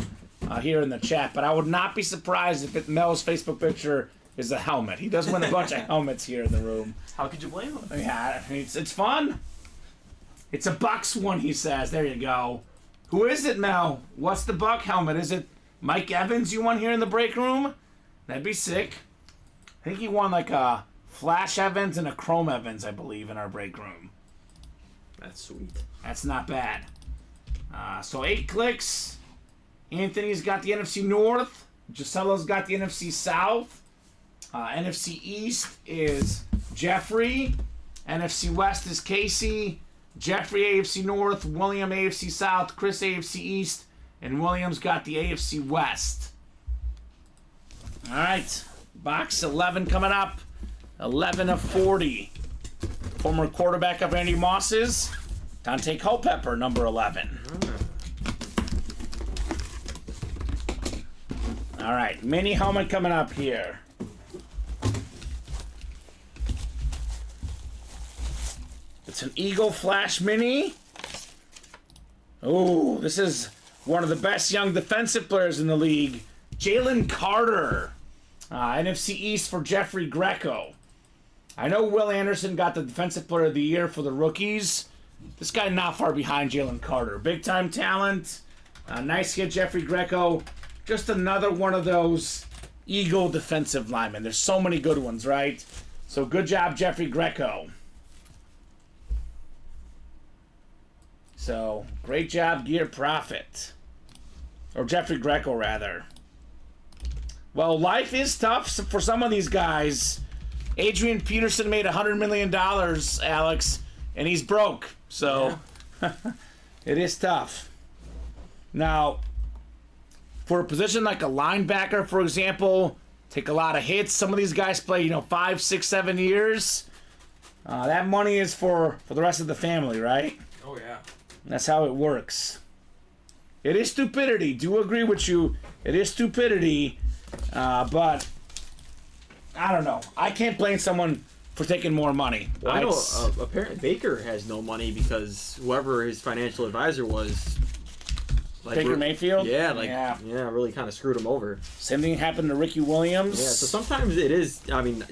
here in the chat, but I would not be surprised if Mel's Facebook picture is a helmet. He does win a bunch of helmets here in the room. How could you blame him? Yeah, it's fun. It's a Bucks one, he says. There you go. Who is it, Mel? What's the Buck helmet? Is it Mike Evans you won here in the break room? That'd be sick. I think he won like a Flash Evans and a Chrome Evans, I believe, in our break room. That's sweet. That's not bad. So 8 clicks. Anthony's got the NFC North. Gisella's got the NFC South. NFC East is Jeffrey. NFC West is Casey. Jeffrey AFC North. William AFC South. Chris AFC East. And William's got the AFC West. All right. Box 11 coming up. 11 of 40. Former quarterback of Randy Moss's. Dante Culpepper, number 11. All right. Mini helmet coming up here. It's an Eagle Flash Mini. Oh, this is one of the best young defensive players in the league. Jalen Carter. NFC East for Jeffrey Greco. I know Will Anderson got the Defensive Player of the Year for the rookies. This guy not far behind Jalen Carter. Big time talent. Nice hit, Jeffrey Greco. Just another one of those Eagle defensive linemen. There's so many good ones, right? So good job, Jeffrey Greco. So, great job, Gear Profit. Or Jeffrey Greco, rather. Well, life is tough for some of these guys. Adrian Peterson made $100 million, Alex, and he's broke. So, yeah. It is tough. Now, for a position like a linebacker, for example, take a lot of hits. Some of these guys play, 5, 6, 7 years. That money is for the rest of the family, right? Oh, yeah. That's how it works. It is stupidity. Do agree with you. It is stupidity. But I don't know. I can't blame someone for taking more money. Well, I know apparently Baker has no money because whoever his financial advisor was, Baker Mayfield? Yeah, really kind of screwed him over. Same thing happened to Ricky Williams. Yeah, so sometimes it is,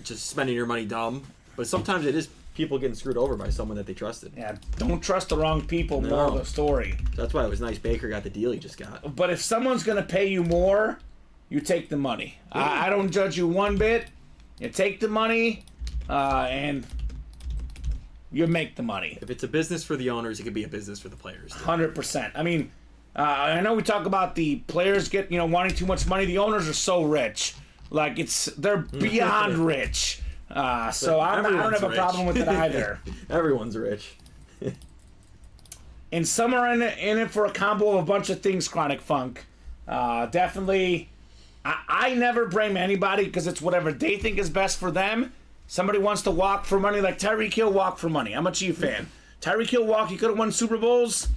just spending your money dumb, but sometimes it is people getting screwed over by someone that they trusted. Yeah, don't trust the wrong people. More of the story. That's why it was nice Baker got the deal he just got. But if someone's going to pay you more, you take the money. Yeah. I don't judge you one bit. You take the money, and you make the money. If it's a business for the owners, it could be a business for the players. 100%. I mean, I know we talk about the players wanting too much money. The owners are so rich. Like, they're beyond rich. So I don't have a problem with it either. Everyone's rich. And some are in it for a combo of a bunch of things, Chronic Funk. Definitely, I never blame anybody because it's whatever they think is best for them. Somebody wants to walk for money, like Tyreek Hill walked for money. I'm a Chief fan. Tyreek Hill walked, he could have won Super Bowls.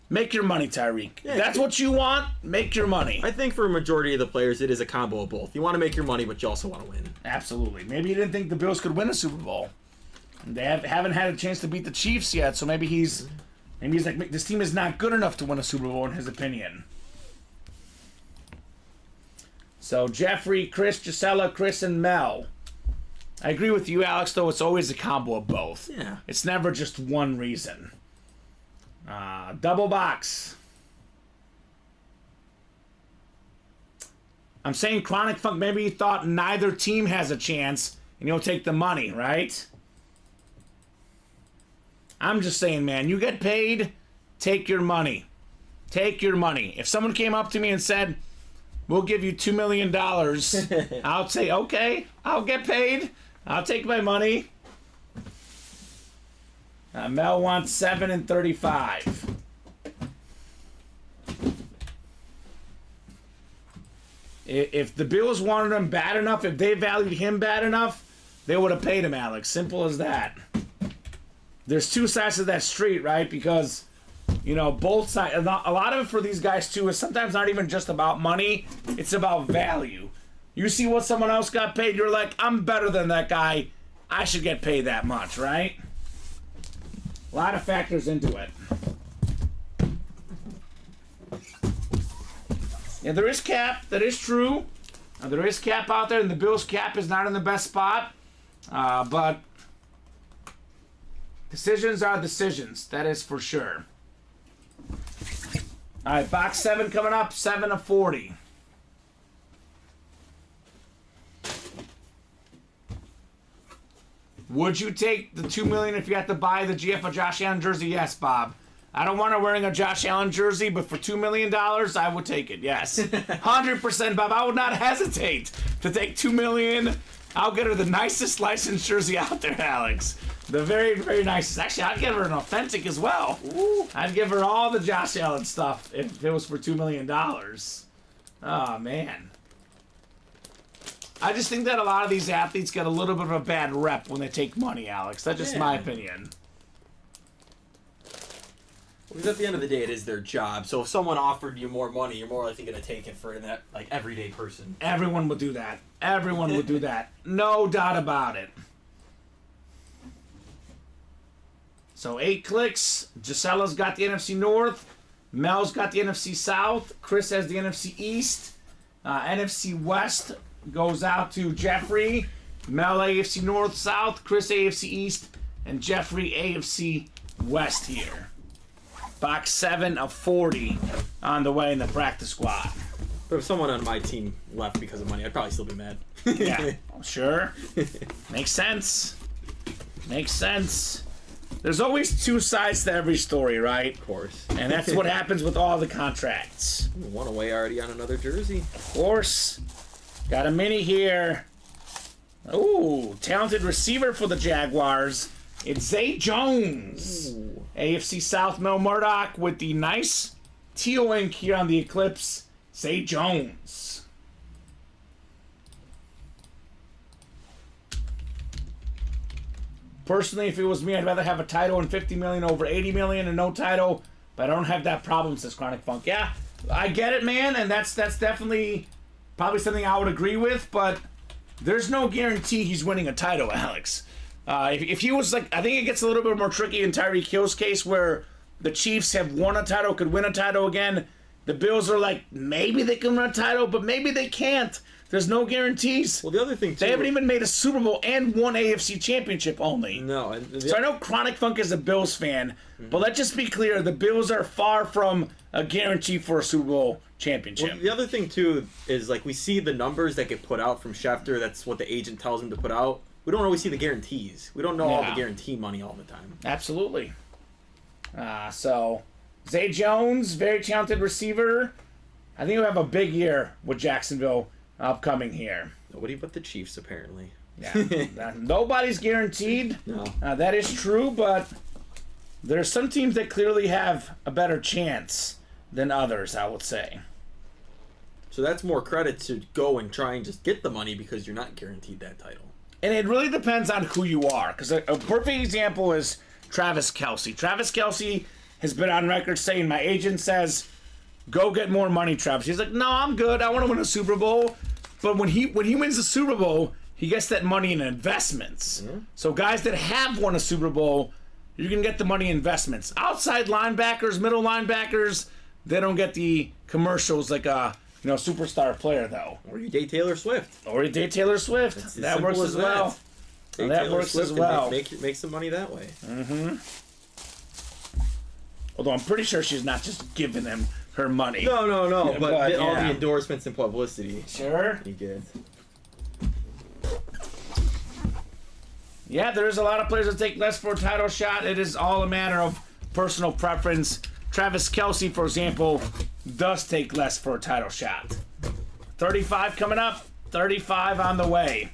Make your money, Tyreek. Yeah, that's what you want. Make your money. I think for a majority of the players, it is a combo of both. You want to make your money, but you also want to win. Absolutely. Maybe he didn't think the Bills could win a Super Bowl. They haven't had a chance to beat the Chiefs yet, so maybe he's like, this team is not good enough to win a Super Bowl in his opinion. So Jeffrey, Chris, Gisela, Chris, and Mel. I agree with you, Alex, though. It's always a combo of both. Yeah. It's never just one reason. Double box. I'm saying Chronic Funk, maybe you thought neither team has a chance and you'll take the money, right? I'm just saying, man, you get paid, take your money. take your money. If someone came up to me and said, we'll give you $2 million, I'll say, okay, I'll get paid. I'll take my money. Mel wants 7 and 35. If the Bills wanted him bad enough, if they valued him bad enough, they would have paid him, Alex. Simple as that. There's two sides of that street, right? Because, you know, both sides, a lot of it for these guys, too, is sometimes not even just about money. It's about value. You see what someone else got paid, you're like, I'm better than that guy. I should get paid that much, right? A lot of factors into it. Yeah, there is cap. That is true. There is cap out there, and the Bills' cap is not in the best spot. But decisions are decisions. That is for sure. All right, box 7 coming up. 7 of 40. Would you take the $2 million if you had to buy the GF of Josh Allen jersey? Yes, Bob. I don't want her wearing a Josh Allen jersey, but for $2 million, I would take it. Yes, 100%, Bob. I would not hesitate to take $2 million. I'll get her the nicest licensed jersey out there, Alex. The very, very nicest. Actually, I'd give her an authentic as well. Ooh. I'd give her all the Josh Allen stuff if it was for $2 million. Oh, man. I just think that a lot of these athletes get a little bit of a bad rep when they take money, Alex. That's just my opinion. Because at the end of the day, it is their job. So if someone offered you more money, you're more likely going to take it for that like everyday person. Everyone would do that. Everyone would do that. No doubt about it. So 8 clicks. Gisella's got the NFC North. Mel's got the NFC South. Chris has the NFC East. NFC West goes out to Jeffrey. Mel AFC North South. Chris AFC East. And Jeffrey AFC West here. Box 7 of 40 on the way in the practice squad. But if someone on my team left because of money, I'd probably still be mad. Yeah, sure. Makes sense. Makes sense. There's always two sides to every story, right? Of course. And that's what happens with all the contracts. One away already on another jersey. Of course. Got a mini here. Ooh, talented receiver for the Jaguars. It's Zay Jones. Ooh. AFC South Mel Murdoch with the nice teal ink here on the Eclipse. Zay Jones. Personally, if it was me, I'd rather have a title and $50 million over $80 million and no title, but I don't have that problem, says Chronic Funk. Yeah, I get it, man, and that's definitely probably something I would agree with, but there's no guarantee he's winning a title, Alex. If he was like, I think it gets a little bit more tricky in Tyreek Hill's case where the Chiefs have won a title, could win a title again. The Bills are like, maybe they can win a title, but maybe they can't. There's no guarantees. Well, the other thing, too, they haven't even made a Super Bowl and won AFC Championship only. No. So I know Chronic Funk is a Bills fan, but let's just be clear, the Bills are far from a guarantee for a Super Bowl championship. Well, the other thing, too, is like we see the numbers that get put out from Schefter. That's what the agent tells him to put out. We don't always see the guarantees. We don't know all the guarantee money all the time. Absolutely. So, Zay Jones, very talented receiver. I think we'll have a big year with Jacksonville upcoming here. Nobody but the Chiefs, apparently. Yeah, nobody's guaranteed. No. That is true, but there are some teams that clearly have a better chance than others, I would say. So that's more credit to go and try and just get the money because you're not guaranteed that title. And it really depends on who you are. Because a perfect example is Travis Kelce. Travis Kelce has been on record saying, my agent says, go get more money, Travis. He's like, no, I'm good. I want to win a Super Bowl. But when he wins the Super Bowl, he gets that money in investments. Mm-hmm. So guys that have won a Super Bowl, you can get the money in investments. Outside linebackers, middle linebackers, they don't get the commercials like a superstar player, though. Or you date Taylor Swift. That works as well. That works as well. Make some money that way. Mm-hmm. Although I'm pretty sure she's not just giving them her money. No. But all the endorsements and publicity. Sure. You get. Yeah, there's a lot of players that take less for a title shot. It is all a matter of personal preference. Travis Kelce, for example, does take less for a title shot. 35 coming up, 35 on the way.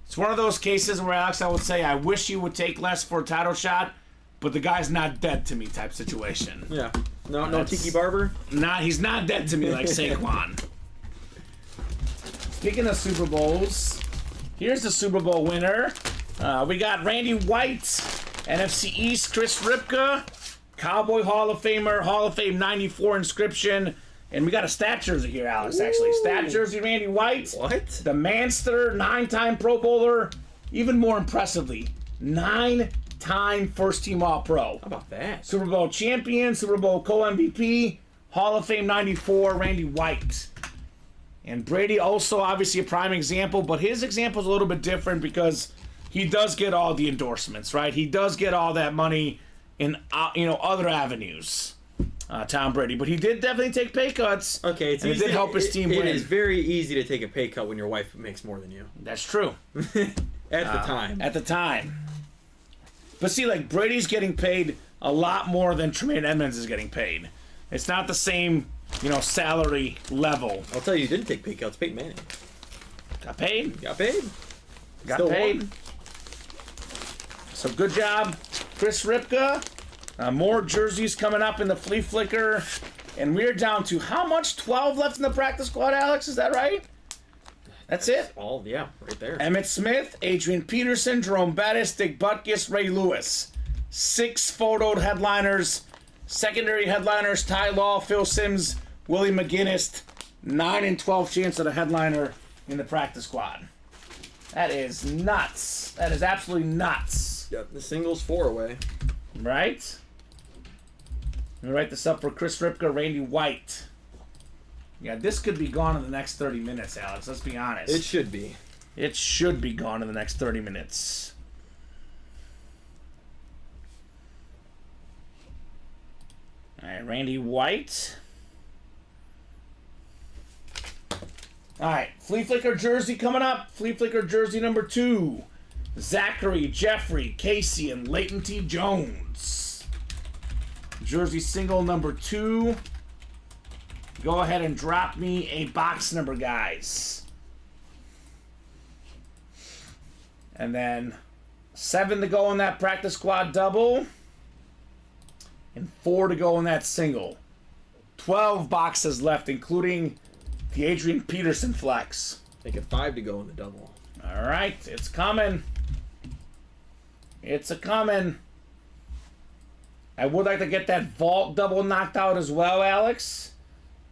It's one of those cases where, Alex, I would say, I wish you would take less for a title shot, but the guy's not dead to me type situation. Yeah. No Tiki Barber? He's not dead to me like Saquon. Speaking of Super Bowls, here's the Super Bowl winner. We got Randy White, NFC East, Chris Ripka, Cowboy Hall of Famer, Hall of Fame 94 inscription. And we got a stat jersey here, Alex, actually. Stat jersey, Randy White. What? The Manster, 9-time Pro Bowler. Even more impressively, 9-time first-team All-Pro. How about that? Super Bowl champion, Super Bowl co-MVP, Hall of Fame 94, Randy White. And Brady also obviously a prime example, but his example is a little bit different because he does get all the endorsements, right? He does get all that money in other avenues. Tom Brady, but he did definitely take pay cuts. Okay, it did help his team win. It is very easy to take a pay cut when your wife makes more than you. That's true. At the time. At the time. But see, like, Brady's getting paid a lot more than Tremaine Edmonds is getting paid. It's not the same, salary level. I'll tell you, didn't take pay cuts. Peyton Manning. Got paid. Got paid. Got paid. So good job, Chris Ripka. More jerseys coming up in the flea flicker. And we're down to how much? 12 left in the practice squad, Alex? Is that right? That's it? All, yeah, right there. Emmitt Smith, Adrian Peterson, Jerome Bettis, Dick Butkus, Ray Lewis. 6 photoed headliners. Secondary headliners, Ty Law, Phil Simms, Willie McGinnis. 9 and 12 chance at a headliner in the practice squad. That is nuts. That is absolutely nuts. Yep, the singles 4-way. Right? Let me write this up for Chris Ripka, Randy White. Yeah, this could be gone in the next 30 minutes, Alex. Let's be honest. It should be. It should be gone in the next 30 minutes. All right, Randy White. All right, Flea Flicker jersey coming up. Flea Flicker jersey number 2. Zachary, Jeffrey, Casey, and Leighton T. Jones. Jersey single number 2. Go ahead and drop me a box number, guys. And then 7 to go in that practice squad double. And 4 to go in that single. 12 boxes left, including the Adrian Peterson flex. Make it 5 to go in the double. All right, it's coming. It's a coming. I would like to get that vault double knocked out as well, Alex.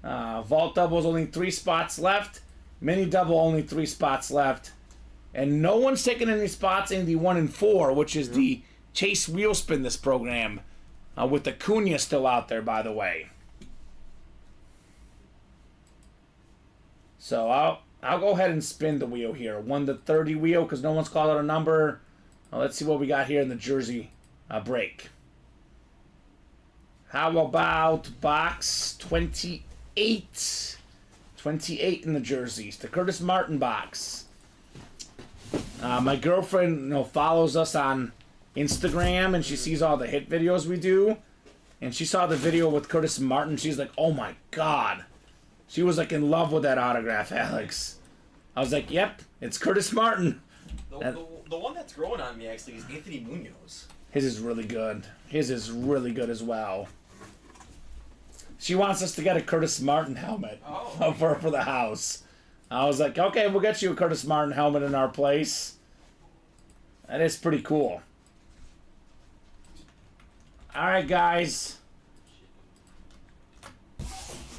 Vault double is only 3 spots left. Mini double only 3 spots left. And no one's taking any spots in the 1 and 4, which is the Chase Wheel Spin this program. With the Cunha still out there, by the way. So I'll go ahead and spin the wheel here. 1 to 30 wheel because no one's called out a number. Let's see what we got here in the jersey break. How about box 28? 28 in the jerseys. The Curtis Martin box. My girlfriend follows us on Instagram and she sees all the hit videos we do. And she saw the video with Curtis Martin. She's like, oh my God. She was like in love with that autograph, Alex. I was like, yep, it's Curtis Martin. The one that's growing on me actually is Anthony Munoz. His is really good. His is really good as well. She wants us to get a Curtis Martin helmet for the house. I was like, okay, we'll get you a Curtis Martin helmet in our place. That is pretty cool. All right, guys.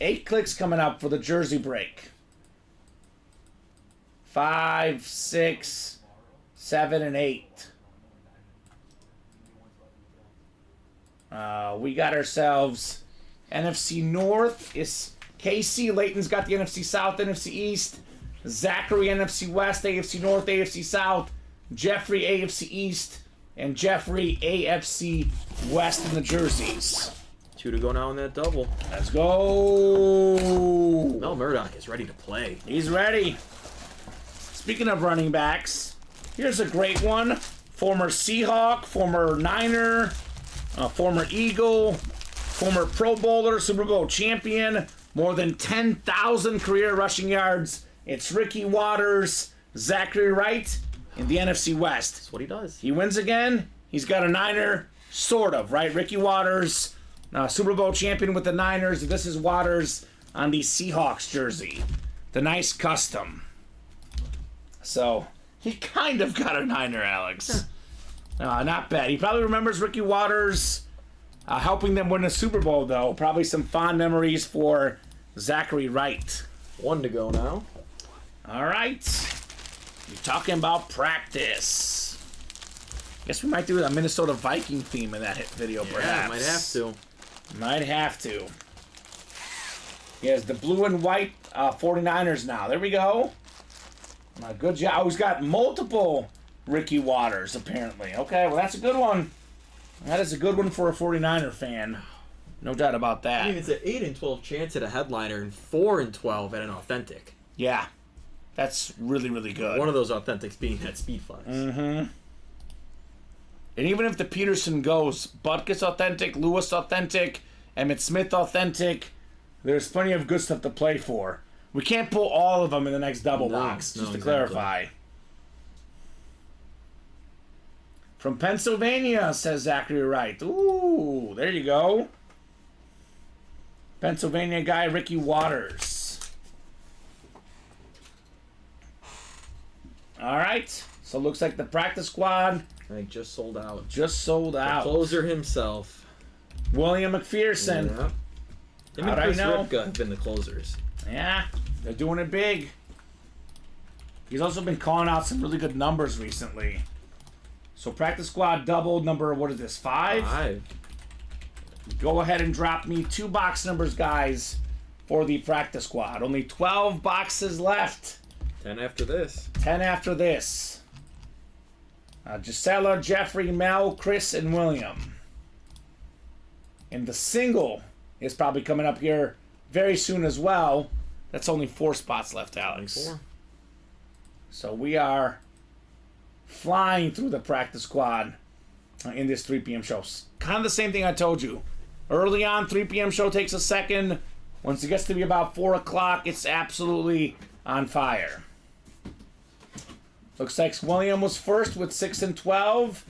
8 clicks coming up for the jersey break. 5, 6, 7, and 8. We got ourselves NFC North. Is KC. Leighton's got the NFC South, NFC East. Zachary, NFC West, AFC North, AFC South. Jeffrey, AFC East. And Jeffrey, AFC West in the jerseys. 2 to go now in that double. Let's go. Mel Murdoch is ready to play. He's ready. Speaking of running backs, here's a great one. Former Seahawk, former Niner, former Eagle, Former Pro Bowler, Super Bowl champion, more than 10,000 career rushing yards. It's Ricky Watters, Zachary Wright in the NFC West. That's what he does. He wins again. He's got a Niner, sort of, right? Ricky Watters, Super Bowl champion with the Niners. This is Watters on the Seahawks jersey. The nice custom. So, he kind of got a Niner, Alex. Not bad. He probably remembers Ricky Watters helping them win a Super Bowl, though. Probably some fond memories for Zachary Wright. 1 to go now. All right. You're talking about practice. Guess we might do a Minnesota Viking theme in that hit video, perhaps. Might have to. Might have to. Yes, the blue and white 49ers now. There we go. Good job. Oh, he's got multiple Ricky Watters, apparently. Okay, well, that's a good one. That is a good one for a 49er fan. No doubt about that. I mean, it's an 8 and 12 chance at a headliner and 4 and 12 at an authentic. Yeah. That's really, really good. One of those authentics being that Speed Flex. Mm-hmm. And even if the Peterson goes, Butkus authentic, Lewis authentic, Emmitt Smith authentic, there's plenty of good stuff to play for. We can't pull all of them in the next double box, just to clarify. From Pennsylvania, says Zachary Wright. Ooh, there you go. Pennsylvania guy, Ricky Watters. All right. So it looks like the practice squad. I think just sold out. Just sold out. The closer himself. William McPherson. Yeah. Him and Chris Ripka have been the closers. Yeah, they're doing it big. He's also been calling out some really good numbers recently. So practice squad doubled number, what is this, 5? 5. Go ahead and drop me 2 box numbers, guys, for the practice squad. Only 12 boxes left. 10 after this. 10 after this. Gisela, Jeffrey, Mel, Chris, and William. And the single is probably coming up here very soon as well. That's only 4 spots left, Alex. 4. So we are flying through the practice squad in this 3 p.m. show. Kind of the same thing I told you. Early on, 3 p.m. show takes a second. Once it gets to be about 4 o'clock, it's absolutely on fire. Looks like William was first with 6 and 12.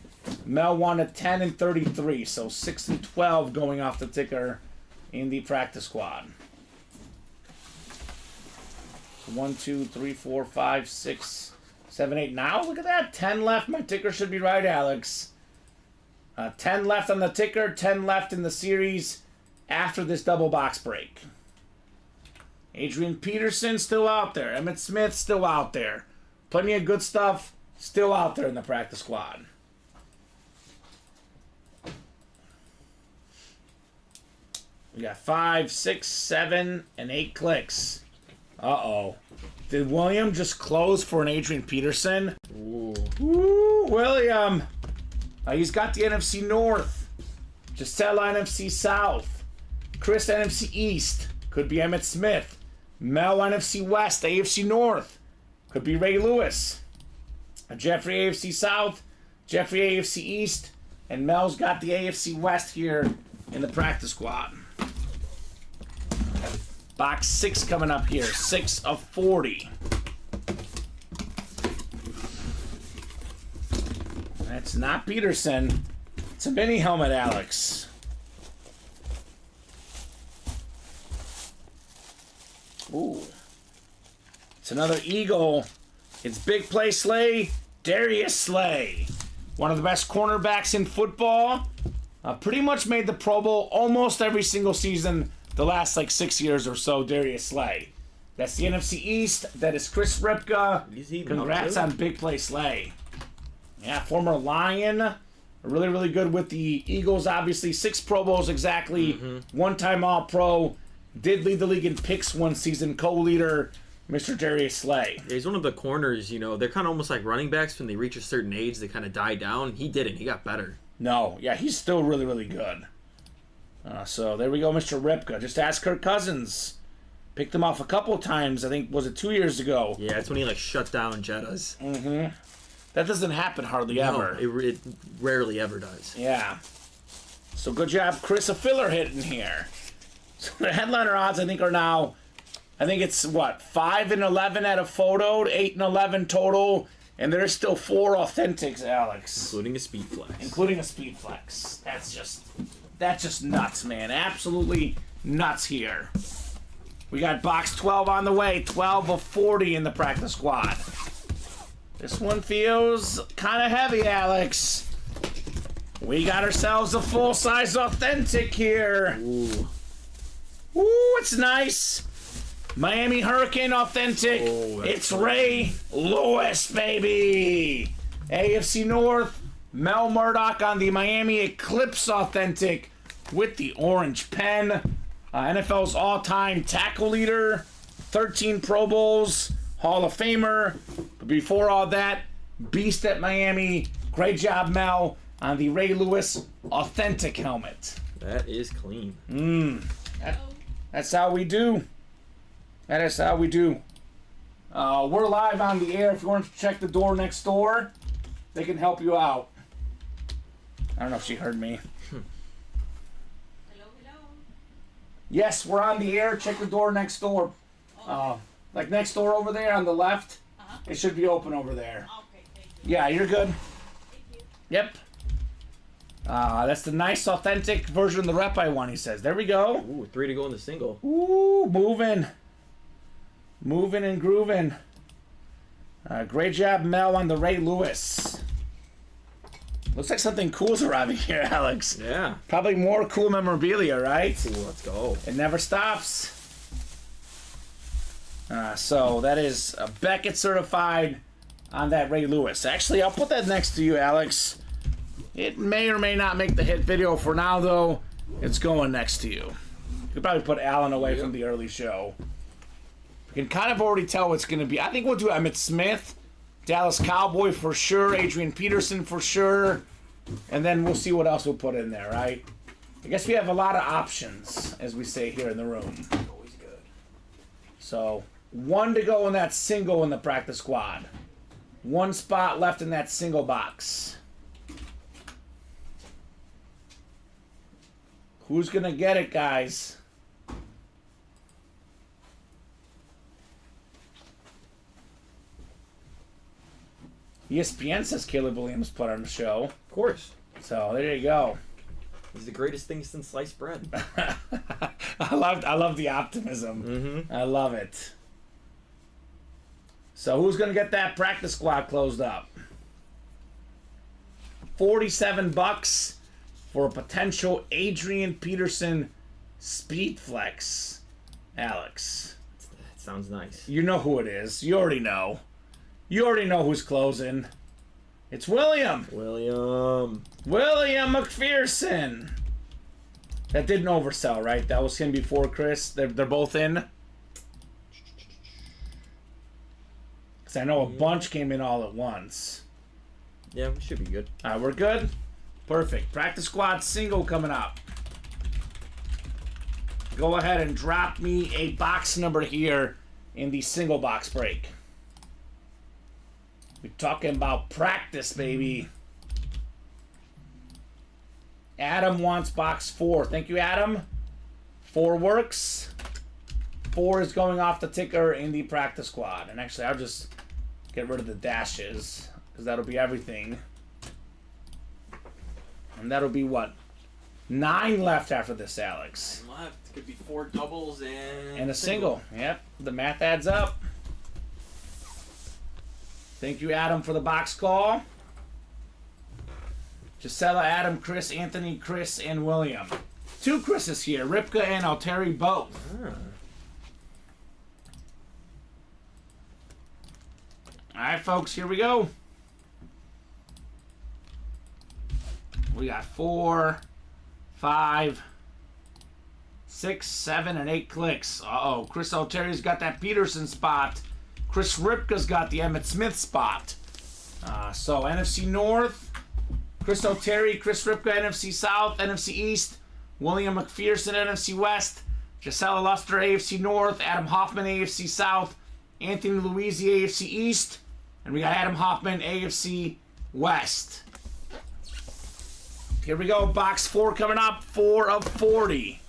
Mel wanted 10 and 33. So 6 and 12 going off the ticker in the practice squad. 1, 2, 3, 4, 5, 6, 7, 8. Now, look at that. 10 left. My ticker should be right, Alex. 10 left on the ticker. 10 left in the series after this double box break. Adrian Peterson still out there. Emmitt Smith still out there. Plenty of good stuff still out there in the practice squad. We got 5, 6, 7, and 8 clicks. Uh-oh. Did William just close for an Adrian Peterson? Ooh. Ooh, William. He's got the NFC North. Gisela, NFC South. Chris, NFC East. Could be Emmitt Smith. Mel, NFC West. AFC North. Could be Ray Lewis. Jeffrey, AFC South. Jeffrey, AFC East. And Mel's got the AFC West here in the practice squad. Box 6 coming up here. 6 of 40. That's not Peterson. It's a mini helmet, Alex. Ooh. It's another Eagle. It's Big Play Slay, Darius Slay. One of the best cornerbacks in football. Pretty much made the Pro Bowl almost every single season the last 6 years or so, Darius Slay. That's the NFC East. That is Chris Ripka. Congrats on Big Play Slay. Yeah, former Lion. Really, really good with the Eagles, obviously. 6 Pro Bowls exactly. One-time All-Pro. Did lead the league in picks one season. Co-leader, Mr. Darius Slay. Yeah, he's one of the corners, they're kind of almost like running backs when they reach a certain age. They kind of die down. He didn't. He got better. No. Yeah, he's still really, really good. So there we go, Mr. Ripka. Just ask Kirk Cousins. Picked him off a couple times. I think, was it 2 years ago? Yeah, that's when he shut down Jettas. That doesn't happen hardly ever. It rarely ever does. Yeah. So good job, Chris, a filler hitting here. So the headliner odds, I think, are now, I think it's, what, 5 and 11 at a photo, 8 and 11 total, and there's still 4 authentics, Alex. Including a speed flex. Including a speed flex. That's just nuts, man. Absolutely nuts here. We got box 12 on the way. 12 of 40 in the practice squad. This one feels kind of heavy, Alex. We got ourselves a full-size authentic here. Ooh. Ooh, it's nice. Miami Hurricane authentic. Oh, it's Ray Lewis, baby. AFC North. Mel Murdoch on the Miami Eclipse authentic with the orange pen. NFL's all-time tackle leader. 13 Pro Bowls. Hall of Famer. But before all that, beast at Miami. Great job, Mel, on the Ray Lewis authentic helmet. That is clean. That's how we do. That is how we do. We're live on the air. If you want to check the door next door, they can help you out. I don't know if she heard me. Hello. Yes, we're on the air. Check the door next door. Like next door over there on the left. It should be open over there. Okay, thank you. Yeah, you're good. Thank you. Yep. That's the nice authentic version of the rep I want, he says. There we go. Ooh, 3 to go in the single. Ooh, moving. Moving and grooving. Great job, Mel, on the Ray Lewis. Looks like something cool's arriving here, Alex. Yeah. Probably more cool memorabilia, right? Ooh, let's go. It never stops. So that is a Beckett certified on that Ray Lewis. Actually, I'll put that next to you, Alex. It may or may not make the hit video. For now, though, it's going next to you. You could probably put Alan away from the early show. You can kind of already tell what's going to be. I think we'll do Emmitt Smith, Dallas Cowboy for sure, Adrian Peterson for sure, and then we'll see what else we'll put in there, right? I guess we have a lot of options, as we say here in the room. Always good. So, 1 to go in that single in the practice squad. 1 spot left in that single box. Who's going to get it, guys? ESPN says Caleb Williams put on the show. Of course. So, there you go. He's the greatest thing since sliced bread. I love the optimism. Mm-hmm. I love it. So who's going to get that practice squad closed up? $47 for a potential Adrian Peterson speed flex. Alex. That sounds nice. You know who it is. You already know. You already know who's closing. It's William. William McPherson. That didn't oversell, right? That was him before Chris. They're both in. Because I know a bunch came in all at once. Yeah, we should be good. All right, we're good? Perfect. Practice squad single coming up. Go ahead and drop me a box number here in the single box break. We're talking about practice, baby. Adam wants box 4. Thank you, Adam. 4 works. 4 is going off the ticker in the practice squad. And actually, I'll just get rid of the dashes, because that'll be everything. And that'll be what? 9 left after this, Alex. Left. Could be 4 doubles And a single. Yep, the math adds up. Thank you, Adam, for the box call. Gisela, Adam, Chris, Anthony, Chris, and William. 2 Chris's here. Ripka and Alteri both. All right, folks, here we go. We got 4, 5, 6, 7, and 8 clicks. Uh-oh, Chris Alteri's got that Peterson spot. Chris Ripka's got the Emmitt Smith spot. So NFC North, Chris Alteri, Chris Ripka, NFC South, NFC East, William McPherson, NFC West, Gisela Luster, AFC North, Adam Hoffman, AFC South, Anthony Luizzi, AFC East, and we got Adam Hoffman, AFC West. Here we go. Box 4 coming up. 4 of 40.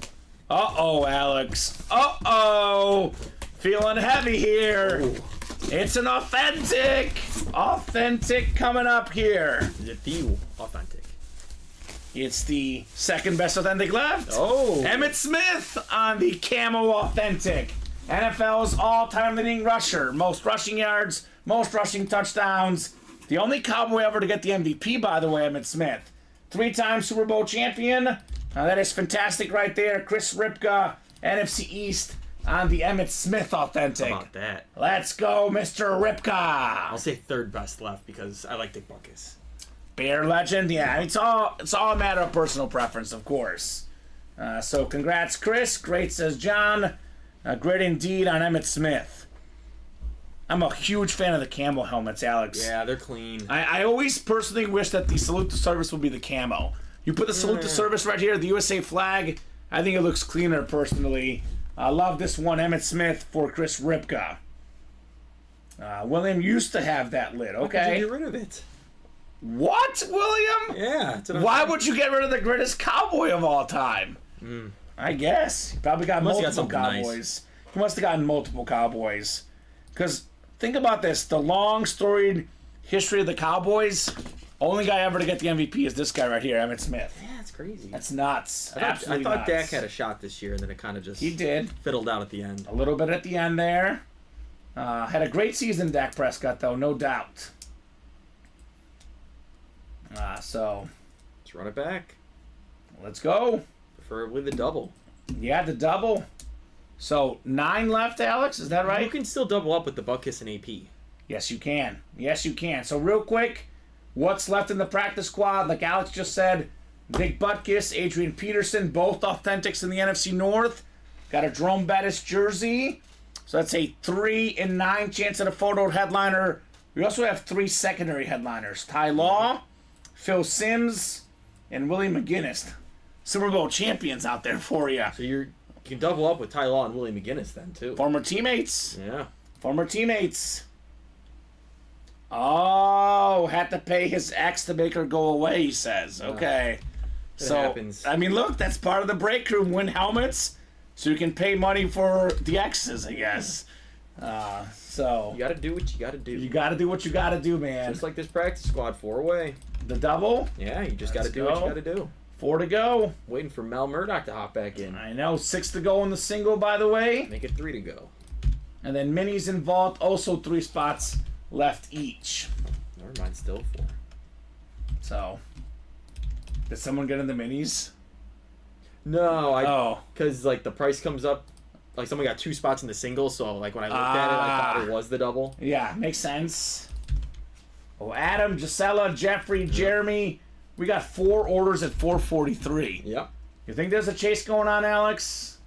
Uh-oh, Alex. Uh-oh. Feeling heavy here. Ooh. It's an authentic. Authentic coming up here. Is it the authentic? It's the second best authentic left. Oh. Emmitt Smith on the Camo Authentic. NFL's all-time leading rusher. Most rushing yards, most rushing touchdowns. The only Cowboy ever to get the MVP, by the way, Emmitt Smith. 3-time Super Bowl champion. That is fantastic right there. Chris Ripka, NFC East on the Emmitt Smith Authentic. How about that? Let's go, Mr. Ripka. I'll say third best left because I like Dick Butkus. Bear legend, yeah. It's all a matter of personal preference, of course. So congrats, Chris. Great, says John. Great indeed on Emmitt Smith. I'm a huge fan of the camo helmets, Alex. Yeah, they're clean. I always personally wish that the salute to service would be the camo. You put the salute to service right here, the USA flag. I think it looks cleaner, personally. I love this one, Emmitt Smith for Chris Ripka. William used to have that lid. Okay. Why did you get rid of it? What, William? Yeah. Why would you get rid of the greatest cowboy of all time? I guess. He probably got multiple cowboys. Nice. He must have gotten multiple cowboys. Because think about this. The long, storied history of the Cowboys, only guy ever to get the MVP is this guy right here, Emmitt Smith. Yeah, that's crazy. That's nuts. I Absolutely thought nuts. Dak had a shot this year, and then it kind of just He did. fiddled out at the end. A little bit at the end there. Had a great season, Dak Prescott, though, no doubt. So Let's run it back. let's go. Preferably the double. Yeah, the double. So 9 left, Alex. Is that right? You can still double up with the Butkus and AP. Yes, you can. Yes, you can. So real quick, what's left in the practice squad? Like Alex just said, Nick Butkus, Adrian Peterson, both authentics in the NFC North. Got a Jerome Bettis jersey. So that's a 3 in 9 chance at a photo headliner. We also have 3 secondary headliners. Ty Law, Phil Simms, and Willie McGinnis. Super Bowl champions out there for you. So you can double up with Ty Law and Willie McGinnis then, too. Former teammates. Yeah. Former teammates. Oh, had to pay his ex to make her go away, he says. Okay. It happens. I mean, look, that's part of the break room. Win helmets so you can pay money for the exes, I guess. So You got to do what you got to do. you got to do what you got to do, man. Just like this practice squad, 4 away. The double, Yeah, you just got to Let's do what go. you got to do. 4 to go. Waiting for Mel Murdoch to hop back in. I know, 6 to go in the single, by the way. Make it 3 to go. And then minis involved, also 3 spots left each. Never mind, still 4. So, did someone get in the minis? No, because like the price comes up, like someone got 2 spots in the single, so like when I looked at it, I thought it was the double. Yeah, makes sense. Oh, Adam, Gisela, Jeffrey, Jeremy. We got 4 orders at 443. Yep. You think there's a chase going on, Alex?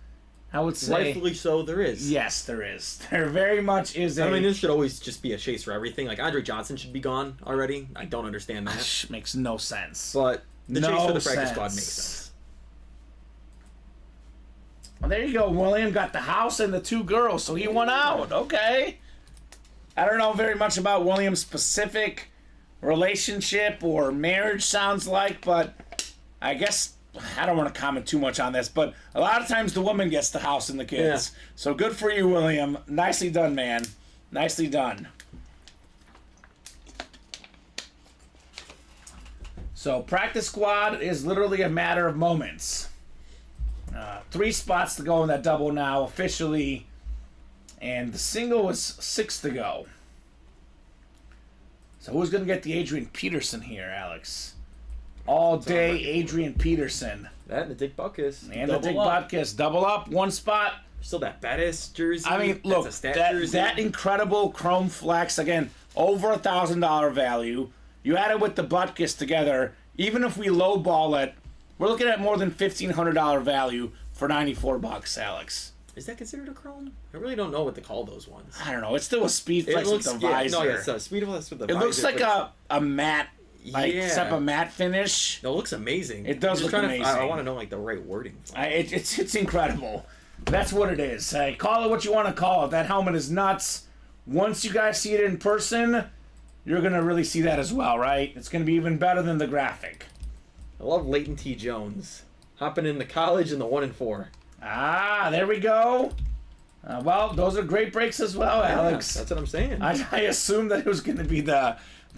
I would say. Rightfully so, there is. Yes, there is. There very much is a. I mean, this should always just be a chase for everything. Like Andre Johnson should be gone already. I don't understand that. Makes no sense. But the chase No for the practice sense. squad makes sense. Well, there you go. William got the house and the 2 girls, so he won out. Okay. I don't know very much about William's specific relationship or marriage, sounds like, but I guess I don't want to comment too much on this, but a lot of times the woman gets the house and the kids. Yeah. So good for you, William. Nicely done, man. Nicely done. So practice squad is literally a matter of moments. 3 spots to go in that double now officially, and the single is 6 to go. So who's going to get the Adrian Peterson here, Alex? All day Adrian Peterson. That and the Dick Butkus. And the Dick Butkus. Double up, 1 spot. Still that Bettis jersey. I mean, look, That's a stat jersey. that incredible chrome flex, again, over $1,000 value. You add it with the Butkus together, even if we lowball it, we're looking at more than $1,500 value for $94, Alex. Is that considered a chrome? I really don't know what to call those ones. I don't know. It's still a speed flex with the yeah, visor. no, yeah, it's a speed flex with the visor. It looks like a matte, like Yeah. except a matte finish. No, it looks amazing. It does I'm just look trying amazing. I want to know like the right wording. For it. It's incredible. That's what it is. Call it what you want to call it. That helmet is nuts. Once you guys see it in person, you're gonna really see that as well, right? It's gonna be even better than the graphic. I love Leighton T. Jones. Hopping into college in the 1-4. Ah, there we go. Well, those are great breaks as well, Alex. That's what I'm saying. I assumed that it was going to be the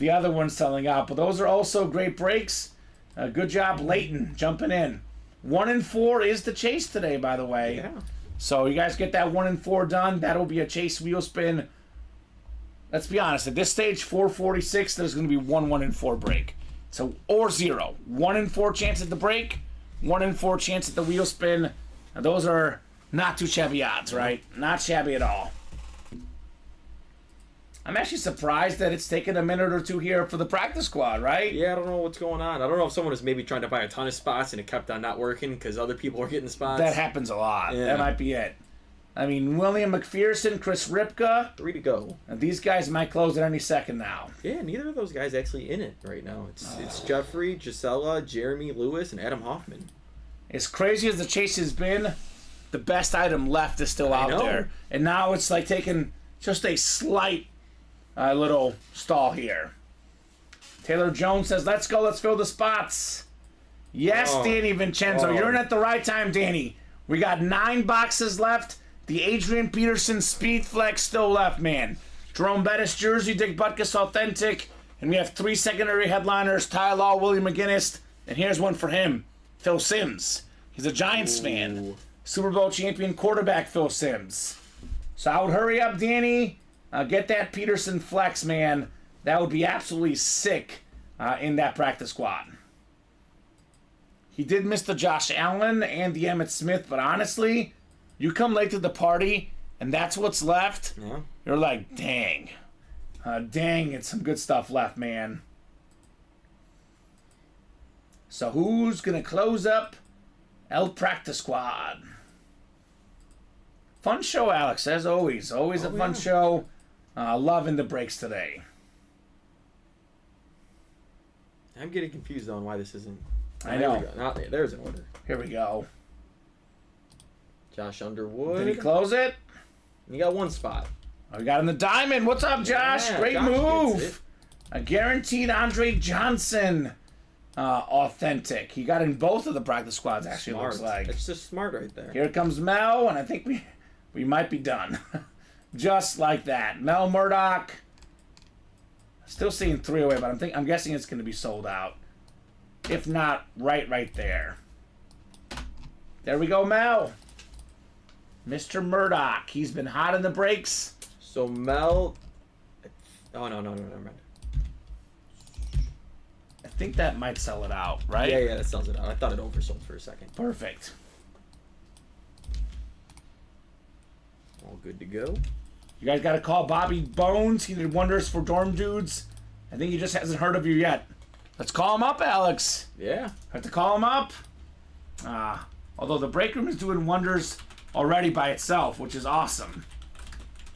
other one selling out, but those are also great breaks. Good job, Leighton, jumping in. 1-4 is the chase today, by the way. Yeah. So you guys get that 1-4 done. That'll be a chase wheel spin. Let's be honest. At this stage, 446, there's going to be 1-4 break. So, or 0. 1-4 chance at the break. 1-4 chance at the wheel spin. Now, those are not too shabby odds, right? Not shabby at all. I'm actually surprised that it's taken a minute or two here for the practice squad, right? Yeah, I don't know what's going on. I don't know if someone was maybe trying to buy a ton of spots and it kept on not working because other people were getting spots. That happens a lot. Yeah. That might be it. I mean, William McPherson, Chris Ripka. 3 to go. These guys might close at any second now. Yeah, neither of those guys actually in it right now. It's Jeffrey, Gisela, Jeremy Lewis, and Adam Hoffman. As crazy as the chase has been, the best item left is still out there. And now it's like taking just a slight little stall here. Taylor Jones says, let's go, let's fill the spots. Yes, Danny Vincenzo, you're in at the right time, Danny. We got 9 boxes left. The Adrian Peterson Speed Flex still left, man. Jerome Bettis jersey, Dick Butkus Authentic. And we have 3 secondary headliners, Ty Law, William McGinnis. And here's one for him, Phil Simms. He's a Giants fan. Super Bowl champion quarterback Phil Simms. So I would hurry up, Danny. Get that Peterson Flex, man. That would be absolutely sick in that practice squad. He did miss the Josh Allen and the Emmitt Smith, but honestly, you come late to the party, and that's what's left. Yeah. You're like, dang. Dang, it's some good stuff left, man. So who's going to close up El Practice Squad? Fun show, Alex, as always. Always a fun show. Loving the breaks today. I'm getting confused on why this isn't. I know. There's an order. Here we go. Josh Underwood. Did he close it? You got 1 spot. Oh, we got him the diamond. What's up, Josh? Yeah, Great Josh move. A guaranteed Andre Johnson authentic. He got in both of the practice squads, actually, Smart. looks like. It's just smart right there. Here comes Mel, and I think we might be done. Just like that. Mel Murdoch. Still seeing 3 away, but I'm guessing it's going to be sold out. If not, right there. There we go, Mel. Mr. Murdoch. He's been hot in the breaks. So Mel. Oh no, never mind. I think that might sell it out, right? Yeah, that sells it out. I thought it oversold for a second. Perfect. All good to go. You guys got to call Bobby Bones. He did wonders for Dorm Dudes. I think he just hasn't heard of you yet. Let's call him up, Alex. Yeah. Have to call him up. Although the break room is doing wonders already by itself, which is awesome.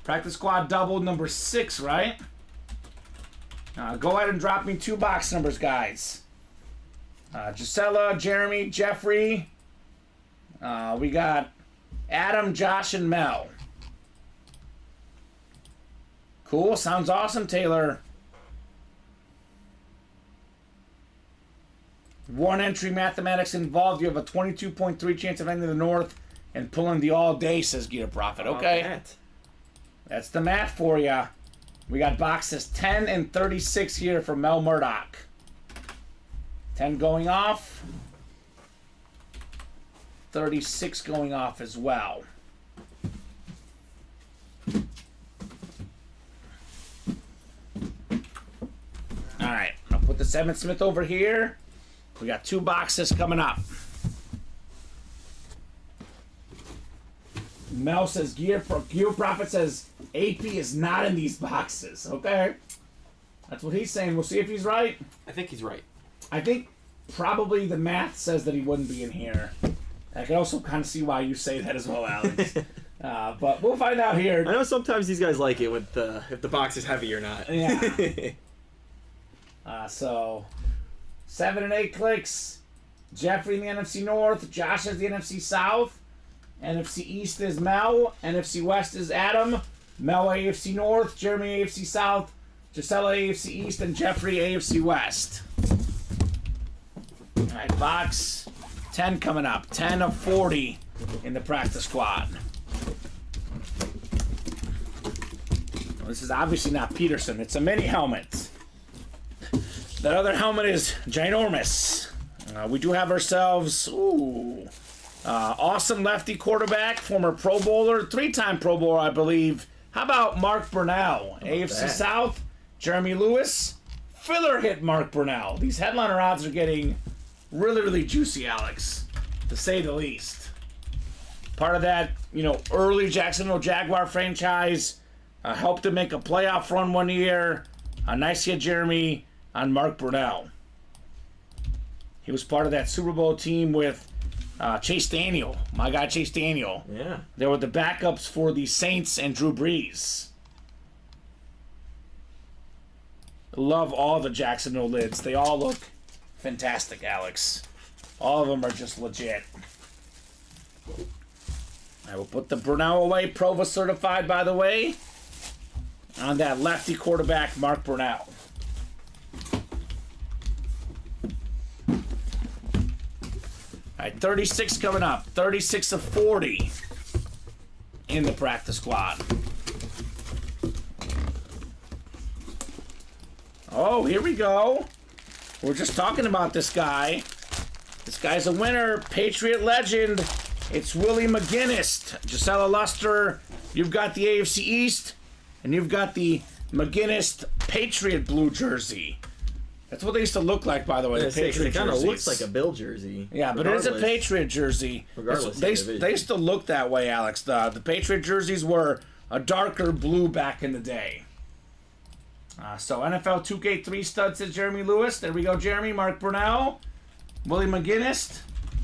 Practice squad double number 6, right? Go ahead and drop me 2 box numbers, guys. Gisela, Jeremy, Jeffrey. We got Adam, Josh, and Mel. Cool. Sounds awesome, Taylor. 1 entry mathematics involved. You have a 22.3 chance of ending the North and pulling the all day, says Gear Profit. Okay. That's the math for you. We got boxes 10 and 36 here for Mel Murdoch. 10 going off. 36 going off as well. Alright, I'll put the Emmitt Smith over here. We got 2 boxes coming up. Mel says, Gear Profit says, AP is not in these boxes. Okay. That's what he's saying. We'll see if he's right. I think he's right. I think probably the math says that he wouldn't be in here. I can also kind of see why you say that as well, Alex. But we'll find out here. I know sometimes these guys like it with if the box is heavy or not. Yeah. So 7 and 8 clicks. Jeffrey in the NFC North. Josh has the NFC South. NFC East is Mel. NFC West is Adam. Mel AFC North. Jeremy AFC South. Gisela AFC East. And Jeffrey AFC West. All right, box 10 coming up. 10 of 40 in the practice squad. Well, this is obviously not Peterson. It's a mini helmet. That other helmet is ginormous. We do have ourselves, awesome lefty quarterback, former Pro Bowler, 3-time Pro Bowler, I believe. How about Mark Brunell? AFC South, Jeremy Lewis. Filler hit Mark Brunell. These headliner odds are getting really, really juicy, Alex, to say the least. Part of that, early Jacksonville Jaguar franchise helped to make a playoff run one year. Nice hit, Jeremy, on Mark Brunell. He was part of that Super Bowl team with Chase Daniel, my guy Chase Daniel. Yeah. They were the backups for the Saints and Drew Brees. Love all the Jacksonville lids. They all look fantastic, Alex. All of them are just legit. I will put the Brunell away. Prova certified, by the way, on that lefty quarterback, Mark Brunell. All right, 36 coming up. 36 of 40 in the practice squad. Oh, here we go. We're just talking about this guy. This guy's a winner. Patriot legend. It's Willie McGinnis. Gisela Luster, you've got the AFC East, and you've got the McGinnis Patriot blue jersey. That's what they used to look like, by the way. The Patriot it kind of looks like a Bill jersey. Yeah, but it is a Patriot jersey. Regardless, they used to look that way, Alex. The Patriot jerseys were a darker blue back in the day. So NFL 2K3 stud says Jeremy Lewis. There we go, Jeremy. Mark Brunell. Willie McGinnis.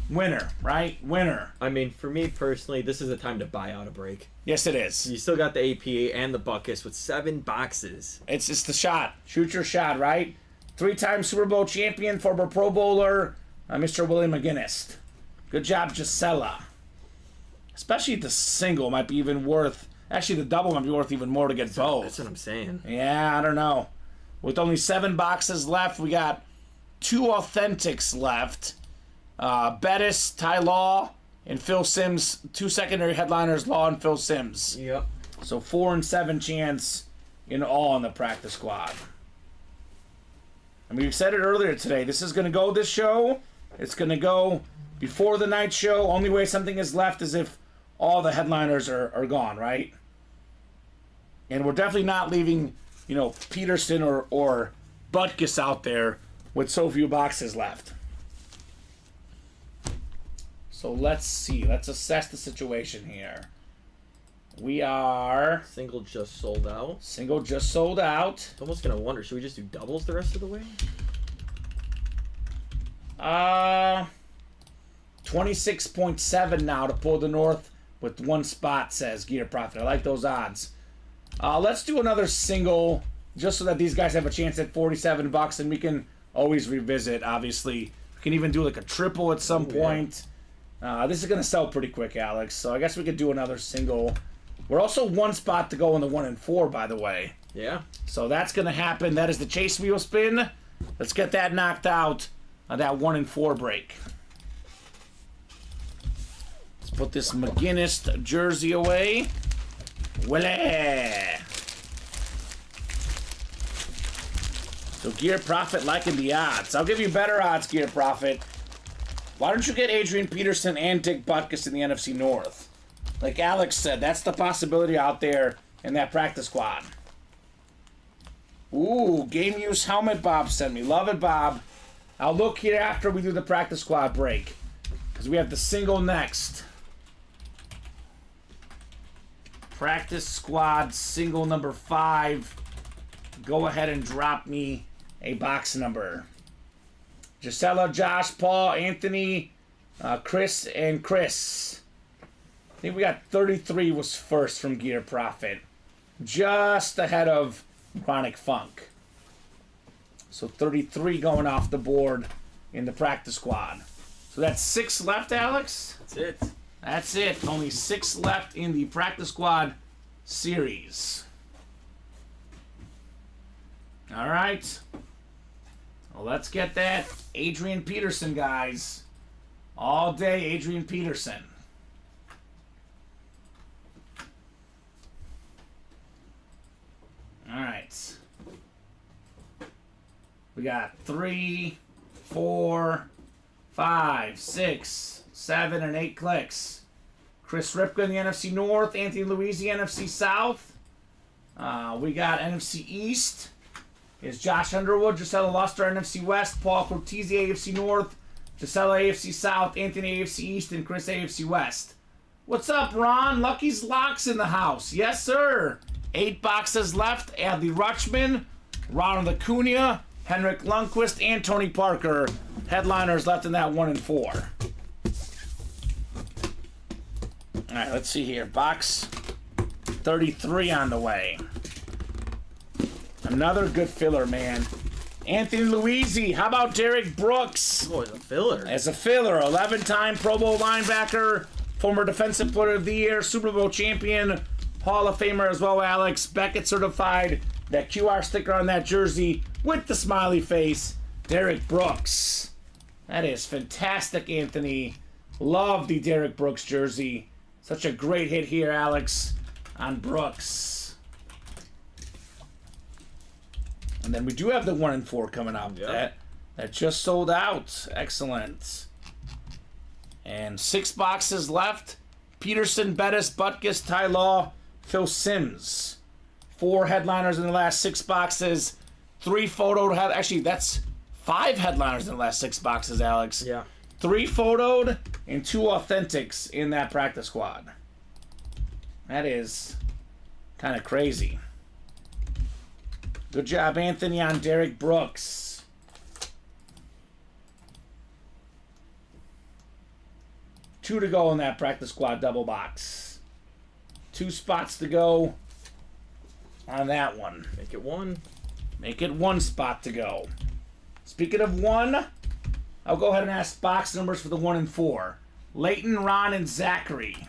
Winner, right? Winner. I mean, for me personally, this is a time to buy out a break. Yes, it is. You still got the AP and the Buckus with 7 boxes. It's the shot. Shoot your shot, right? 3-time Super Bowl champion, former Pro Bowler, Mr. Willie McGinnis. Good job, Gisela. Especially the single might be even worth... Actually, the double might be worth even more to get both. That's what I'm saying. Yeah, I don't know. With only 7 boxes left, we got 2 authentics left. Bettis, Ty Law, and Phil Simms. 2 secondary headliners, Law and Phil Simms. Yep. So 4 and 7 chance in all in the practice squad. I mean, we said it earlier today. This is going to go this show. It's going to go before the night show. Only way something is left is if all the headliners are gone, right? And we're definitely not leaving, Peterson or Butkus out there with so few boxes left. So let's see. Let's assess the situation here. We are... Single just sold out. Single just sold out. It's almost going to wonder, should we just do doubles the rest of the way? 26.7 now to pull the North with 1 spot, says Gear Profit. I like those odds. Let's do another single just so that these guys have a chance at $47, and we can always revisit, obviously. We can even do like a triple at some point. This is going to sell pretty quick, Alex, so I guess we could do another single. We're also 1 spot to go in the 1 and 4, by the way. Yeah. So that's going to happen. That is the chase wheel spin. Let's get that knocked out on that 1 and 4 break. Let's put this McGinnis jersey away. Willie. So Gear Profit liking the odds. I'll give you better odds, Gear Profit. Why don't you get Adrian Peterson and Dick Butkus in the NFC North? Like Alex said, that's the possibility out there in that practice squad. Ooh, game use helmet Bob sent me. Love it, Bob. I'll look here after we do the practice squad break, because we have the single next. Practice squad single number 5. Go ahead and drop me a box number. Gisela, Josh, Paul, Anthony, Chris, and Chris. I think we got 33 was first from Gear Profit. Just ahead of Chronic Funk. So 33 going off the board in the practice squad. So that's 6 left, Alex? That's it. That's it. Only 6 left in the practice squad series. All right. Well, let's get that Adrian Peterson, guys. All day, Adrian Peterson. All right. We got 3, 4, 5, 6, 7, and 8 clicks. Chris Ripka in the NFC North, Anthony Luizzi, NFC South. We got NFC East. Is Josh Underwood, Gisela Luster, NFC West, Paul Cortese, AFC North, Gisela, AFC South, Anthony, AFC East, and Chris, AFC West. What's up, Ron? Lucky's Locks in the house. Yes, sir. 8 boxes left. Adley Rutschman, Ronald Acuna, Henrik Lundqvist, and Tony Parker. Headliners left in that 1 and 4. All right, let's see here. Box 33 on the way. Another good filler, man. Anthony Luizzi. How about Derek Brooks? Oh, as a filler. As a filler. 11-time Pro Bowl linebacker. Former Defensive Player of the Year. Super Bowl champion. Hall of Famer as well, Alex. Beckett certified. That QR sticker on that jersey with the smiley face. Derek Brooks. That is fantastic, Anthony. Love the Derek Brooks jersey. Such a great hit here, Alex, on Brooks. And then we do have the 1 and 4 coming up. Yep. That just sold out. Excellent. And 6 boxes left. Peterson, Bettis, Butkus, Ty Law, Phil Simms. 4 headliners in the last 6 boxes. 3 photoed. Actually, that's 5 headliners in the last 6 boxes, Alex. Yeah. 3 photoed and 2 authentics in that practice squad. That is kind of crazy. Good job, Anthony, on Derek Brooks. Two to go in that practice squad double box. 2 spots to go on that one. Make it 1. Make it 1 spot to go. Speaking of 1, I'll go ahead and ask box numbers for the 1 and 4. Leighton, Ron, and Zachary.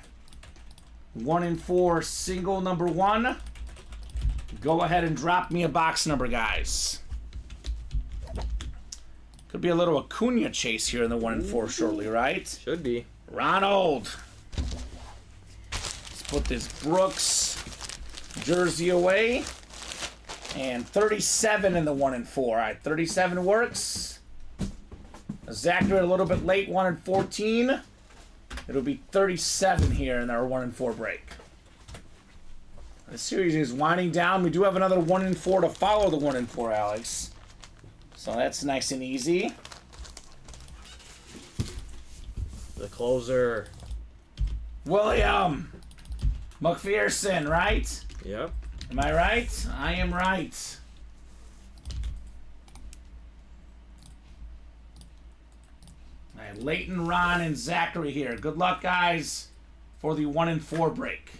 1 and 4, single number 1. Go ahead and drop me a box number, guys. Could be a little Acuna chase here in the 1 and 4 shortly, right? Should be. Ronald. Let's put this Brooks jersey away. And 37 in the 1 and 4. All right, 37 works. Zachary a little bit late, 1 and 14. It'll be 37 here in our 1 and 4 break. The series is winding down. We do have another 1 and 4 to follow the 1 and 4, Alex. So that's nice and easy. The closer. William McPherson, right? Yep. Am I right? I am right. All right, Leighton, Ron, and Zachary here. Good luck, guys, for the 1 and 4 break.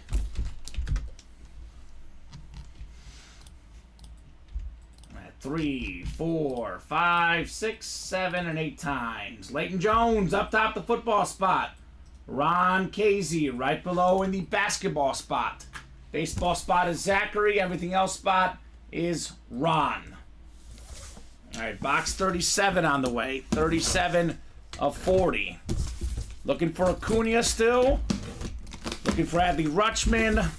All right, 3, 4, 5, 6, 7, and 8 times. Leighton Jones up top the football spot. Ron Casey right below in the basketball spot. Baseball spot is Zachary. Everything else spot is Ron. All right, box 37 on the way. 37 of 40. Looking for Acuna still. Looking for Adley Rutschman.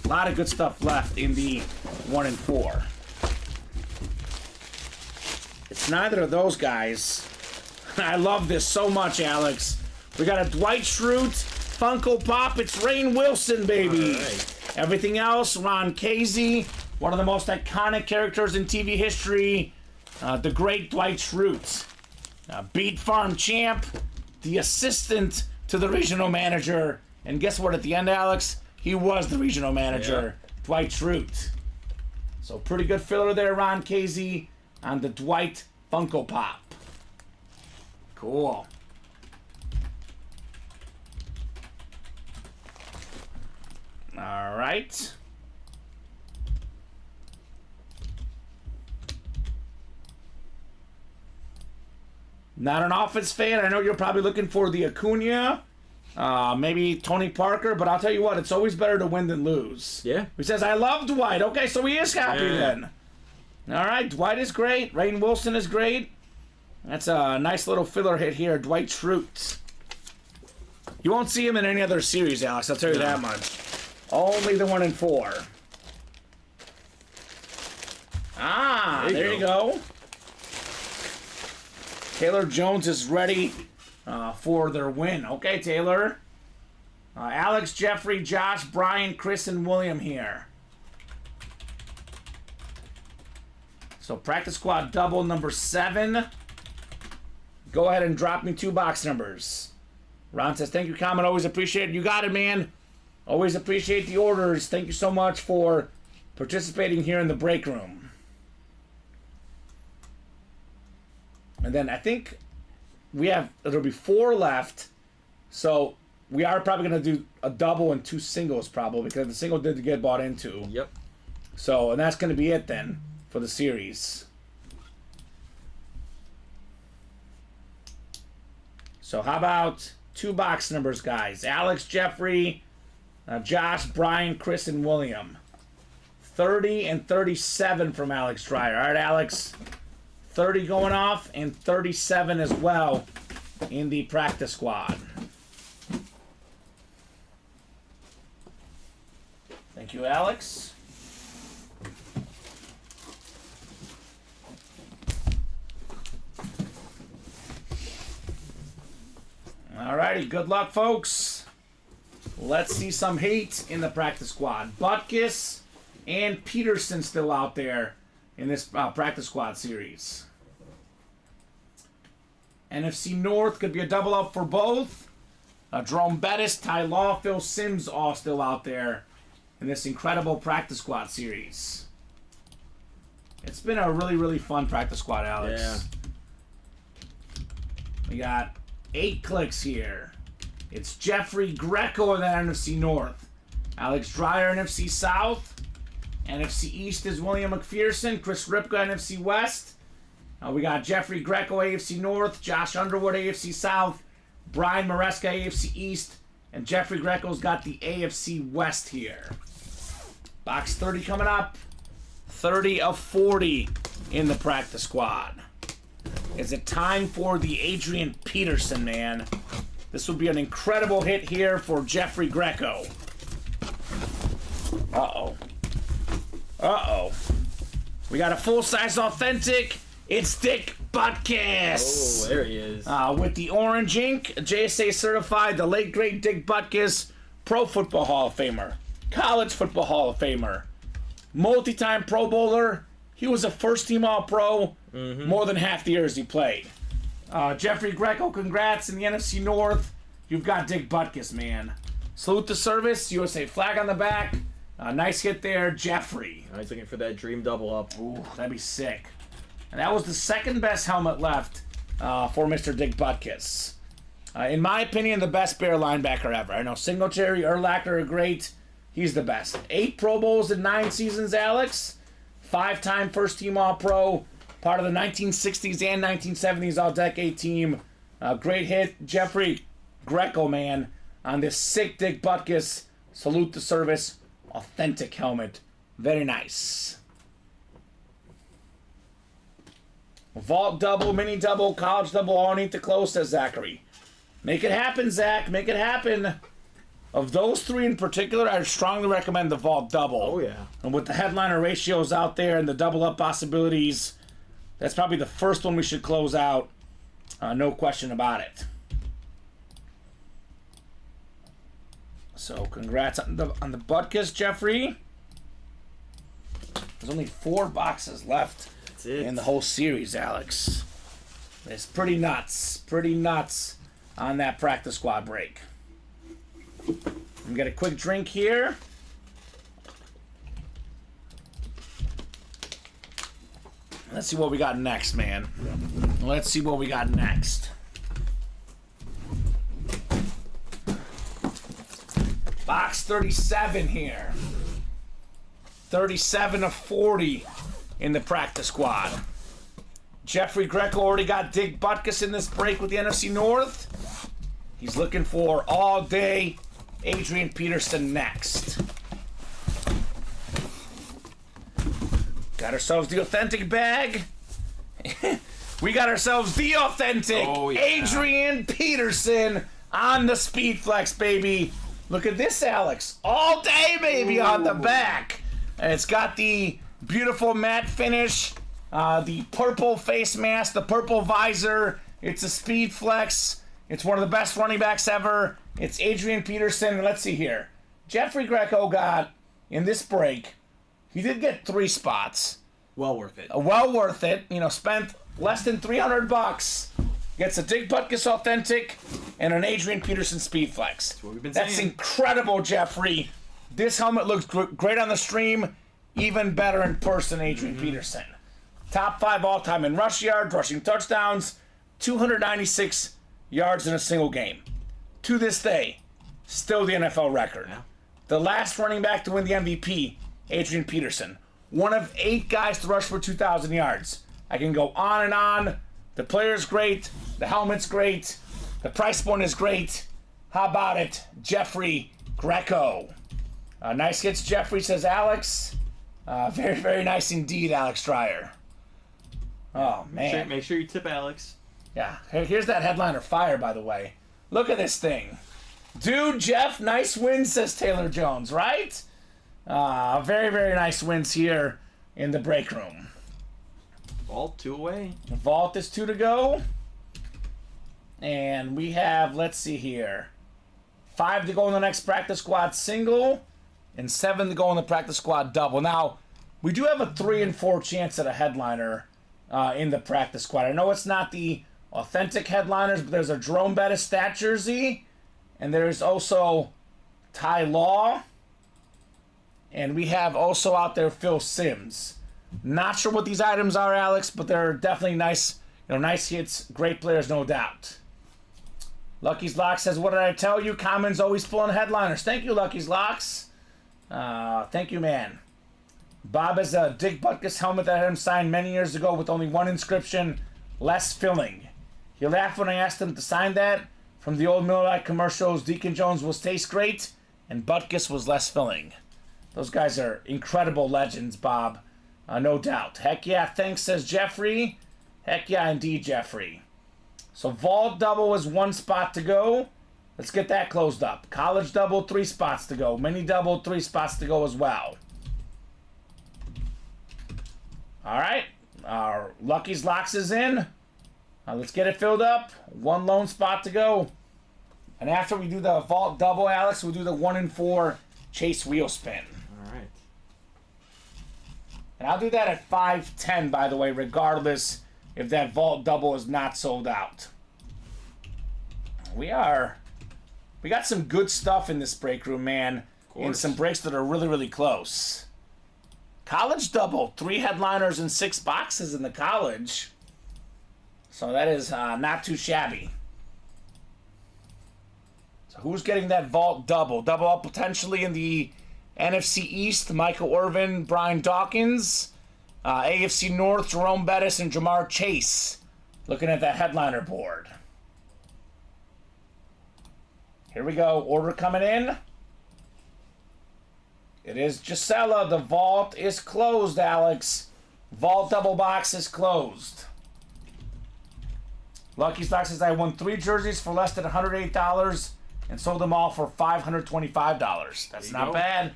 A lot of good stuff left in the 1 and 4. It's neither of those guys. I love this so much, Alex. We got a Dwight Schrute Funko Pop. It's Rainn Wilson, baby. Right. Everything else, Ron Casey, one of the most iconic characters in TV history, the great Dwight Schrute. Beat farm champ, the assistant to the regional manager. And guess what, at the end, Alex? He was the regional manager, Dwight Schrute. So pretty good filler there, Ron Casey, on the Dwight Funko Pop. Cool. All right. Not an offense fan. I know you're probably looking for the Acuna, maybe Tony Parker, but I'll tell you what, it's always better to win than lose. Yeah. He says, I love Dwight. Okay, so he is happy then. All right, Dwight is great. Rain Wilson is great. That's a nice little filler hit here. Dwight Schrute. You won't see him in any other series, Alex. I'll tell you that much. Only the 1 in 4. Ah, there you go. Taylor Jones is ready for their win. Okay, Taylor. Alex, Jeffrey, Josh, Brian, Chris, and William here. So practice squad double number 7. Go ahead and drop me 2 box numbers. Ron says, thank you, Kamen. Always appreciate it. You got it, man. Always appreciate the orders. Thank you so much for participating here in the break room. And then I think there'll be 4 left. So we are probably going to do a double and 2 singles probably, because the single did get bought into. Yep. So, and that's going to be it then for the series. So how about 2 box numbers, guys? Alex, Jeffrey, Josh, Brian, Chris, and William. 30 and 37 from Alex Dreyer. All right, Alex. 30 going off and 37 as well in the practice squad. Thank you, Alex. Alrighty, good luck, folks. Let's see some heat in the practice squad. Butkus and Peterson still out there in this practice squad series. NFC North could be a double up for both. Jerome Bettis, Ty Law, Phil Simms all still out there in this incredible practice squad series. It's been a really, really fun practice squad, Alex. Yeah. We got 8 clicks here. It's Jeffrey Greco in the NFC North. Alex Dreyer, NFC South. NFC East is William McPherson. Chris Ripka, NFC West. We got Jeffrey Greco, AFC North. Josh Underwood, AFC South. Brian Maresca, AFC East. And Jeffrey Greco's got the AFC West here. Box 30 coming up. 30 of 40 in the practice squad. Is it time for the Adrian Peterson, man? This would be an incredible hit here for Jeffrey Greco. Uh-oh. Uh-oh. We got a full-size authentic. It's Dick Butkus. Oh, there he is. With the orange ink, JSA certified, the late great Dick Butkus, Pro Football Hall of Famer, College Football Hall of Famer, multi-time Pro Bowler. He was a first-team All-Pro more than half the years he played. Jeffrey Greco, congrats in the NFC North. You've got Dick Butkus, man. Salute the service. USA flag on the back. Nice hit there, Jeffrey. He's looking for that dream double up. Ooh, that'd be sick. And that was the second best helmet left for Mr. Dick Butkus. In my opinion, the best Bear linebacker ever. I know Singletary, Urlacher are great. He's the best. 8 Pro Bowls in 9 seasons, Alex. 5-time first-team All-Pro. Part of the 1960s and 1970s All-Decade team. Great hit, Jeffrey Greco, man, on this sick Dick Butkus. Salute the service. Authentic helmet. Very nice. Vault double, mini double, college double, all need to close, says Zachary. Make it happen, Zach. Make it happen. Of those 3 in particular, I strongly recommend the vault double. Oh, yeah. And with the headliner ratios out there and the double up possibilities, that's probably the first one we should close out. No question about it. So congrats on the Butkus, Jeffrey. There's only 4 boxes left in the whole series, Alex. It's pretty nuts. Pretty nuts on that practice squad break. I'm get a quick drink here. Let's see what we got next, man. Let's see what we got next. Box 37 here. 37 of 40 in the practice squad. Jeffrey Greco already got Dick Butkus in this break with the NFC North. He's looking for all day Adrian Peterson next. Got ourselves the authentic bag. We got ourselves the authentic Adrian Peterson on the Speed Flex, baby. Look at this, Alex. All day, baby, on the back. And it's got the beautiful matte finish, the purple face mask, the purple visor. It's a Speed Flex. It's one of the best running backs ever. It's Adrian Peterson. Let's see here. Jeffrey Greco got, in this break, he did get 3 spots. Well worth it. Well worth it. You know, spent less than $300. Gets a Dick Butkus Authentic and an Adrian Peterson Speed Flex. That's what we've been That's saying. incredible, Jeffrey. This helmet looks great on the stream. Even better in person, Adrian Peterson. Top 5 all-time in rush yards, rushing touchdowns, 296 yards in a single game. To this day, still the NFL record. Yeah. The last running back to win the MVP, Adrian Peterson. One of 8 guys to rush for 2,000 yards. I can go on and on. The player's great. The helmet's great. The price point is great. How about it, Jeffrey Greco? Nice hits, Jeffrey, says Alex. Very, very nice indeed, Alex Dreyer. Oh, man. Make sure you tip Alex. Yeah, here's that headliner fire, by the way. Look at this thing. Dude, Jeff, nice wins, says Taylor Jones, right? Very, very nice wins here in the break room. Vault 2 away. Vault is 2 to go. And we have, let's see here, 5 to go in the next practice squad single and 7 to go in the practice squad double. Now, we do have a 3 and 4 chance at a headliner in the practice squad. I know it's not the authentic headliners, but there's a Jerome Bettis stat jersey, and there's also Ty Law, and we have also out there Phil Simms. Not sure what these items are, Alex, but they're definitely nice, nice hits, great players, no doubt. Lucky's Locks says, what did I tell you? Kamen's always pulling headliners. Thank you, Lucky's Locks. Thank you, man. Bob has a Dick Butkus helmet that I had him signed many years ago with only one inscription, less filling. He laughed when I asked him to sign that. From the old Miller Lite commercials, Deacon Jones will taste great, and Butkus was less filling. Those guys are incredible legends, Bob. No doubt. Heck yeah, thanks, says Jeffrey. Heck yeah, indeed, Jeffrey. So Vault Double is 1 spot to go. Let's get that closed up. College Double, 3 spots to go. Mini Double, 3 spots to go as well. All right. Our Lucky's Locks is in. Let's get it filled up. 1 lone spot to go. And after we do the Vault Double, Alex, we'll do the 1 and 4 Chase Wheel Spin. All right. And I'll do that at 5:10, by the way, regardless if that Vault Double is not sold out. We got some good stuff in this break room, man. And some breaks that are really, really close. College Double, 3 headliners and 6 boxes in the college. So that is not too shabby. So who's getting that Vault Double? Double up potentially in the NFC East, Michael Irvin, Brian Dawkins. AFC North, Jerome Bettis and Jamar Chase. Looking at that headliner board. Here we go. Order coming in. It is Gisela. The vault is closed, Alex. Vault double box is closed. Lucky Stock says I won 3 jerseys for less than $108 and sold them all for $525. That's not bad.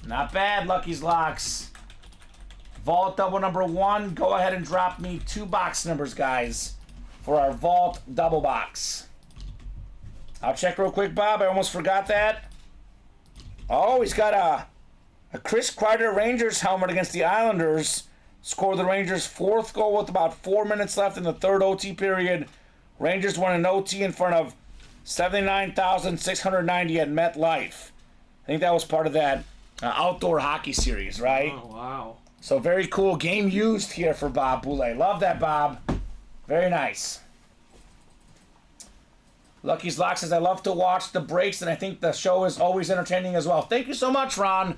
Not bad, Lucky's Locks. Vault double number 1. Go ahead and drop me 2 box numbers, guys, for our Vault double box. I'll check real quick, Bob. I almost forgot that. Oh, he's got a Chris Kreider Rangers helmet against the Islanders. Scored the Rangers' 4th goal with about 4 minutes left in the 3rd OT period. Rangers won an OT in front of 79,690 at MetLife. I think that was part of that outdoor hockey series, right? Oh, wow. So very cool. Game used here for Bob Boulay. Love that, Bob. Very nice. Lucky's Lock says, I love to watch the breaks, and I think the show is always entertaining as well. Thank you so much, Ron.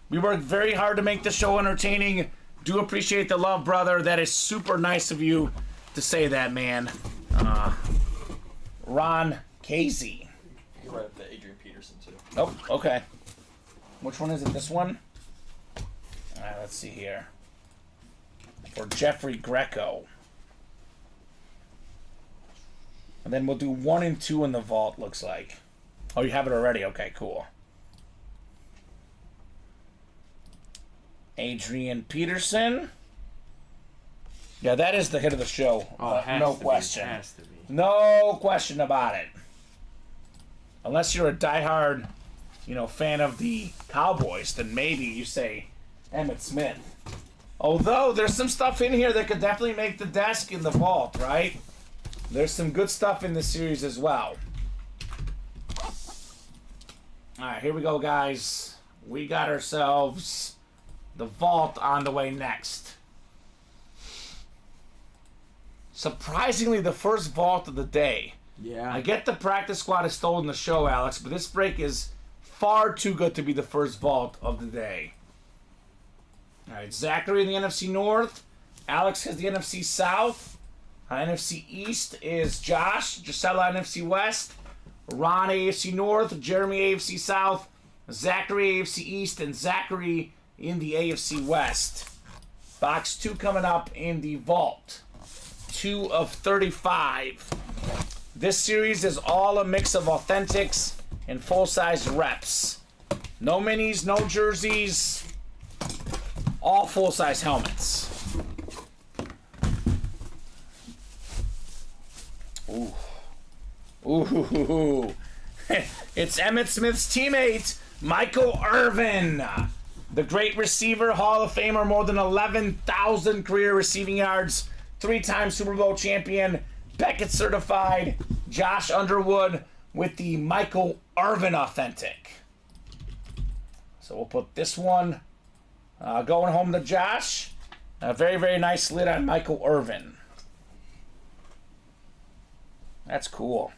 We worked very hard to make the show entertaining. Do appreciate the love, brother. That is super nice of you to say that, man. Ron Casey. You're right up to Adrian Peterson, too. Oh, okay. Which one is it? This one? All right, let's see here. for Jeffrey Greco. And then we'll do 1 and 2 in the vault, looks like. Oh, you have it already? Okay, cool. Adrian Peterson. Yeah, that is the hit of the show. Oh, no question. Has to be. No question about it. Unless you're a diehard, fan of the Cowboys, then maybe you say Emmitt Smith. Although there's some stuff in here that could definitely make the desk in the vault, right? There's some good stuff in this series as well. Alright, here we go, guys. We got ourselves the vault on the way next. Surprisingly, the first vault of the day. Yeah. I get the practice squad is stolen the show, Alex, but this break is far too good to be the first vault of the day. Alright, Zachary in the NFC North. Alex has the NFC South. NFC East is Josh. Gisela, NFC West. Ron, AFC North. Jeremy, AFC South. Zachary, AFC East. And Zachary in the AFC West. Box 2 coming up in the vault. 2 of 35. This series is all a mix of authentics and full-size reps. No minis, no jerseys. All full-size helmets. Ooh. Ooh. It's Emmitt Smith's teammate, Michael Irvin. The great receiver, Hall of Famer, more than 11,000 career receiving yards, 3-time Super Bowl champion, Beckett certified, Josh Underwood with the Michael Irvin authentic. So we'll put this one going home to Josh. A very, very nice lid on Michael Irvin. That's cool.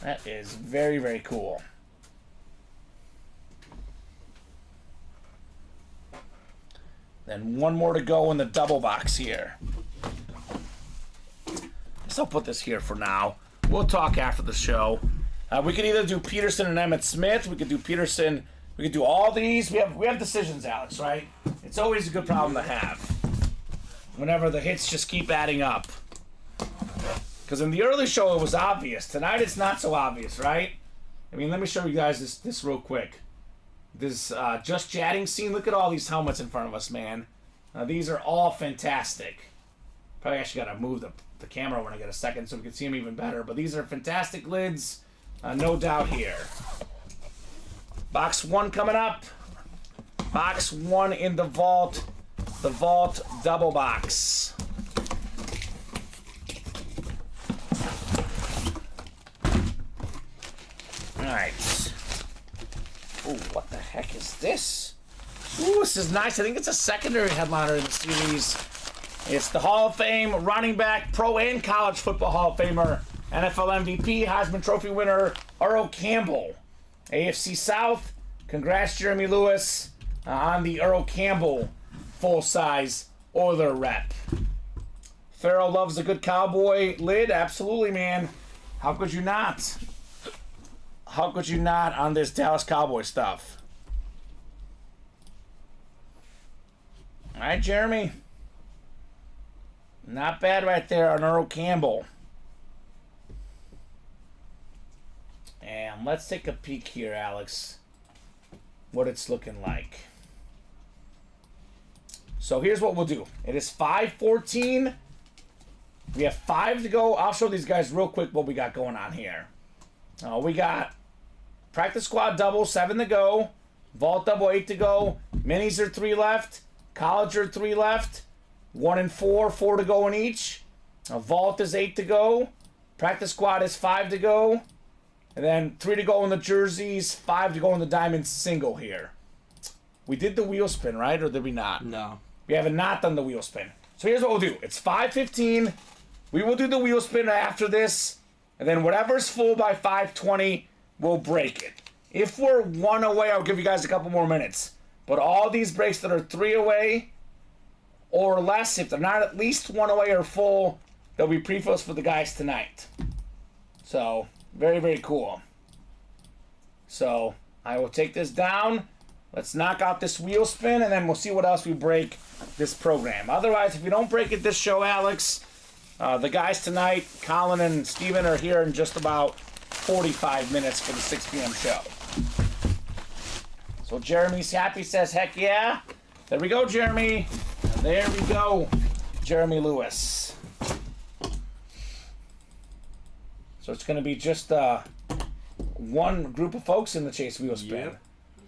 That is very, very cool. Then one more to go in the double box here. So I'll put this here for now. We'll talk after the show. We could either do Peterson and Emmitt Smith. We could do Peterson. We could do all these. We have decisions, Alex, right? It's always a good problem to have. Whenever the hits just keep adding up. Because in the early show it was obvious. Tonight it's not so obvious, right? I mean, let me show you guys this real quick. This just chatting scene. Look at all these helmets in front of us, man. These are all fantastic. Probably actually got to move the camera when I get a second so we can see them even better. But these are fantastic lids. No doubt here. Box 1 coming up. Box 1 in the vault. The vault double box. Alright. Ooh, what the heck is this? Ooh, this is nice. I think it's a secondary headliner in the series. It's the Hall of Fame running back, pro and college football Hall of Famer, NFL MVP, Heisman Trophy winner, Earl Campbell. AFC South, congrats Jeremy Lewis on the Earl Campbell full-size Oiler rep. Farrell loves a good cowboy lid. Absolutely, man. How could you not? How could you not on this Dallas Cowboy stuff? All right, Jeremy. Not bad right there on Earl Campbell. And let's take a peek here, Alex. What it's looking like. So here's what we'll do. It is 5:14. We have 5 to go. I'll show these guys real quick what we got going on here. We got practice squad double, 7 to go. Vault double, 8 to go. Minis are 3 left. College are 3 left. 1 and 4, 4 to go in each. Vault is 8 to go. Practice squad is 5 to go. And then 3 to go in the jerseys, 5 to go in the diamond single here. We did the wheel spin, right? Or did we not? No. We have not done the wheel spin. So here's what we'll do. It's 5:15. We will do the wheel spin after this. And then whatever's full by 5:20, we'll break it. If we're 1 away, I'll give you guys a couple more minutes. But all these breaks that are 3 away or less, if they're not at least 1 away or full, they'll be pre-fills for the guys tonight. So, very, very cool. So, I will take this down. Let's knock out this wheel spin, and then we'll see what else we break this program. Otherwise, if we don't break it this show, Alex, the guys tonight, Colin and Steven, are here in just about 45 minutes for the 6 p.m. show. So Jeremy's happy, says, heck yeah. There we go, Jeremy. And there we go, Jeremy Lewis. So it's going to be just one group of folks in the Chase Wheel Spin. Yep.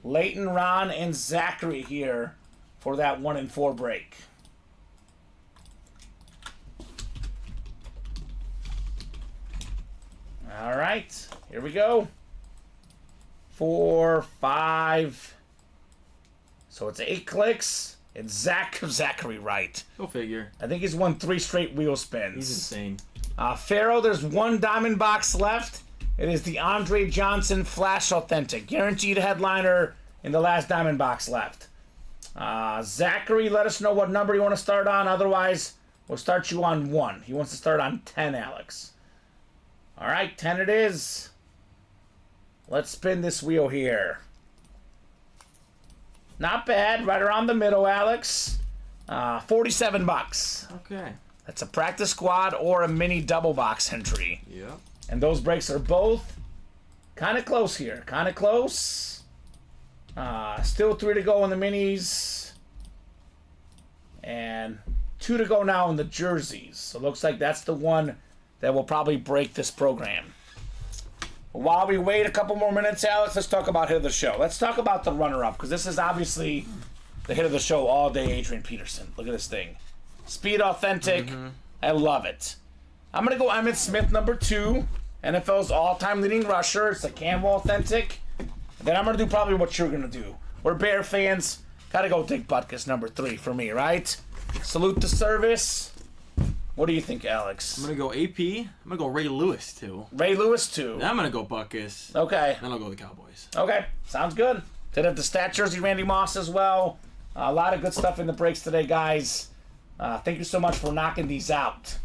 Leighton, Ron, and Zachary here for that 1 and 4 break. All right, here we go. 4, 5. So it's 8 clicks. It's Zachary Wright. Go figure. I think he's won 3 straight wheel spins. He's insane. Pharaoh, there's 1 diamond box left. It is the Andre Johnson Flash Authentic. Guaranteed headliner in the last diamond box left. Zachary, let us know what number you want to start on. Otherwise, we'll start you on 1. He wants to start on 10, Alex. All right, 10 it is. Let's spin this wheel here. Not bad. Right around the middle, Alex. 47 bucks. Okay. That's a practice squad or a mini double box entry. Yep. And those breaks are both kind of close here. Kind of close. Still 3 to go in the minis. And 2 to go now in the jerseys. So it looks like that's the one that will probably break this program. While we wait a couple more minutes, Alex, let's talk about hit of the show. Let's talk about the runner-up, because this is obviously the hit of the show all day, Adrian Peterson. Look at this thing. Speed Authentic. I love it. I'm going to go Emmitt Smith, number 2. NFL's all-time leading rusher. It's a Campbell Authentic. Then I'm going to do probably what you're going to do. We're Bear fans. Got to go Dick Butkus, number 3 for me, right? Salute the service. What do you think, Alex? I'm going to go AP. I'm going to go Ray Lewis, too. Ray Lewis, 2. Then I'm going to go Butkus. Okay. Then I'll go the Cowboys. Okay. Sounds good. Did have the stat jersey, Randy Moss, as well. A lot of good stuff in the breaks today, guys. Thank you so much for knocking these out.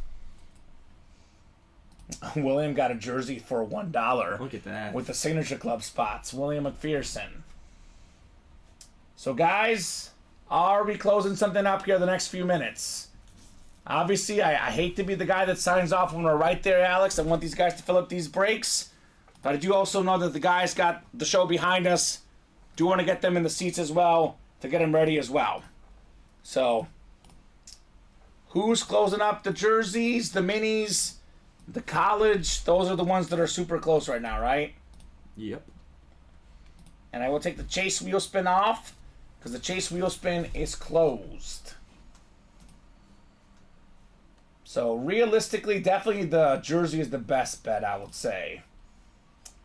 William got a jersey for $1. Look at that. With the Signature Club spots. William McPherson. So, guys, are we closing something up here the next few minutes? Obviously, I hate to be the guy that signs off when we're right there, Alex. I want these guys to fill up these breaks. But I do also know that the guys got the show behind us. Do want to get them in the seats as well to get them ready as well. So, who's closing up the jerseys, the minis, the college? Those are the ones that are super close right now, right? Yep. And I will take the Chase Wheel Spin off because the Chase Wheel Spin is closed. So realistically, definitely the jersey is the best bet, I would say.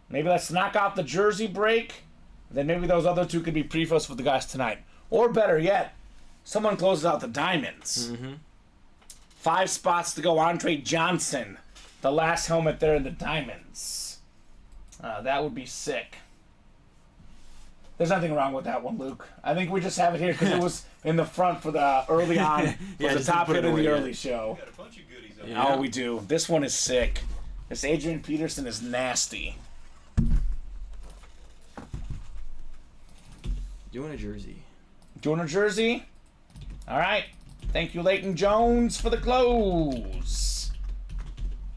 Maybe let's knock out the jersey break. Then maybe those other 2 could be pre-fills for the guys tonight. Or better yet, someone closes out the diamonds. 5 spots to go. Andre Johnson, the last helmet there in the diamonds. That would be sick. There's nothing wrong with that one, Luke. I think we just have it here because it was in the front for the early on. Yeah, the top hit in the early show. Got a bunch of goodies up Yeah. Oh, we do. This one is sick. This Adrian Peterson is nasty. Doing a jersey. Doing a jersey? All right. Thank you, Leighton Jones, for the close.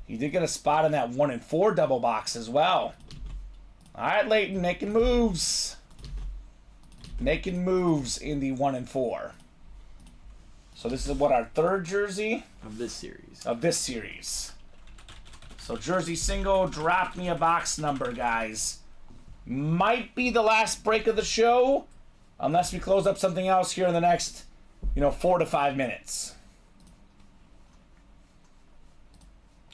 He did get a spot in that 1 and 4 double box as well. All right, Leighton, making moves. Making moves in the 1 and 4. So this is what, our 3rd jersey? Of this series. Of this series. So jersey single, drop me a box number, guys. Might be the last break of the show, unless we close up something else here in the next, 4 to 5 minutes.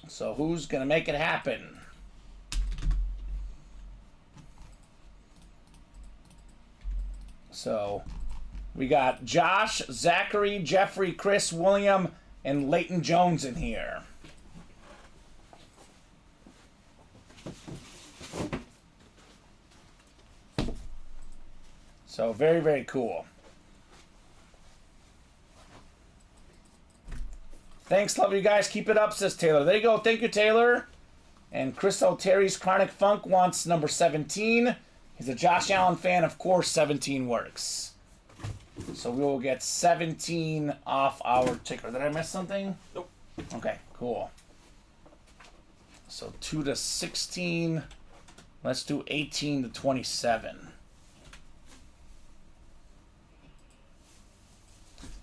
So who's going to make it happen? So we got Josh, Zachary, Jeffrey, Chris, William, and Leighton Jones in here. So very, very cool. Thanks, love you guys. Keep it up, says Taylor. There you go. Thank you, Taylor. And Chris O'Terry's Chronic Funk wants number 17. He's a Josh Allen fan. Of course, 17 works. So we will get 17 off our ticker. Did I miss something? Nope. Okay, cool. So 2 to 16. Let's do 18 to 27.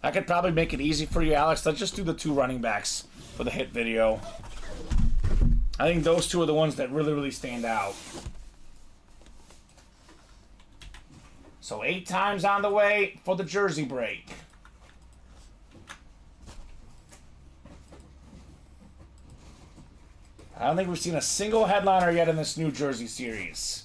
I could probably make it easy for you, Alex. Let's just do the 2 running backs for the hit video. I think those 2 are the ones that really, really stand out. So 8 times on the way for the jersey break. I don't think we've seen a single headliner yet in this new jersey series.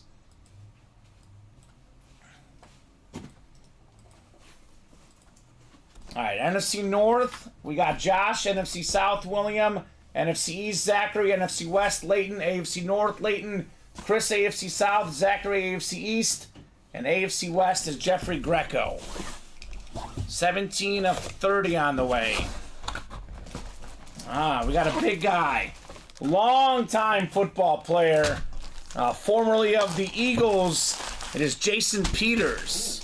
All right, NFC North, we got Josh, NFC South, William, NFC East, Zachary, NFC West, Leighton, AFC North, Leighton, Chris, AFC South, Zachary, AFC East, and AFC West is Jeffrey Greco. 17 of 30 on the way. We got a big guy. Long-time football player, formerly of the Eagles. It is Jason Peters.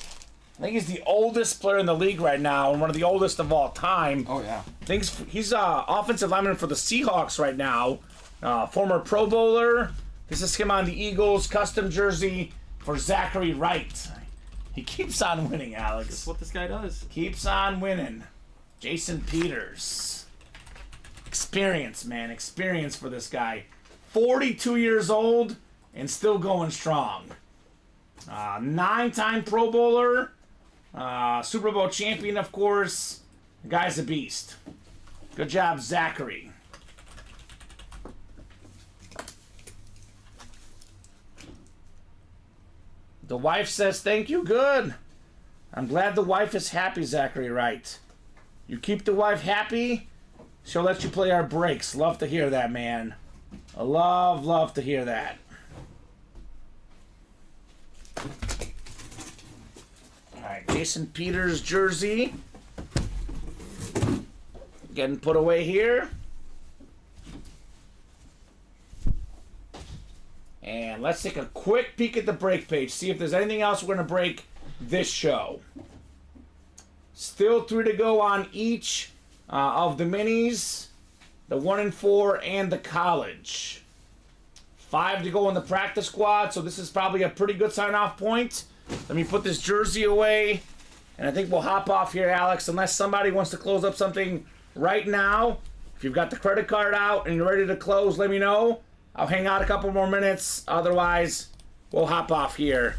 I think he's the oldest player in the league right now, and one of the oldest of all time. Oh, yeah. He's offensive lineman for the Seahawks right now. Former Pro Bowler. This is him on the Eagles custom jersey for Zachary Wright. He keeps on winning, Alex. That's what this guy does. Keeps on winning. Jason Peters. Experience, man. Experience for this guy. 42 years old and still going strong. 9-time Pro Bowler. Super Bowl champion, of course. The guy's a beast. Good job, Zachary. The wife says, thank you, good. I'm glad the wife is happy, Zachary Wright. You keep the wife happy, she'll let you play our breaks. Love to hear that, man. I love to hear that. Alright, Jason Peters jersey. Getting put away here. And let's take a quick peek at the break page. See if there's anything else we're going to break this show. Still 3 to go on each of the minis. The 1 and 4 and the college. 5 to go in the practice squad. So this is probably a pretty good sign-off point. Let me put this jersey away. And I think we'll hop off here, Alex. Unless somebody wants to close up something right now. If you've got the credit card out and you're ready to close, let me know. I'll hang out a couple more minutes. Otherwise, we'll hop off here.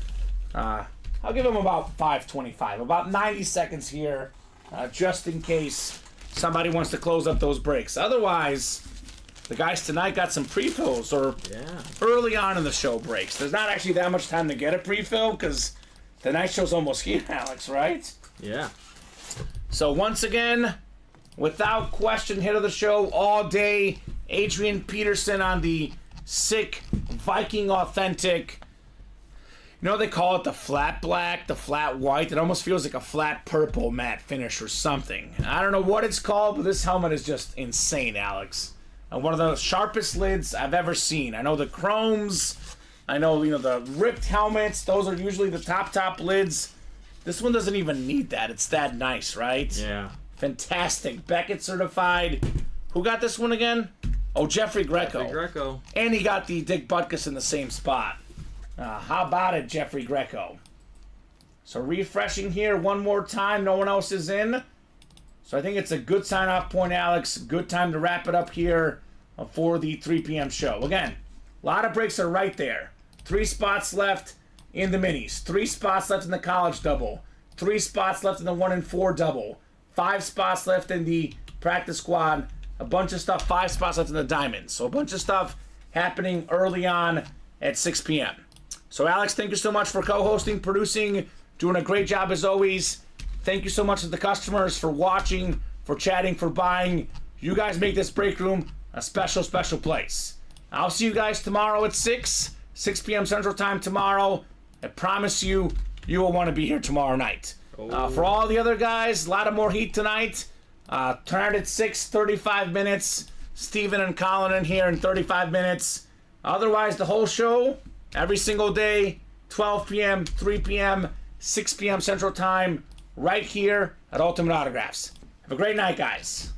I'll give them about 5:25, about 90 seconds here, just in case somebody wants to close up those breaks. Otherwise, the guys tonight got some pre-fills or early on in the show breaks. There's not actually that much time to get a pre-fill because the night show's almost here, Alex, right? Yeah. So once again, without question, hit of the show all day, Adrian Peterson on the sick Viking authentic. You know they call it the flat black, the flat white. It almost feels like a flat purple matte finish or something. I don't know what it's called, but this helmet is just insane, Alex. One of the sharpest lids I've ever seen. I know the chromes, I know the ripped helmets. Those are usually the top lids. This one doesn't even need that. It's that nice, right? Yeah. Fantastic. Beckett certified. Who got this one again? Oh, Jeffrey Greco. Jeffrey Greco. And he got the Dick Butkus in the same spot. How about it, Jeffrey Greco? So refreshing here one more time. No one else is in. So I think it's a good sign-off point, Alex. Good time to wrap it up here for the 3 p.m. show. Again, a lot of breaks are right there. 3 spots left in the minis. 3 spots left in the college double. 3 spots left in the 1 and 4 double. 5 spots left in the practice squad. A bunch of stuff, 5 spots left in the diamonds. So a bunch of stuff happening early on at 6 p.m. So Alex, thank you so much for co-hosting, producing, doing a great job as always. Thank you so much to the customers for watching, for chatting, for buying. You guys make this break room a special, special place. I'll see you guys tomorrow at 6 p.m. Central Time tomorrow. I promise you, you will want to be here tomorrow night. For all the other guys, a lot of more heat tonight. Turn at 6, 35 minutes. Steven and Colin in here in 35 minutes. Otherwise, the whole show, every single day, 12 p.m., 3 p.m., 6 p.m. Central Time, right here at Ultimate Autographs. Have a great night, guys.